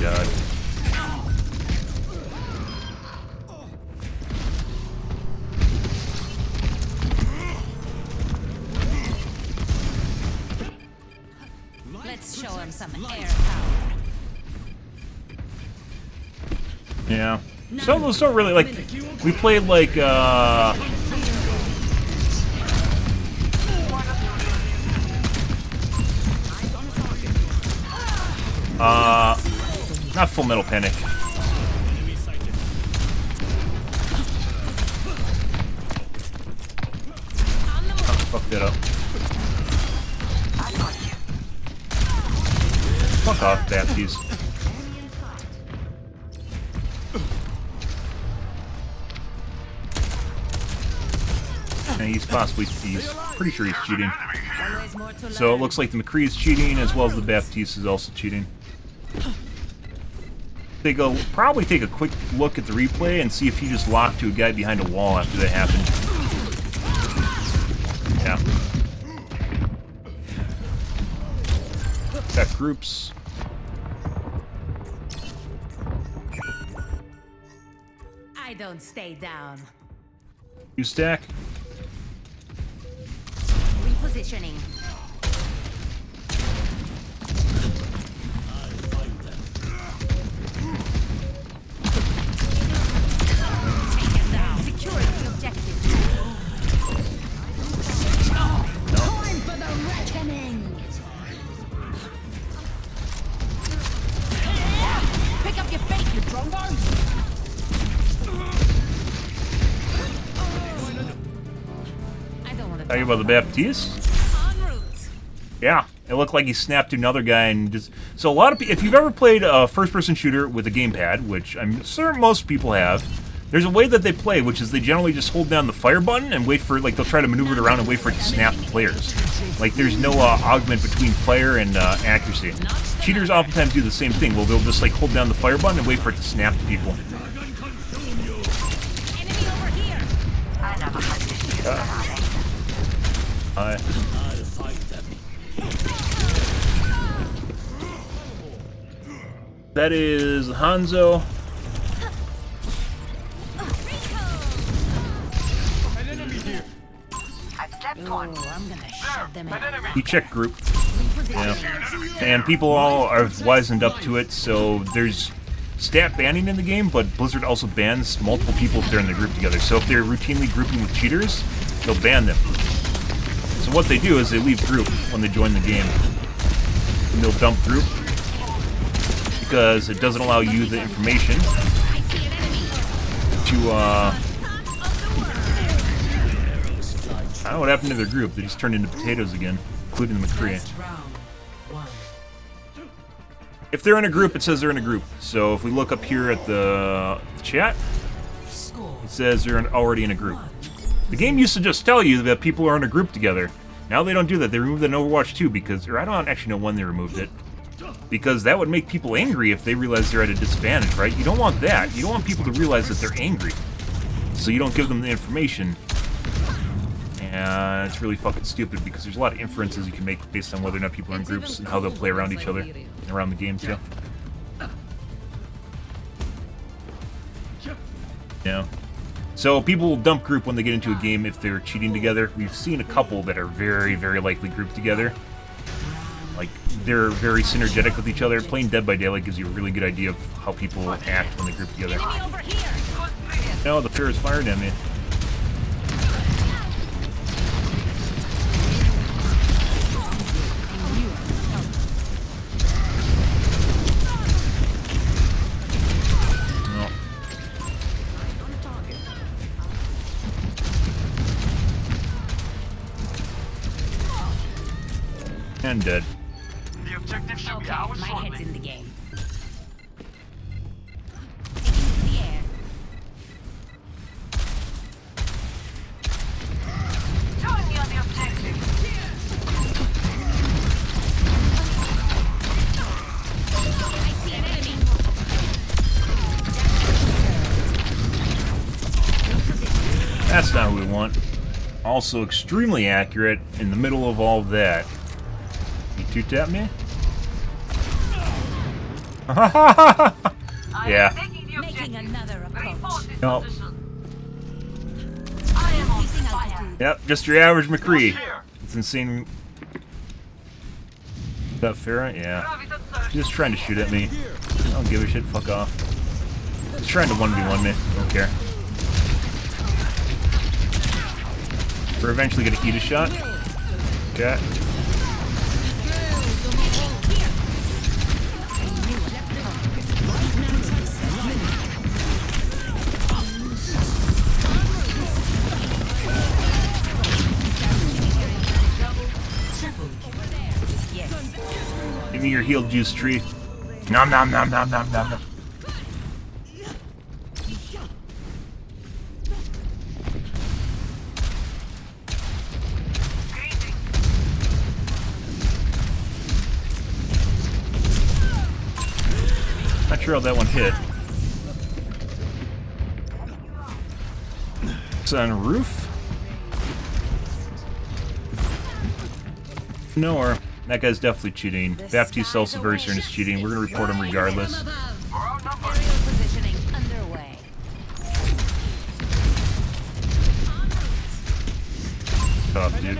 God. Let's show him some air power. Yeah. Some of those don't really, like, we played, like, not Full Metal Panic. Oh, fuck that up. Fuck off, Bapties. And he's pretty sure he's cheating. So it looks like the McCree is cheating as well as the Baptiste is also cheating. Probably take a quick look at the replay and see if he just locked to a guy behind a wall after that happened. Yeah. Got groups. I don't stay down. You stack. Repositioning. Securing the objective. Time for the reckoning. Pick up your fate, you trombos. Talking about the Baptiste? Yeah, it looked like he snapped to another guy and just... So a lot of people... If you've ever played a first-person shooter with a gamepad, which I'm certain most people have, there's a way that they play, which is they generally just hold down the fire button and wait for... Like, they'll try to maneuver it around and wait for it to snap the players. Like, there's no augment between fire and accuracy. Cheaters oftentimes do the same thing. Well, they'll just, like, hold down the fire button and wait for it to snap to people. That is Hanzo. He checked group. Yeah. And people all are wizened up to it, so there's stat banning in the game, but Blizzard also bans multiple people if they're in the group together. So if they're routinely grouping with cheaters, they'll ban them. So what they do is they leave group when they join the game. And they'll dump group because it doesn't allow you the information to, I don't know what happened to their group. They just turned into potatoes again, including the McCree. If they're in a group, it says they're in a group. So if we look up here at the chat, it says they're already in a group. The game used to just tell you that people are in a group together. Now they don't do that. They removed it in Overwatch 2 because, or I don't actually know when they removed it. Because that would make people angry if they realize they're at a disadvantage, right? You don't want that. You don't want people to realize that they're angry. So you don't give them the information. And it's really fucking stupid because there's a lot of inferences you can make based on whether or not people are in groups and how they'll play around each other and around the game too. Yeah. So people will dump group when they get into a game if they're cheating together. We've seen a couple that are very, very likely grouped together. Like, they're very synergetic with each other. Playing Dead by Daylight gives you a really good idea of how people act when they group together. No, the fear is fired at me. And dead. The objective should be Okay, ours my shortly. head's in the game. Taking to the air. Join me on the objective. I see an enemy. That's not what we want. Also extremely accurate in the middle of all of that. You two-tap me? Yeah. Making another approach. Nope. I am on fire. Yep, just your average McCree. It's insane. That Farah? Yeah. He's just trying to shoot at me. I don't give a shit. Fuck off. He's trying to 1v1 me. Don't care. We're eventually gonna eat a shot. Okay. Give me your heal juice tree. Nom nom nom nom nom nom nom. Not sure how that one hit. It's on a roof? No, or that guy's definitely cheating. Baptiste Self-Subversion is cheating. We're gonna report him regardless. Positioning underway. Tough, dude.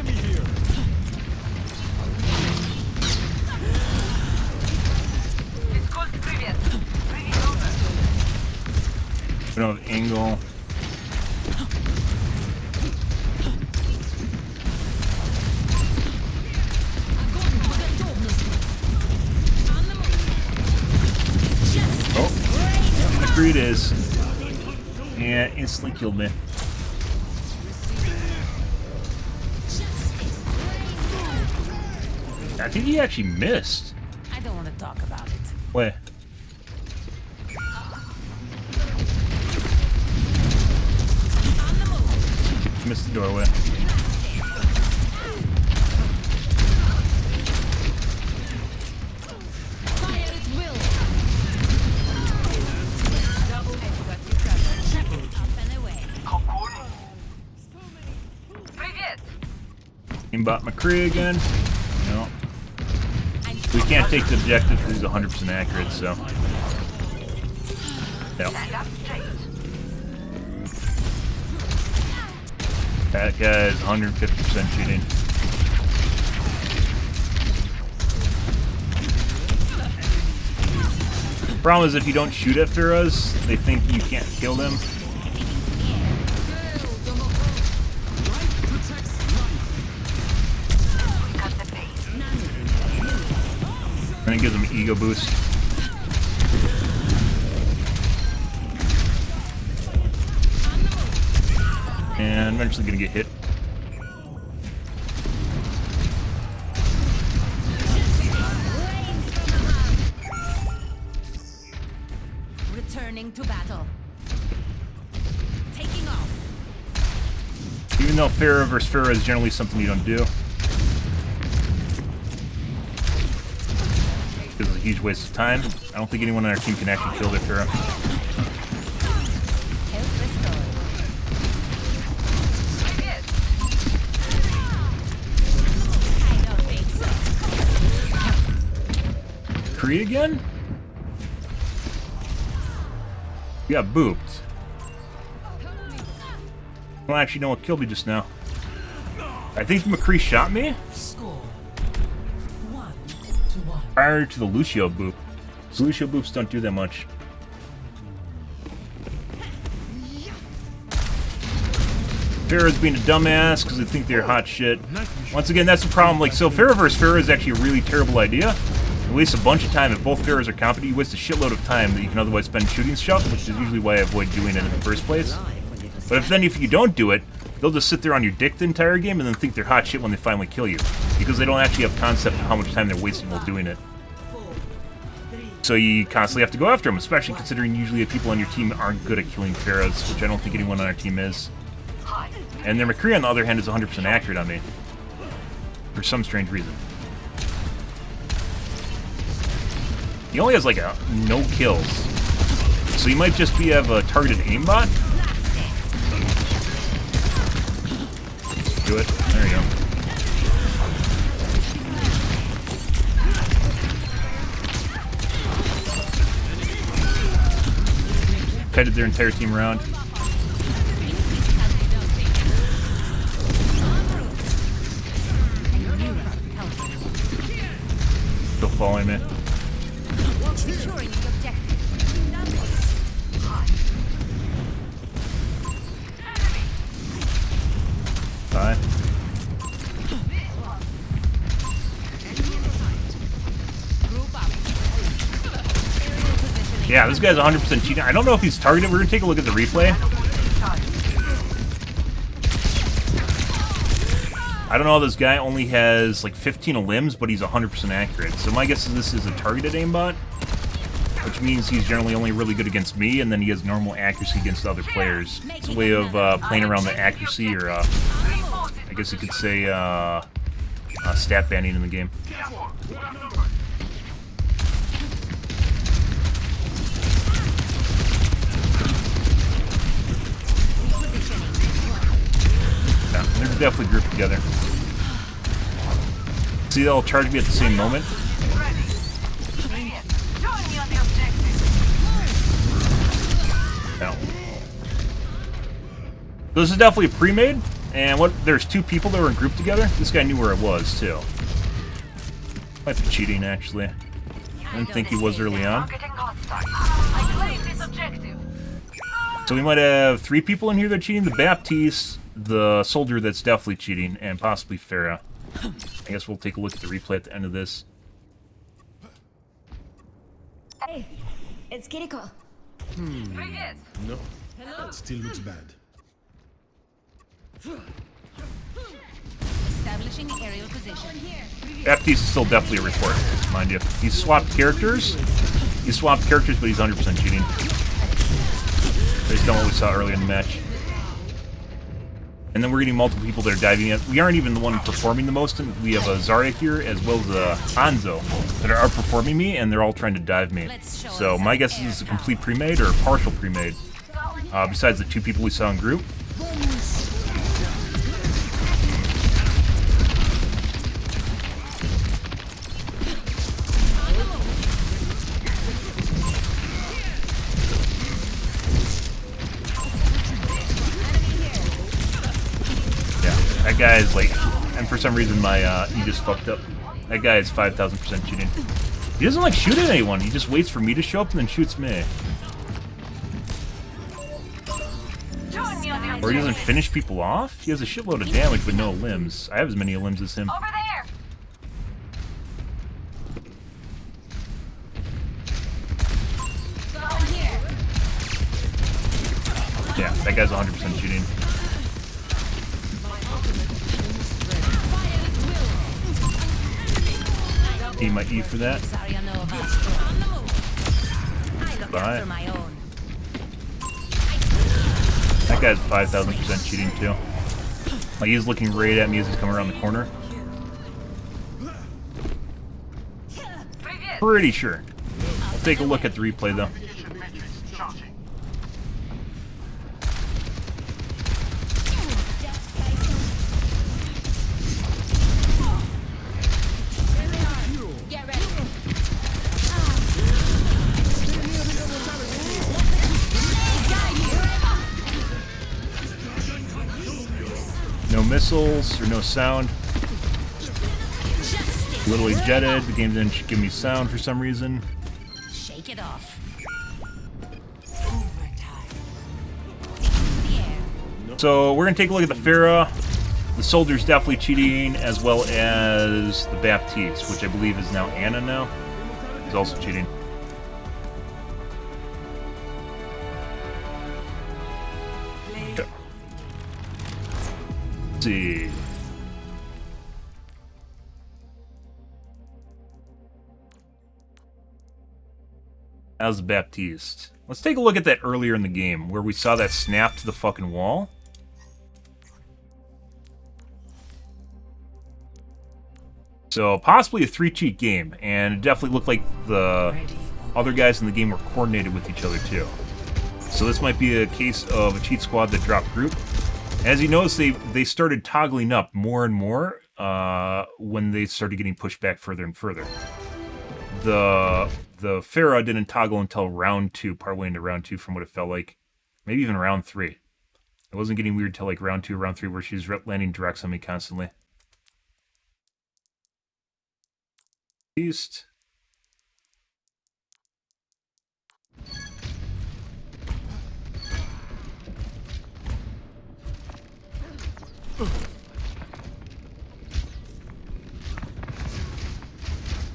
We don't have angle. Oh, McCree it is. Yeah, instantly killed me. I think he actually missed. I don't want to talk about it. Wait. Missed the doorway. Fire at will. Up and away. Aimbot McCree again. No. We can't take the objective because he's 100% accurate, so. No. That guy's 150% cheating. The problem is if you don't shoot at Pharaohs, they think you can't kill them. And it gives them an ego boost. And eventually gonna get hit. Returning to battle. Taking off. Even though Pharah versus Pharah is generally something you don't do. Because it's a huge waste of time. I don't think anyone on our team can actually kill their Pharah. Cree again? You got booped. I don't actually know what killed me just now. I think McCree shot me? Score 1-1. Prior to the Lucio boop. So Lucio boops don't do that much. Pharah's being a dumbass because they think they're hot shit. Once again, that's the problem. Like, so Pharah versus Pharah is actually a really terrible idea. You waste a bunch of time. If both Pharaohs are competent, you waste a shitload of time that you can otherwise spend shooting stuff, which is usually why I avoid doing it in the first place. But if you don't do it, they'll just sit there on your dick the entire game and then think they're hot shit when they finally kill you. Because they don't actually have concept of how much time they're wasting while doing it. So you constantly have to go after them, especially considering usually the people on your team aren't good at killing Pharaohs, which I don't think anyone on our team is. And their McCree, on the other hand, is 100% accurate on me. For some strange reason. He only has like no kills. So you might just have a targeted aimbot. Do it. There you go. Kited their entire team around. following me. Securing the objective. Fine. Group up. Aerial positioning. Yeah, this guy's 100% cheating. I don't know if he's targeted. We're gonna take a look at the replay. I don't know, this guy only has like 15 limbs, but he's 100% accurate. So my guess is this is a targeted aimbot, which means he's generally only really good against me, and then he has normal accuracy against other players. It's a way of playing around the accuracy, or I guess you could say stat banning in the game. Yeah, they're definitely grouped together. See, they'll charge me at the same moment. No. This is definitely a pre-made, and there's two people that were grouped together. This guy knew where it was, too. Might be cheating, actually. I didn't think he was early on. So we might have 3 people in here that are cheating. The Baptiste, the soldier that's definitely cheating, and possibly Farah. I guess we'll take a look at the replay at the end of this. Hey, it's Kiriko. No, that still looks bad. Establishing aerial position. Baptiste is still definitely a report, mind you. He's swapped characters. But he's 100% cheating. Based on what we saw earlier in the match. And then we're getting multiple people that are diving in. We aren't even the one performing the most. We have a Zarya here, as well as a Hanzo, that are outperforming me, and they're all trying to dive me. So my guess is it's a complete pre-made, or partial pre-made. Besides the 2 people we saw in group. That guy is like, and for some reason my he just fucked up. That guy is 5,000% cheating. He doesn't like shoot at anyone. He just waits for me to show up and then shoots me. Or he doesn't finish people off. He has a shitload of damage but no limbs. I have as many limbs as him. Over there. Yeah, that guy's 100% cheating. Need my E for that. Bye. That guy's 5,000% cheating too. Like he's looking right at me as he's coming around the corner. Pretty sure. I'll take a look at the replay though. No missiles or no sound. Literally jetted. The game didn't give me sound for some reason. Shake it off. So we're gonna take a look at the Farah. The soldier's definitely cheating, as well as the Baptiste, which I believe is now Anna now. He's also cheating. Okay. Let's see. How's the Baptiste? Let's take a look at that earlier in the game, where we saw that snap to the fucking wall. So, possibly a 3-cheat game, and it definitely looked like the other guys in the game were coordinated with each other, too. So this might be a case of a cheat squad that dropped group. As you notice, they started toggling up more and more when they started getting pushed back further and further. The Farah didn't toggle until round 2, partway into round 2 from what it felt like. Maybe even round 3. It wasn't getting weird till like round 2 or round 3 where she's landing directs on me constantly. East.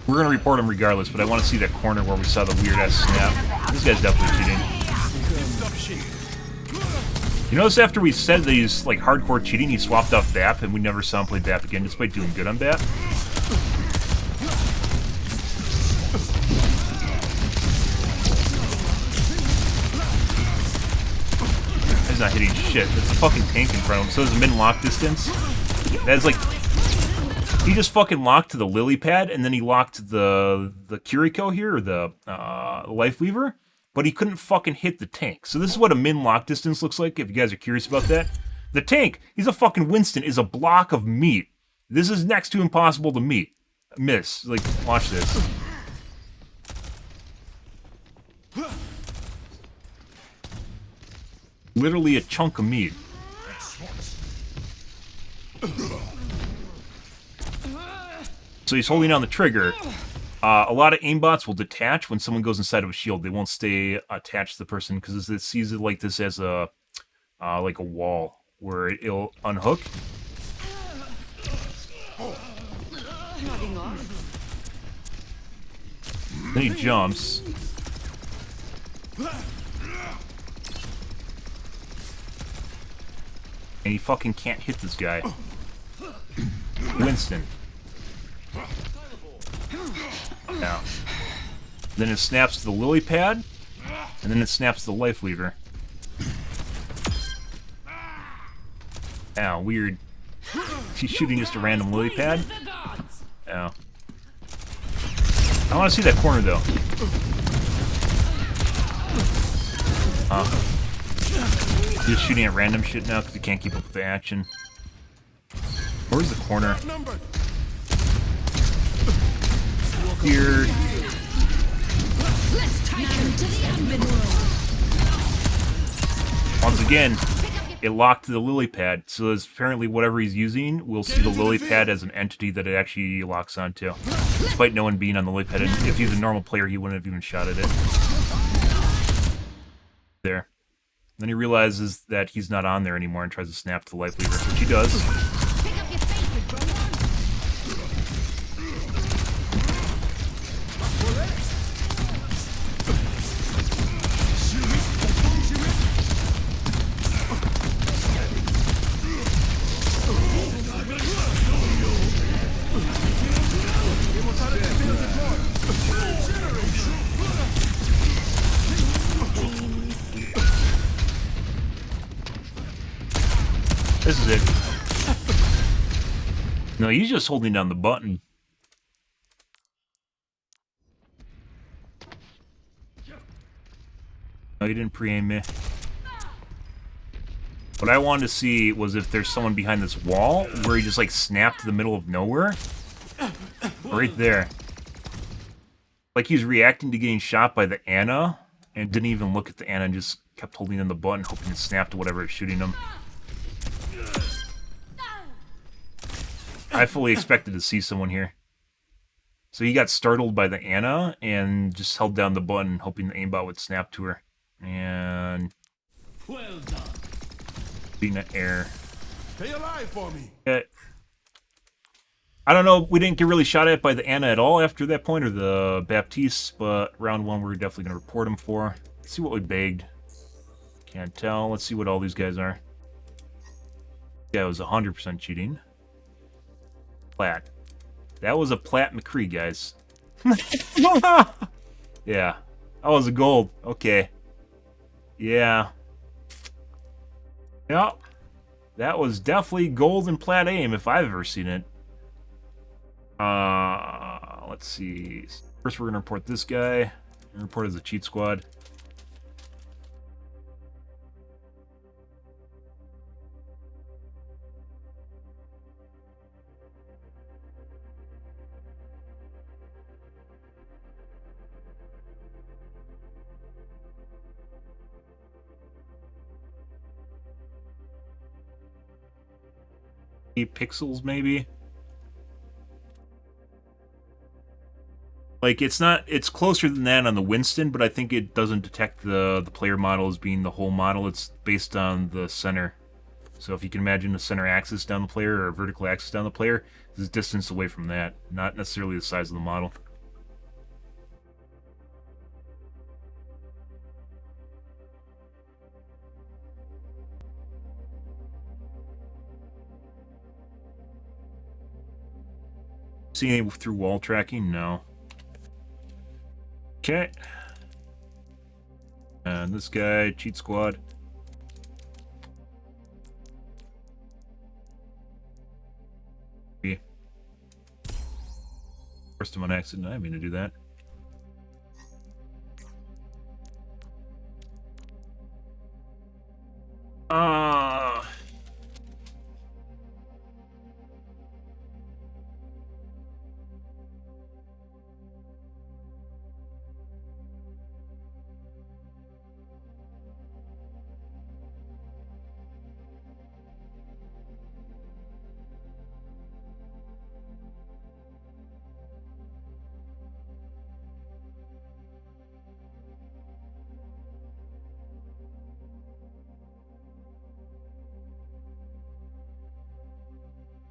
We're gonna report him regardless, but I want to see that corner where we saw the weird ass snap. This guy's definitely cheating. You notice after we said that he's like hardcore cheating, he swapped off BAP, and we never saw him play BAP again, despite doing good on BAP. He's not hitting shit. It's a fucking tank in front of him. So there's a min-lock distance. That's like... He just fucking locked to the lily pad, and then he locked the Kiriko here, or the Life Weaver, but he couldn't fucking hit the tank. So this is what a min-lock distance looks like, if you guys are curious about that. The tank, he's a fucking Winston, is a block of meat. This is next to impossible to miss. Like, watch this. Literally a chunk of meat. So he's holding down the trigger. A lot of aimbots will detach when someone goes inside of a shield. They won't stay attached to the person because it sees it like this as a like a wall where it'll unhook. Then he jumps. And he fucking can't hit this guy. Winston. Now. Then it snaps to the lily pad, and then it snaps to the Life Weaver. Ow, weird. He's shooting just a random lily pad. Ow. I want to see that corner though. Just shooting at random shit now because he can't keep up with the action. Where's the corner? Here. Once again, it locked to the lily pad, so apparently whatever he's using, we'll see the lily pad as an entity that it actually locks onto. Despite no one being on the lily pad, and if he's a normal player, he wouldn't have even shot at it. There. Then he realizes that he's not on there anymore and tries to snap to the Life Weaver, which he does. This is it. No, he's just holding down the button. No, he didn't pre-aim me. What I wanted to see was if there's someone behind this wall where he just like snapped to the middle of nowhere. Right there. Like he was reacting to getting shot by the Ana and didn't even look at the Ana and just kept holding in the button, hoping to snap to whatever is shooting him. I fully expected to see someone here. So he got startled by the Ana and just held down the button, hoping the aimbot would snap to her. And... Well done. being an error. Stay alive for me. I don't know, we didn't get really shot at by the Ana at all after that point, or the Baptiste, but round one we're definitely going to report him for. Let's see what we bagged. Can't tell. Let's see what all these guys are. Yeah, it was 100% cheating. Plat. That was a Plat McCree, guys. Yeah. That was a gold. Okay. Yeah. Yep. That was definitely gold and Plat aim if I've ever seen it. Let's see. First we're gonna report this guy. Report as a cheat squad. Pixels maybe. Like it's closer than that on the Winston, but I think it doesn't detect the player model as being the whole model. It's based on the center. So if you can imagine the center axis down the player or a vertical axis down the player, there's distance away from that, not necessarily the size of the model. See any through wall tracking? No. Okay. And this guy, cheat squad. First time on accident, I didn't mean to do that.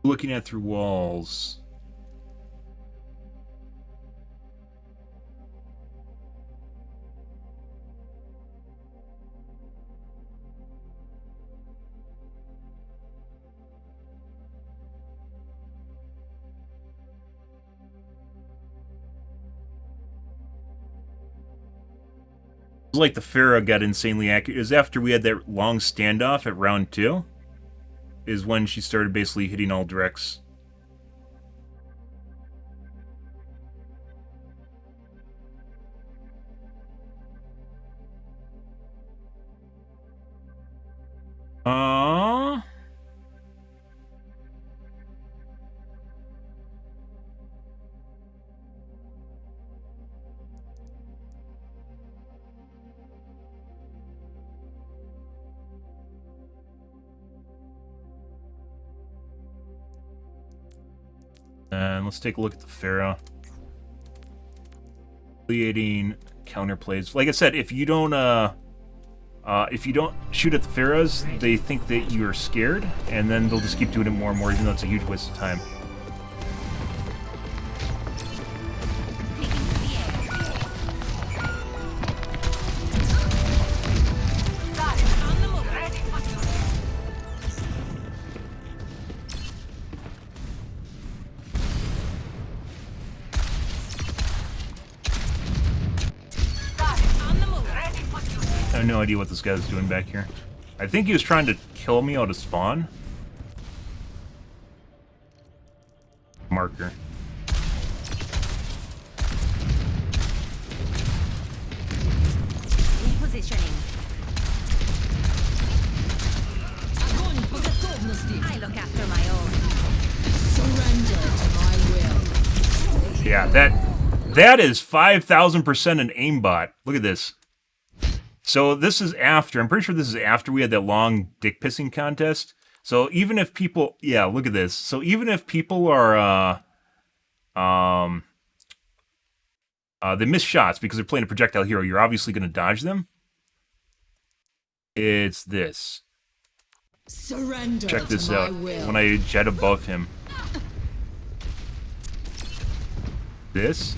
Looking at through walls. It was like the Pharah got insanely accurate. It was after we had that long standoff at round 2. Is when she started basically hitting all directs. And let's take a look at the Pharah. Creating counterplays. Like I said, if you don't shoot at the Pharahs, they think that you're scared, and then they'll just keep doing it more and more, even though it's a huge waste of time. I have no idea what this guy's doing back here. I think he was trying to kill me out of spawn. Marker. Repositioning. I look after my own. Surrender to my will. Yeah, that is 5,000% an aimbot. Look at this. So this is after, I'm pretty sure this is after we had that long dick pissing contest. So even if people, yeah, look at this. So even if people are, they miss shots because they're playing a projectile hero, you're obviously going to dodge them. It's this. Surrender. Check this out. When I jet above him. This.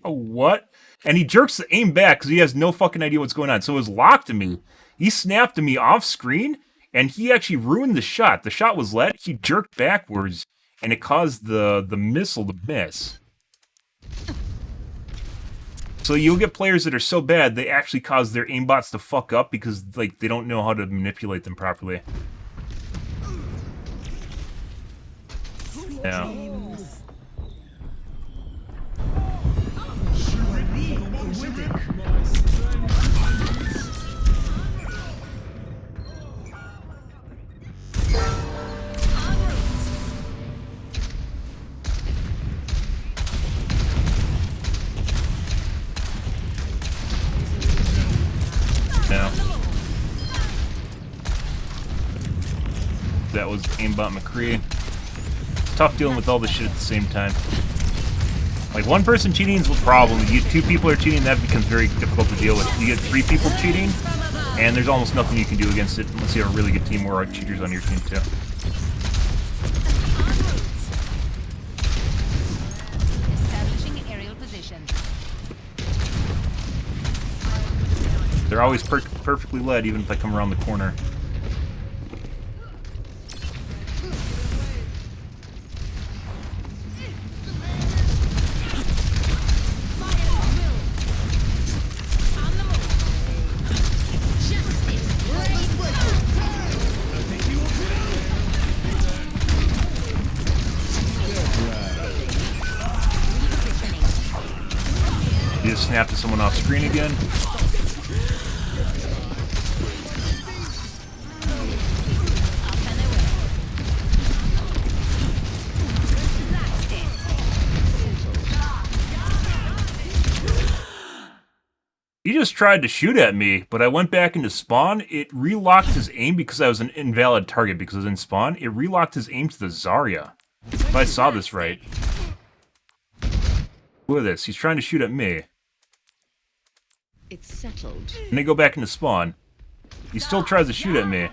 Oh, what? And he jerks the aim back because he has no fucking idea what's going on. So it was locked to me. He snapped to me off screen, and he actually ruined the shot. The shot was let. He jerked backwards, and it caused the missile to miss. So you'll get players that are so bad, they actually cause their aimbots to fuck up because like they don't know how to manipulate them properly. Yeah. Now, that was aimbot McCree. It's tough dealing with all this shit at the same time. Like, one person cheating is a problem. You get 2 people are cheating, that becomes very difficult to deal with. You get 3 people cheating, and there's almost nothing you can do against it unless you have a really good team or cheaters on your team too. Establishing aerial position. They're always perfectly led, even if I come around the corner. You just snap to someone off screen again. He just tried to shoot at me, but I went back into spawn. It relocked his aim because I was an invalid target because I was in spawn. It relocked his aim to the Zarya. If I saw this right. Look at this. He's trying to shoot at me. It's settled. And I go back into spawn. He still tries to shoot at me.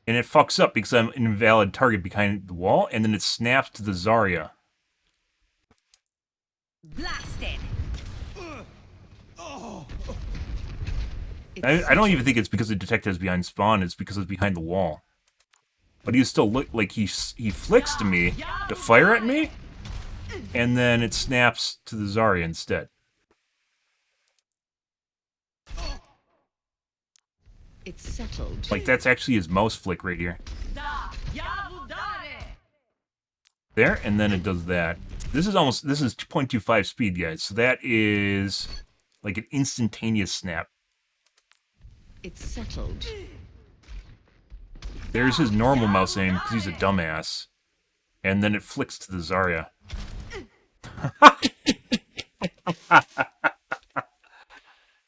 And it fucks up because I'm an invalid target behind the wall, and then it snaps to the Zarya. Blasted. I don't even think it's because the detective is behind spawn, it's because it's behind the wall. But he still look like he flicks to me to fire at me, and then it snaps to the Zarya instead. It's settled. Like that's actually his mouse flick right here. There, and then it does that. This is 2.25 speed, guys. So that is like an instantaneous snap. It's settled. There's his normal mouse aim because he's a dumbass. And then it flicks to the Zarya.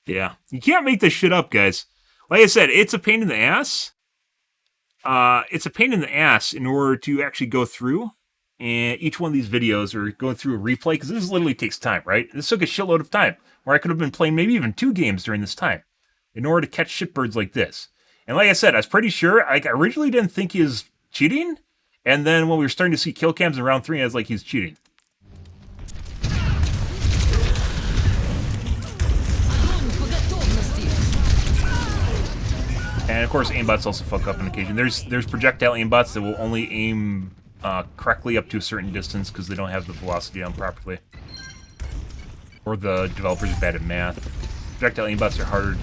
Yeah. You can't make this shit up, guys. Like I said, it's a pain in the ass. It's a pain in the ass in order to actually go through and each one of these videos or going through a replay, because this literally takes time, right? This took a shitload of time, where I could have been playing maybe even 2 games during this time in order to catch shitbirds like this. And like I said, I was pretty sure, I originally didn't think he was cheating, and then when we were starting to see kill cams in round 3, I was like, he's cheating. And of course, aimbots also fuck up on occasion. There's projectile aimbots that will only aim correctly up to a certain distance because they don't have the velocity down properly. Or the developers are bad at math. Projectile aimbots are harder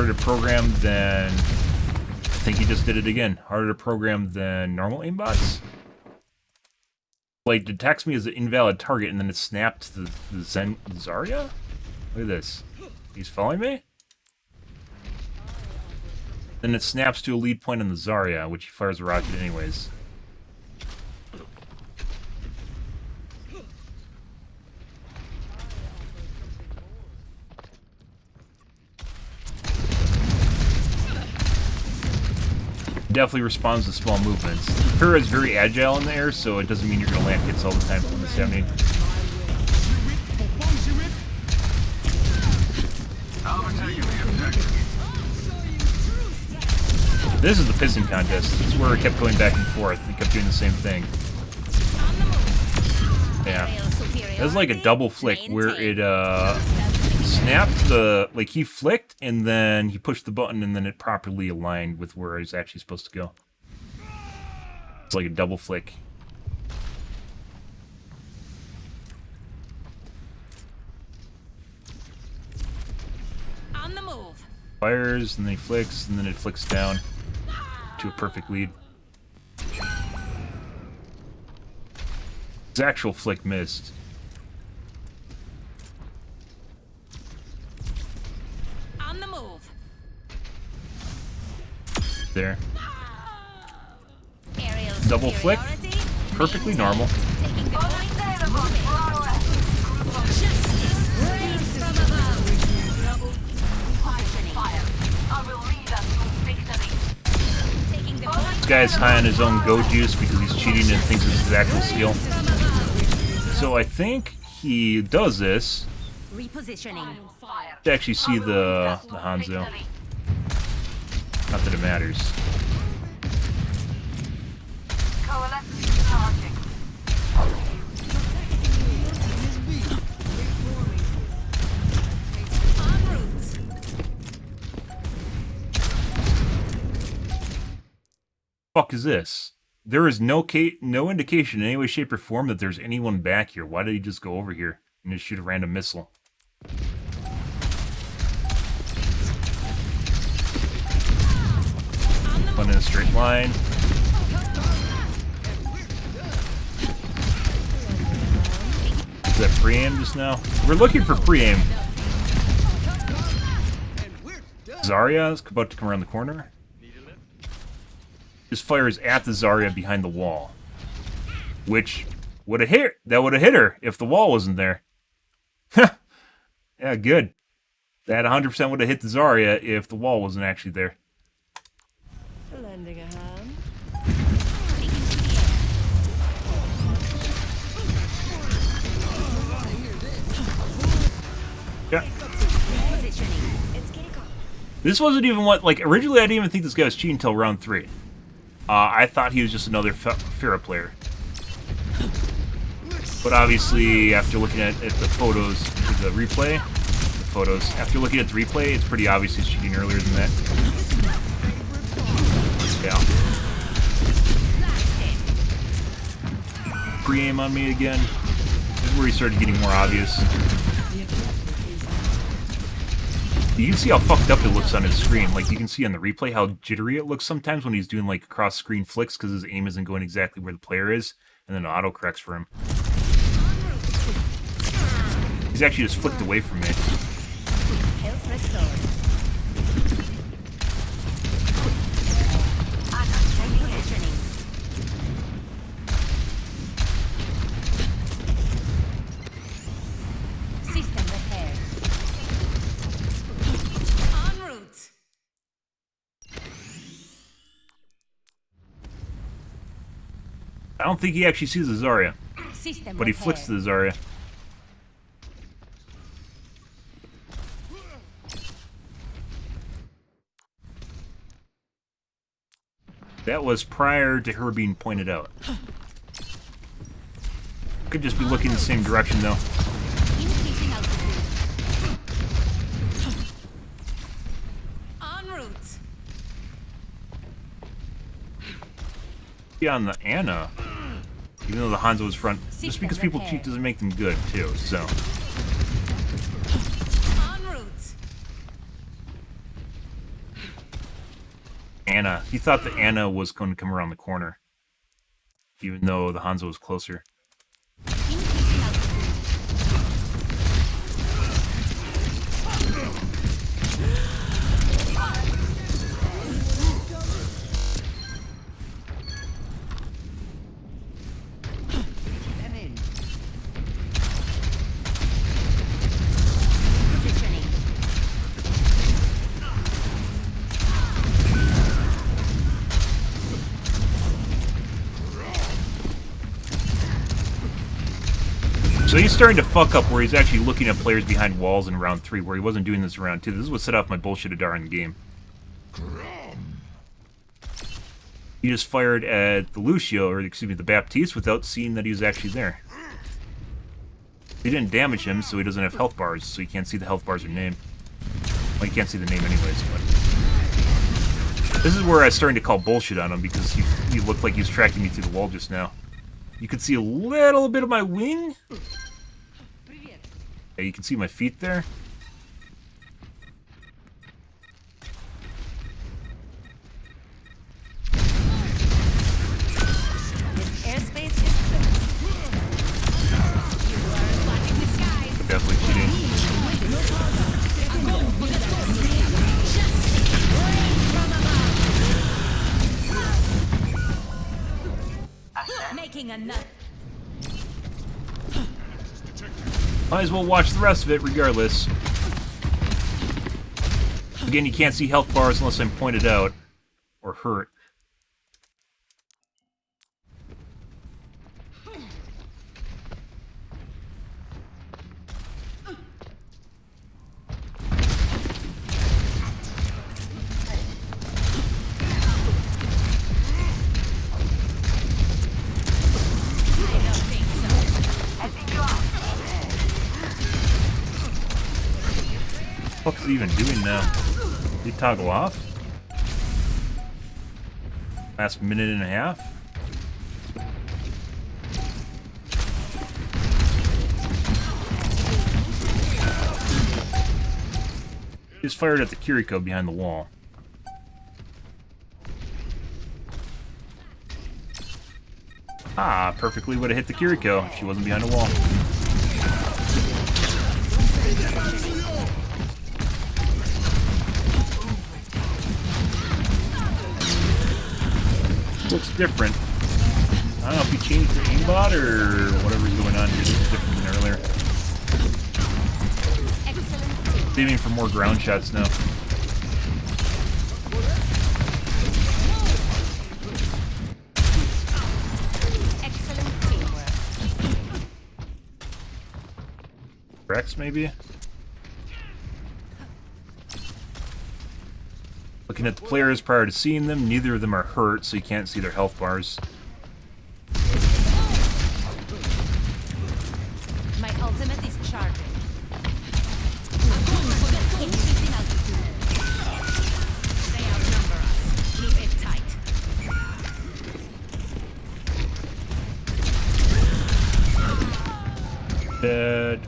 to program than... I think he just did it again. Harder to program than normal aimbots. Like, detects me as an invalid target and then it snapped to the Zarya? Look at this. He's following me? Then it snaps to a lead point on the Zarya, which he fires a rocket anyways. Definitely responds to small movements. Kura is very agile in the air, so it doesn't mean you're going to land hits all the time from the 70. This is the pissing contest. This is where it kept going back and forth. It kept doing the same thing. Yeah. It was like a double flick where it snapped the... Like, he flicked, and then he pushed the button, and then it properly aligned with where it was actually supposed to go. It's like a double flick. On the move. Fires, and then he flicks, and then it flicks down to a perfect lead. His actual flick missed. On the move. There. Aerial Double flick. superiority. Perfectly normal. Taking the point. Justice reigns from above. Fire. I will lead us to victory. Taking the point. This guy's high on his own go juice because he's cheating and thinks it's his actual skill. So I think he does this Repositioning. to actually see the Hanzo. Not that it matters. Coalescing charging. En route. Fuck is this? There is no indication in any way, shape, or form that there's anyone back here. Why did he just go over here and just shoot a random missile? One in a straight line. pre-aim just now? We're looking for pre-aim. Zarya is about to come around the corner. This fires at the Zarya behind the wall. Which would have hit. That would have hit her if the wall wasn't there. Yeah, good. That 100% would have hit the Zarya if the wall wasn't actually there. Lending a hand. Yeah. This wasn't even what, like, originally I didn't even think this guy was cheating until round 3. I thought he was just another Pharah player. But obviously, after looking at the photos, the replay, after looking at the replay, it's pretty obvious he's cheating earlier than that. Yeah. Pre-aim on me again. This is where he started getting more obvious. You can see how fucked up it looks on his screen. Like, you can see on the replay how jittery it looks sometimes when he's doing, like, cross-screen flicks because his aim isn't going exactly where the player is, and then auto-corrects for him. He's actually just flicked away from me. Health restored. System repaired. En route. I don't think he actually sees the Zarya, System but he flicks to the Zarya. That was prior to her being pointed out. Could just be looking in the same direction, though. En route. Yeah, on the Anna, even though the Hanzo was front, just because people cheat doesn't make them good, too, so. En route. Anna. He thought that Anna was going to come around the corner, even though the Hanzo was closer. So he's starting to fuck up where he's actually looking at players behind walls in round 3, where he wasn't doing this in round 2. This is what set off my bullshit Adar in the game. He just fired at the Lucio, or excuse me, the Baptiste, without seeing that he was actually there. He didn't damage him, so he doesn't have health bars, so you can't see the health bars or name. Well, you can't see the name anyways, but... This is where I was starting to call bullshit on him, because he looked like he was tracking me through the wall just now. You could see a little bit of my wing. Yeah, you can see my feet there. Airspace is clear. You are blocking the skies. Definitely cheating. Making a nut. Might as well watch the rest of it regardless. Again, you can't see health bars unless I'm pointed out or hurt. What the fuck is he even doing now? Did he toggle off? Last minute and a half? He just fired at the Kiriko behind the wall. Ah, perfectly would have hit the Kiriko if she wasn't behind a wall. looks different. I don't know if he changed the aimbot or whatever's going on here. This is different than earlier. Saving for more ground shots now. Rex, maybe? Looking at the players prior to seeing them, neither of them are hurt, so you can't see their health bars. My ultimate is charging. They outnumber us. Keep it tight. Dead.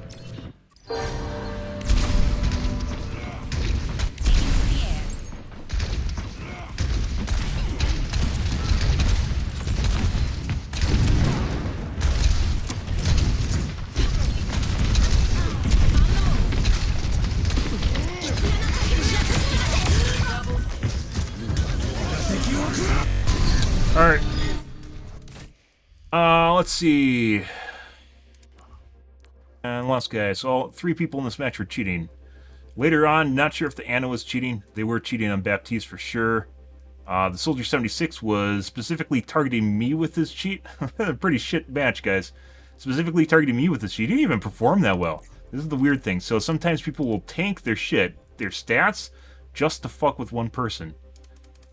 Alright. Let's see. And lost guys. So 3 people in this match were cheating. Later on, not sure if the Ana was cheating. They were cheating on Baptiste for sure. The Soldier 76 was specifically targeting me with his cheat. Pretty shit match, guys. Specifically targeting me with his cheat. He didn't even perform that well. This is the weird thing. So sometimes people will tank their shit, their stats, just to fuck with one person.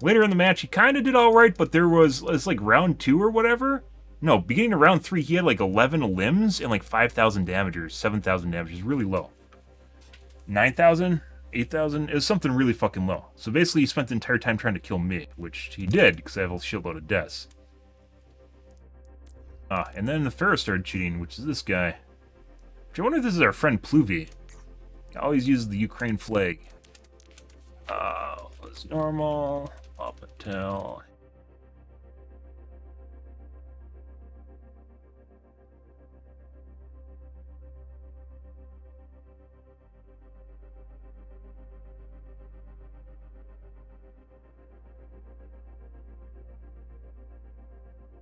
Later in the match, he kind of did alright, but it's like round 2 or whatever. No, beginning of round 3, he had like 11 limbs and like 5,000 damage or 7,000 damage. It's really low. 9,000? 8,000? It was something really fucking low. So basically, he spent the entire time trying to kill me, which he did, because I have a shitload of deaths. And then the Pharaoh started cheating, which is this guy. Which I wonder if this is our friend Pluvy. He always uses the Ukraine flag. Was normal. Up until...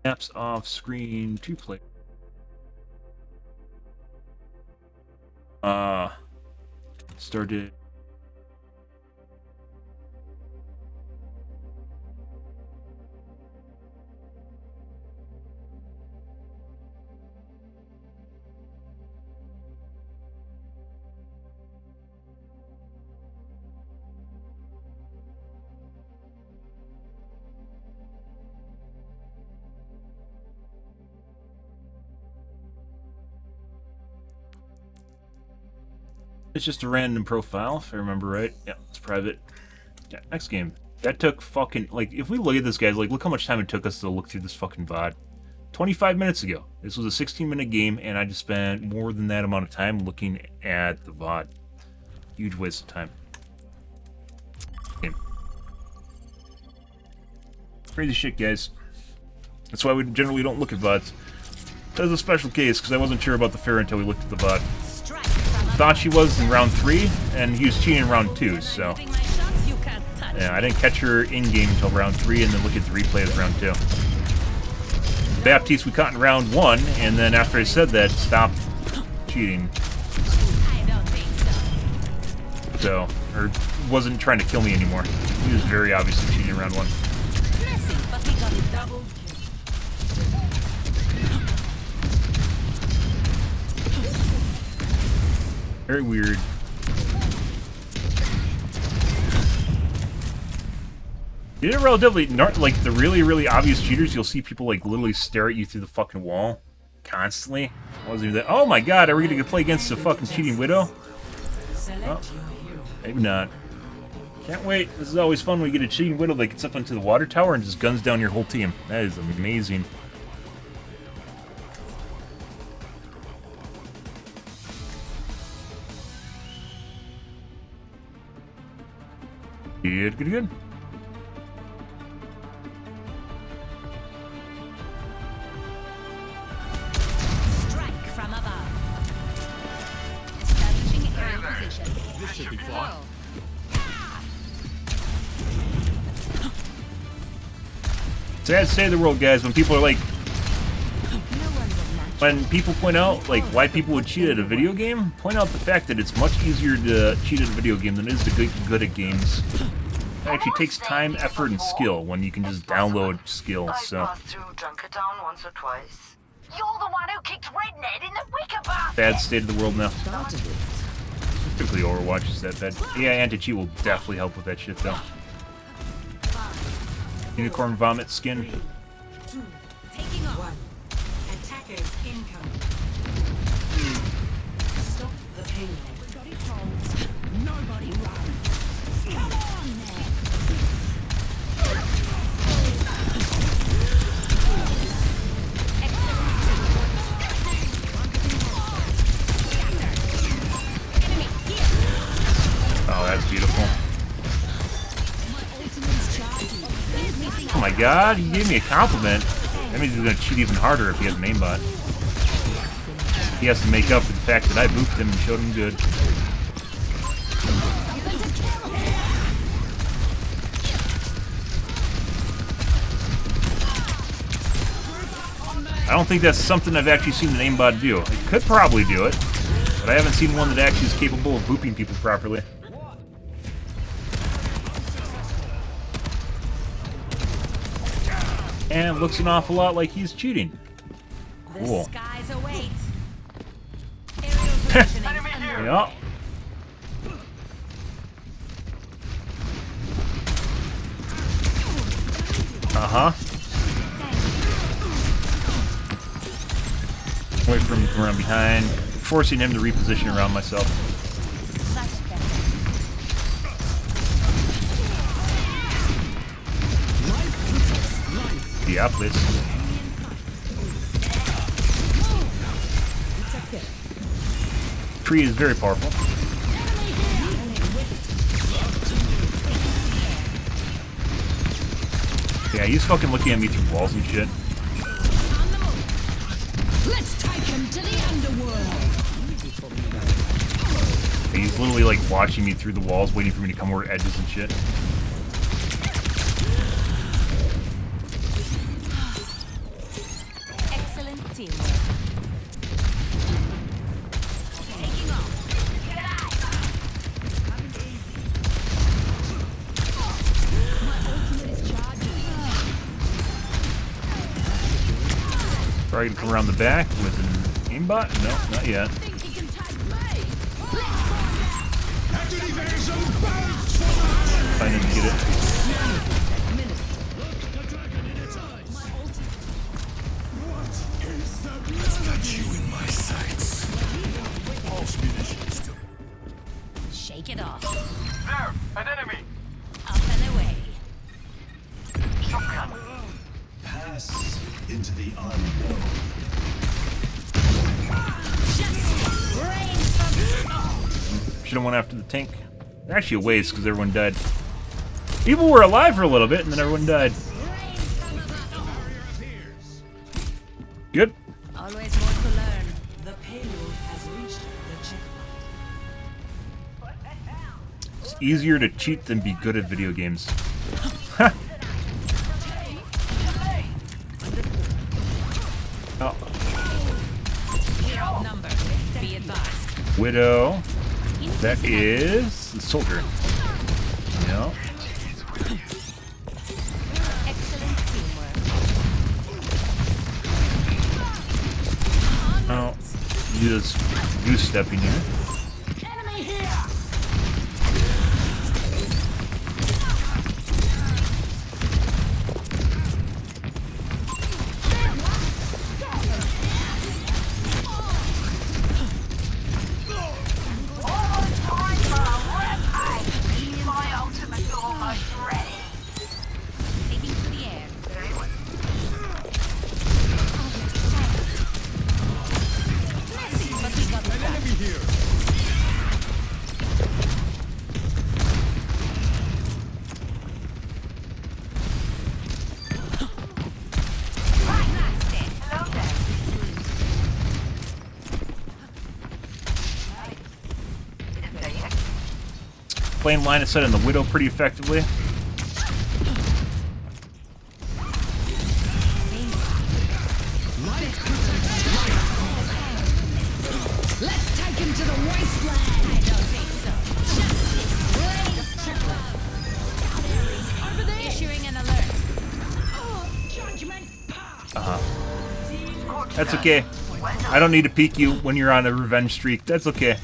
Apps off screen 2 play. Started. It's just a random profile, if I remember right. Yeah, it's private. Yeah, next game. That took fucking... Like, if we look at this, guys, like, look how much time it took us to look through this fucking VOD. 25 minutes ago. This was a 16-minute game, and I just spent more than that amount of time looking at the VOD. Huge waste of time. Game. Crazy shit, guys. That's why we generally don't look at VODs. That was a special case, because I wasn't sure about the Pharaoh until we looked at the VOD. Thought she was in round 3, and he was cheating in round 2, so... Yeah, I didn't catch her in-game until round 3, and then look at the replay of round 2. Baptiste we caught in round 1, and then after I said that, stopped cheating. So, or wasn't trying to kill me anymore. He was very obviously cheating in round 1. Very weird. You did relatively, like, the really, really obvious cheaters, you'll see people, like, literally stare at you through the fucking wall. Constantly. Wasn't even that. Oh my god, are we gonna play against a fucking cheating Widow? Oh, maybe not. Can't wait. This is always fun when you get a cheating Widow that gets up onto the water tower and just guns down your whole team. That is amazing. Good, good, good. Strike from above. Establishing aerial position. This should be fun. Sad state of the world, guys. When people are like, when people point out like why people would cheat at a video game, point out the fact that it's much easier to cheat at a video game than it is to get good at games. It actually takes time, effort, and skill when you can just download skills. So. Through Junkertown once or twice. You're the one who kicked Red Ned in the wicker basket. Bad state of the world now. Typically Overwatch is that bad. Yeah, anti-cheat will definitely help with that shit though. Unicorn vomit skin. 3, 2, taking off. Attackers incoming. Stop the payload. Everybody holds. Nobody runs. Come on there. Oh, that's beautiful. Oh my god, he gave me a compliment. That means he's gonna cheat even harder if he has an aimbot. He has to make up for the fact that I booped him and showed him good. I don't think that's something I've actually seen an aimbot do. It could probably do it, but I haven't seen one that actually is capable of booping people properly. And it looks an awful lot like he's cheating. Cool. The skies await. Aerial positioning underway. Yeah. Uh-huh. Away from around behind, forcing him to reposition around myself. Diablos. Tree is very powerful. Yeah, he's fucking looking at me through walls and shit. Let's take him to the underworld. He's literally like watching me through the walls, waiting for me to come over edges and shit. Excellent teamwork. Taking off. My ultimate is charging. Probably gonna come around the back with an aimbot? No, not yet. I need to get it. Got you in my sights. Shake it off. There, an enemy. Up and away. Shotgun. Pass into the unknown. Should have went after the tank. Actually a waste because everyone died. People were alive for a little bit and then everyone died. Good. Always more to learn. The payload has reached the checkpoint. It's easier to cheat than be good at video games. Oh. We're outnumbered. Be advised. Widow. That is the soldier. Yeah. Excellent teamwork. Oh. You just goose stepping here. Enemy here. My ultimate's almost ready. Taking to the air. But we got An enemy here. Hello there. Playing line of sight on the Widow pretty effectively. That's okay. I don't need to peek you when you're on a revenge streak. That's okay.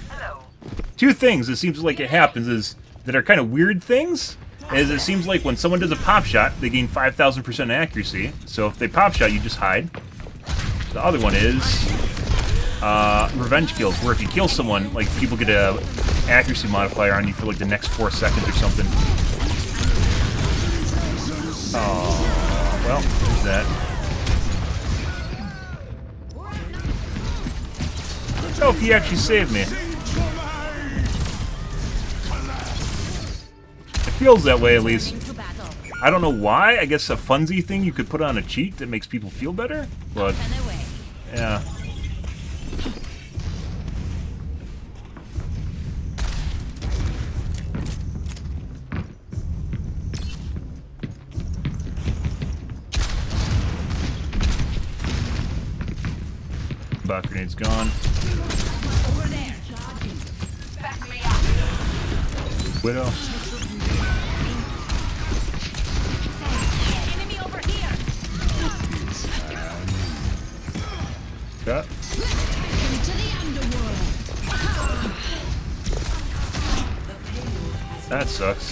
Two things it seems like it happens is that are kind of weird things. Is it seems like when someone does a pop shot, they gain 5,000% accuracy. So if they pop shot, you just hide. The other one is revenge kills, where if you kill someone, like people get a accuracy modifier on you for like the next 4 seconds or something. Oh, well, there's that. Oh, he actually saved me. It feels that way, at least. I don't know why. I guess a funsy thing you could put on a cheat that makes people feel better, but yeah. Bot grenade's gone. Over there. Back me up. Widow. Enemy over here. Got. Into the underworld. That sucks.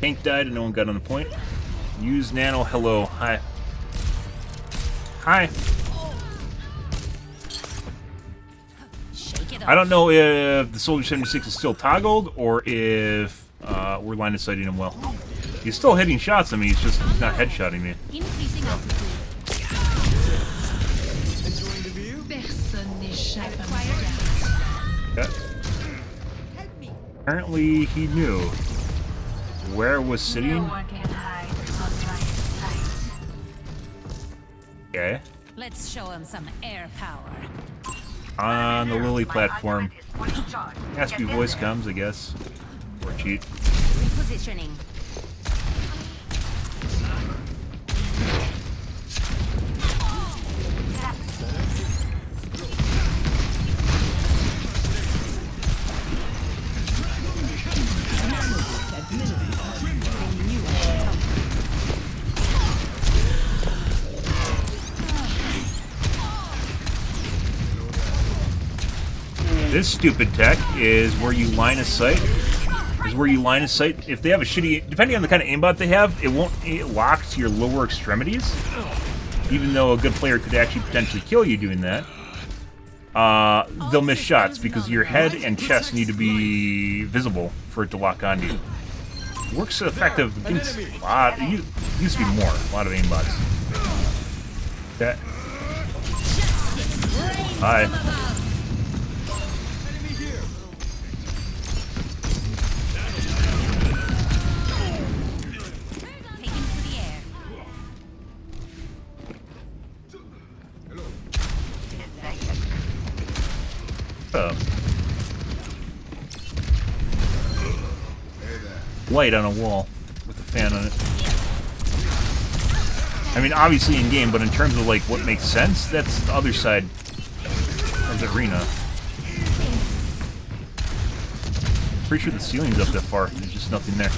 Tank died and no one got on the point. Use nano. Hello. Hi. Hi. I don't know if the Soldier 76 is still toggled or if we're line of sighting him well. He's still hitting shots at me, he's just not headshotting me. Increasing altitude. Okay. Apparently he knew where I was sitting. Okay. Let's show him some air power. On the Lily platform. Has to be voice comms, I guess. Or cheat. Repositioning. This stupid tech is where you line of sight. If they have a shitty, depending on the kind of aimbot they have, it locks to your lower extremities. Even though a good player could actually potentially kill you doing that. They'll miss shots because your head and chest need to be visible for it to lock onto you. Works effective against a lot. It used to be more. A lot of aimbots. Okay. Hi. Light on a wall with a fan on it. I mean, obviously in game, but in terms of like what makes sense, that's the other side of the arena. Pretty sure the ceiling's up that far. There's just nothing there.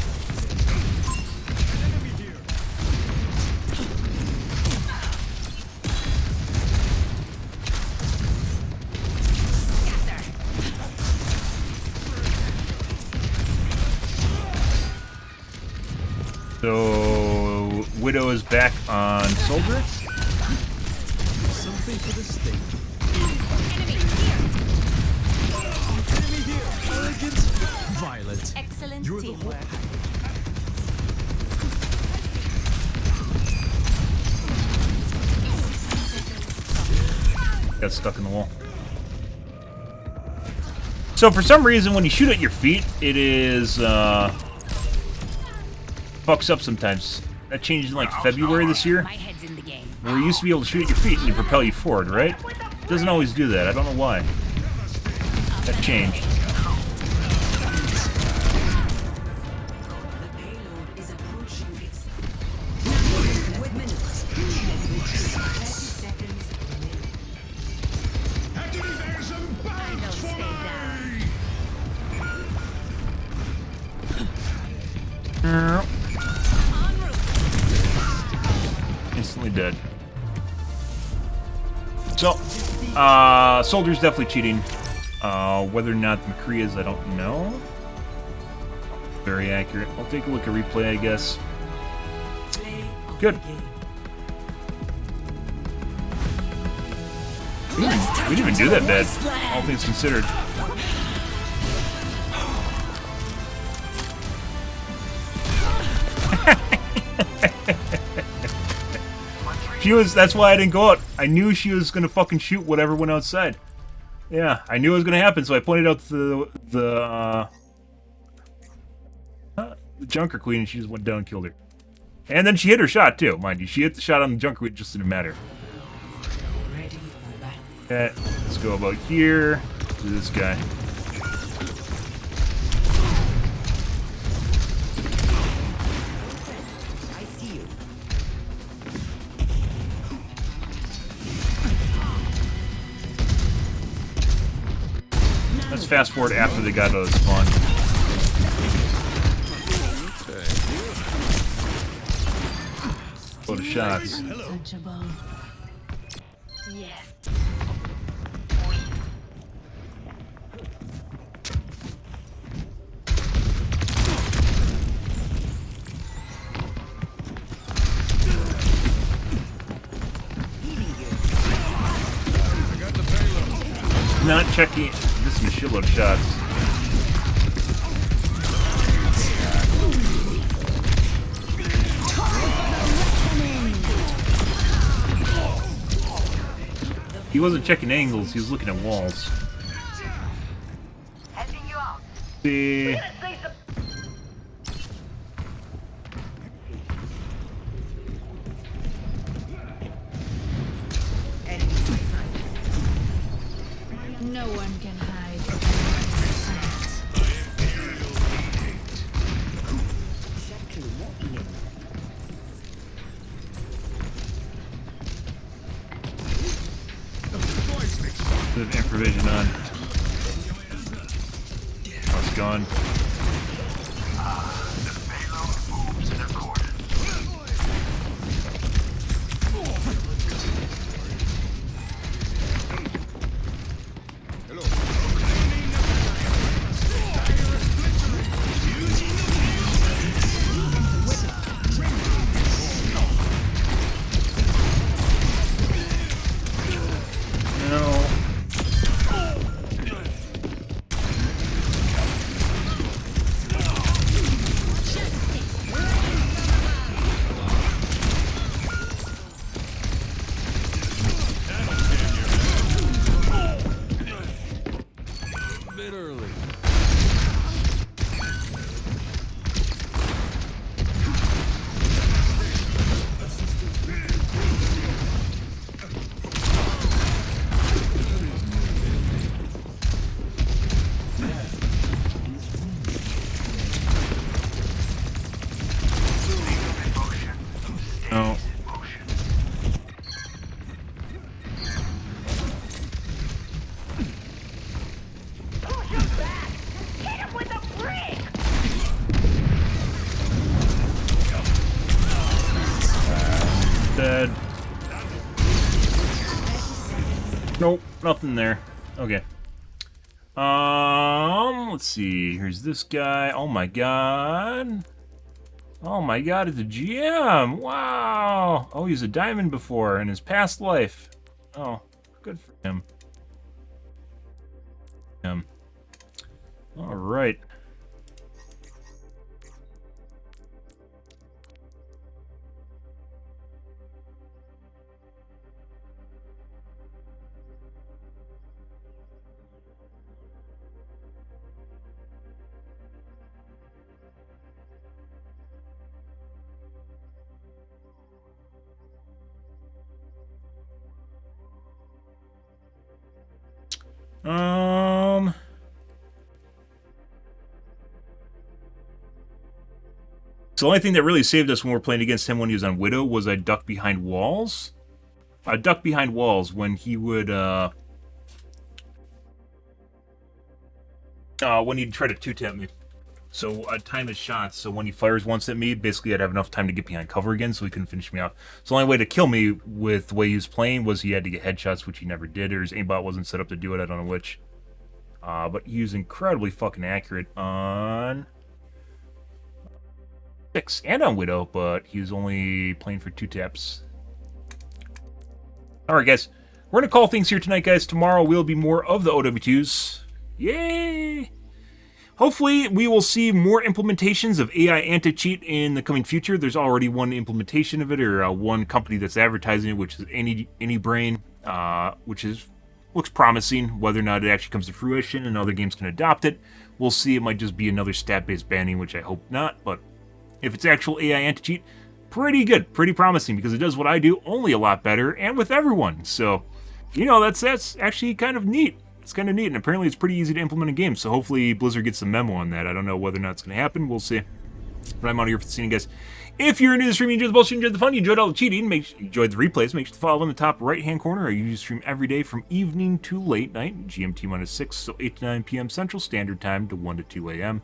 So, Widow is back on Soldier. Something for the stake. Enemy here. Elegant, violent. Excellent teamwork. Got stuck in the wall. So for some reason, when you shoot at your feet, it is fucks up sometimes. That changed in like February this year. Where you used to be able to shoot at your feet and it propel you forward, right? It doesn't always do that. I don't know why. That changed. Instantly dead. So, Soldier's definitely cheating. Whether or not the McCree is, I don't know. Very accurate. I'll take a look at replay, I guess. Good. We didn't even do that bad, all things considered. That's why I didn't go out. I knew she was gonna fucking shoot whatever went outside. Yeah, I knew it was gonna happen, so I pointed out the Junker Queen, and she just went down and killed her. And then she hit her shot, too, mind you. She hit the shot on the Junker Queen, it just didn't matter. Okay, let's go about here to this guy. I see you. Let's fast forward after they got out of the spawn. Go to shots. Yes. Not checking. Missing a shitload of shots. He wasn't checking angles, he was looking at walls. See. No one can hide. Bit of improvision on. Oh, it's gone. No. Dead. Nope, nothing there. Okay. Let's see. Here's this guy. Oh my god. Oh my god, it's a GM! Wow! Oh, he was a diamond before in his past life. Oh, good for him. Alright. So the only thing that really saved us when we were playing against him when he was on Widow was I ducked behind walls. I ducked behind walls when he would, when he'd try to two-tap me. So time his shots. So when he fires once at me, basically I'd have enough time to get behind cover again, so he couldn't finish me off. So the only way to kill me with the way he was playing was he had to get headshots, which he never did, or his aimbot wasn't set up to do it. I don't know which. But he was incredibly fucking accurate on 6 and on Widow, but he was only playing for 2 taps. All right, guys. We're going to call things here tonight, guys. Tomorrow will be more of the OW2s. Yay! Hopefully, we will see more implementations of AI anti-cheat in the coming future. There's already one implementation of it, or one company that's advertising it, which is AnyBrain, which looks promising. Whether or not it actually comes to fruition and other games can adopt it, we'll see. It might just be another stat-based banning, which I hope not. But if it's actual AI anti-cheat, pretty good, pretty promising, because it does what I do, only a lot better, and with everyone. So, you know, that's actually kind of neat. It's kind of neat, and apparently it's pretty easy to implement in games, so hopefully Blizzard gets a memo on that. I don't know whether or not it's going to happen. We'll see. But I'm out here for the scene, guys. If you're into the stream, you enjoyed the bullshit, you enjoyed the fun, you enjoyed all the cheating, you enjoyed the replays, make sure to follow in the top right-hand corner. I usually stream every day from evening to late night, GMT -6, so 8 to 9 p.m. Central Standard Time to 1 to 2 a.m.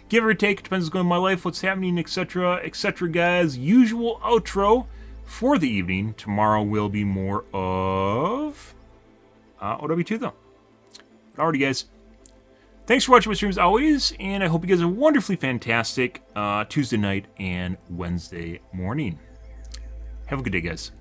Give or take, depends what's going on in my life, what's happening, etc., etc., guys. Usual outro for the evening. Tomorrow will be more of OW2, though. Alrighty, guys. Thanks for watching my stream as always, and I hope you guys have a wonderfully fantastic Tuesday night and Wednesday morning. Have a good day, guys.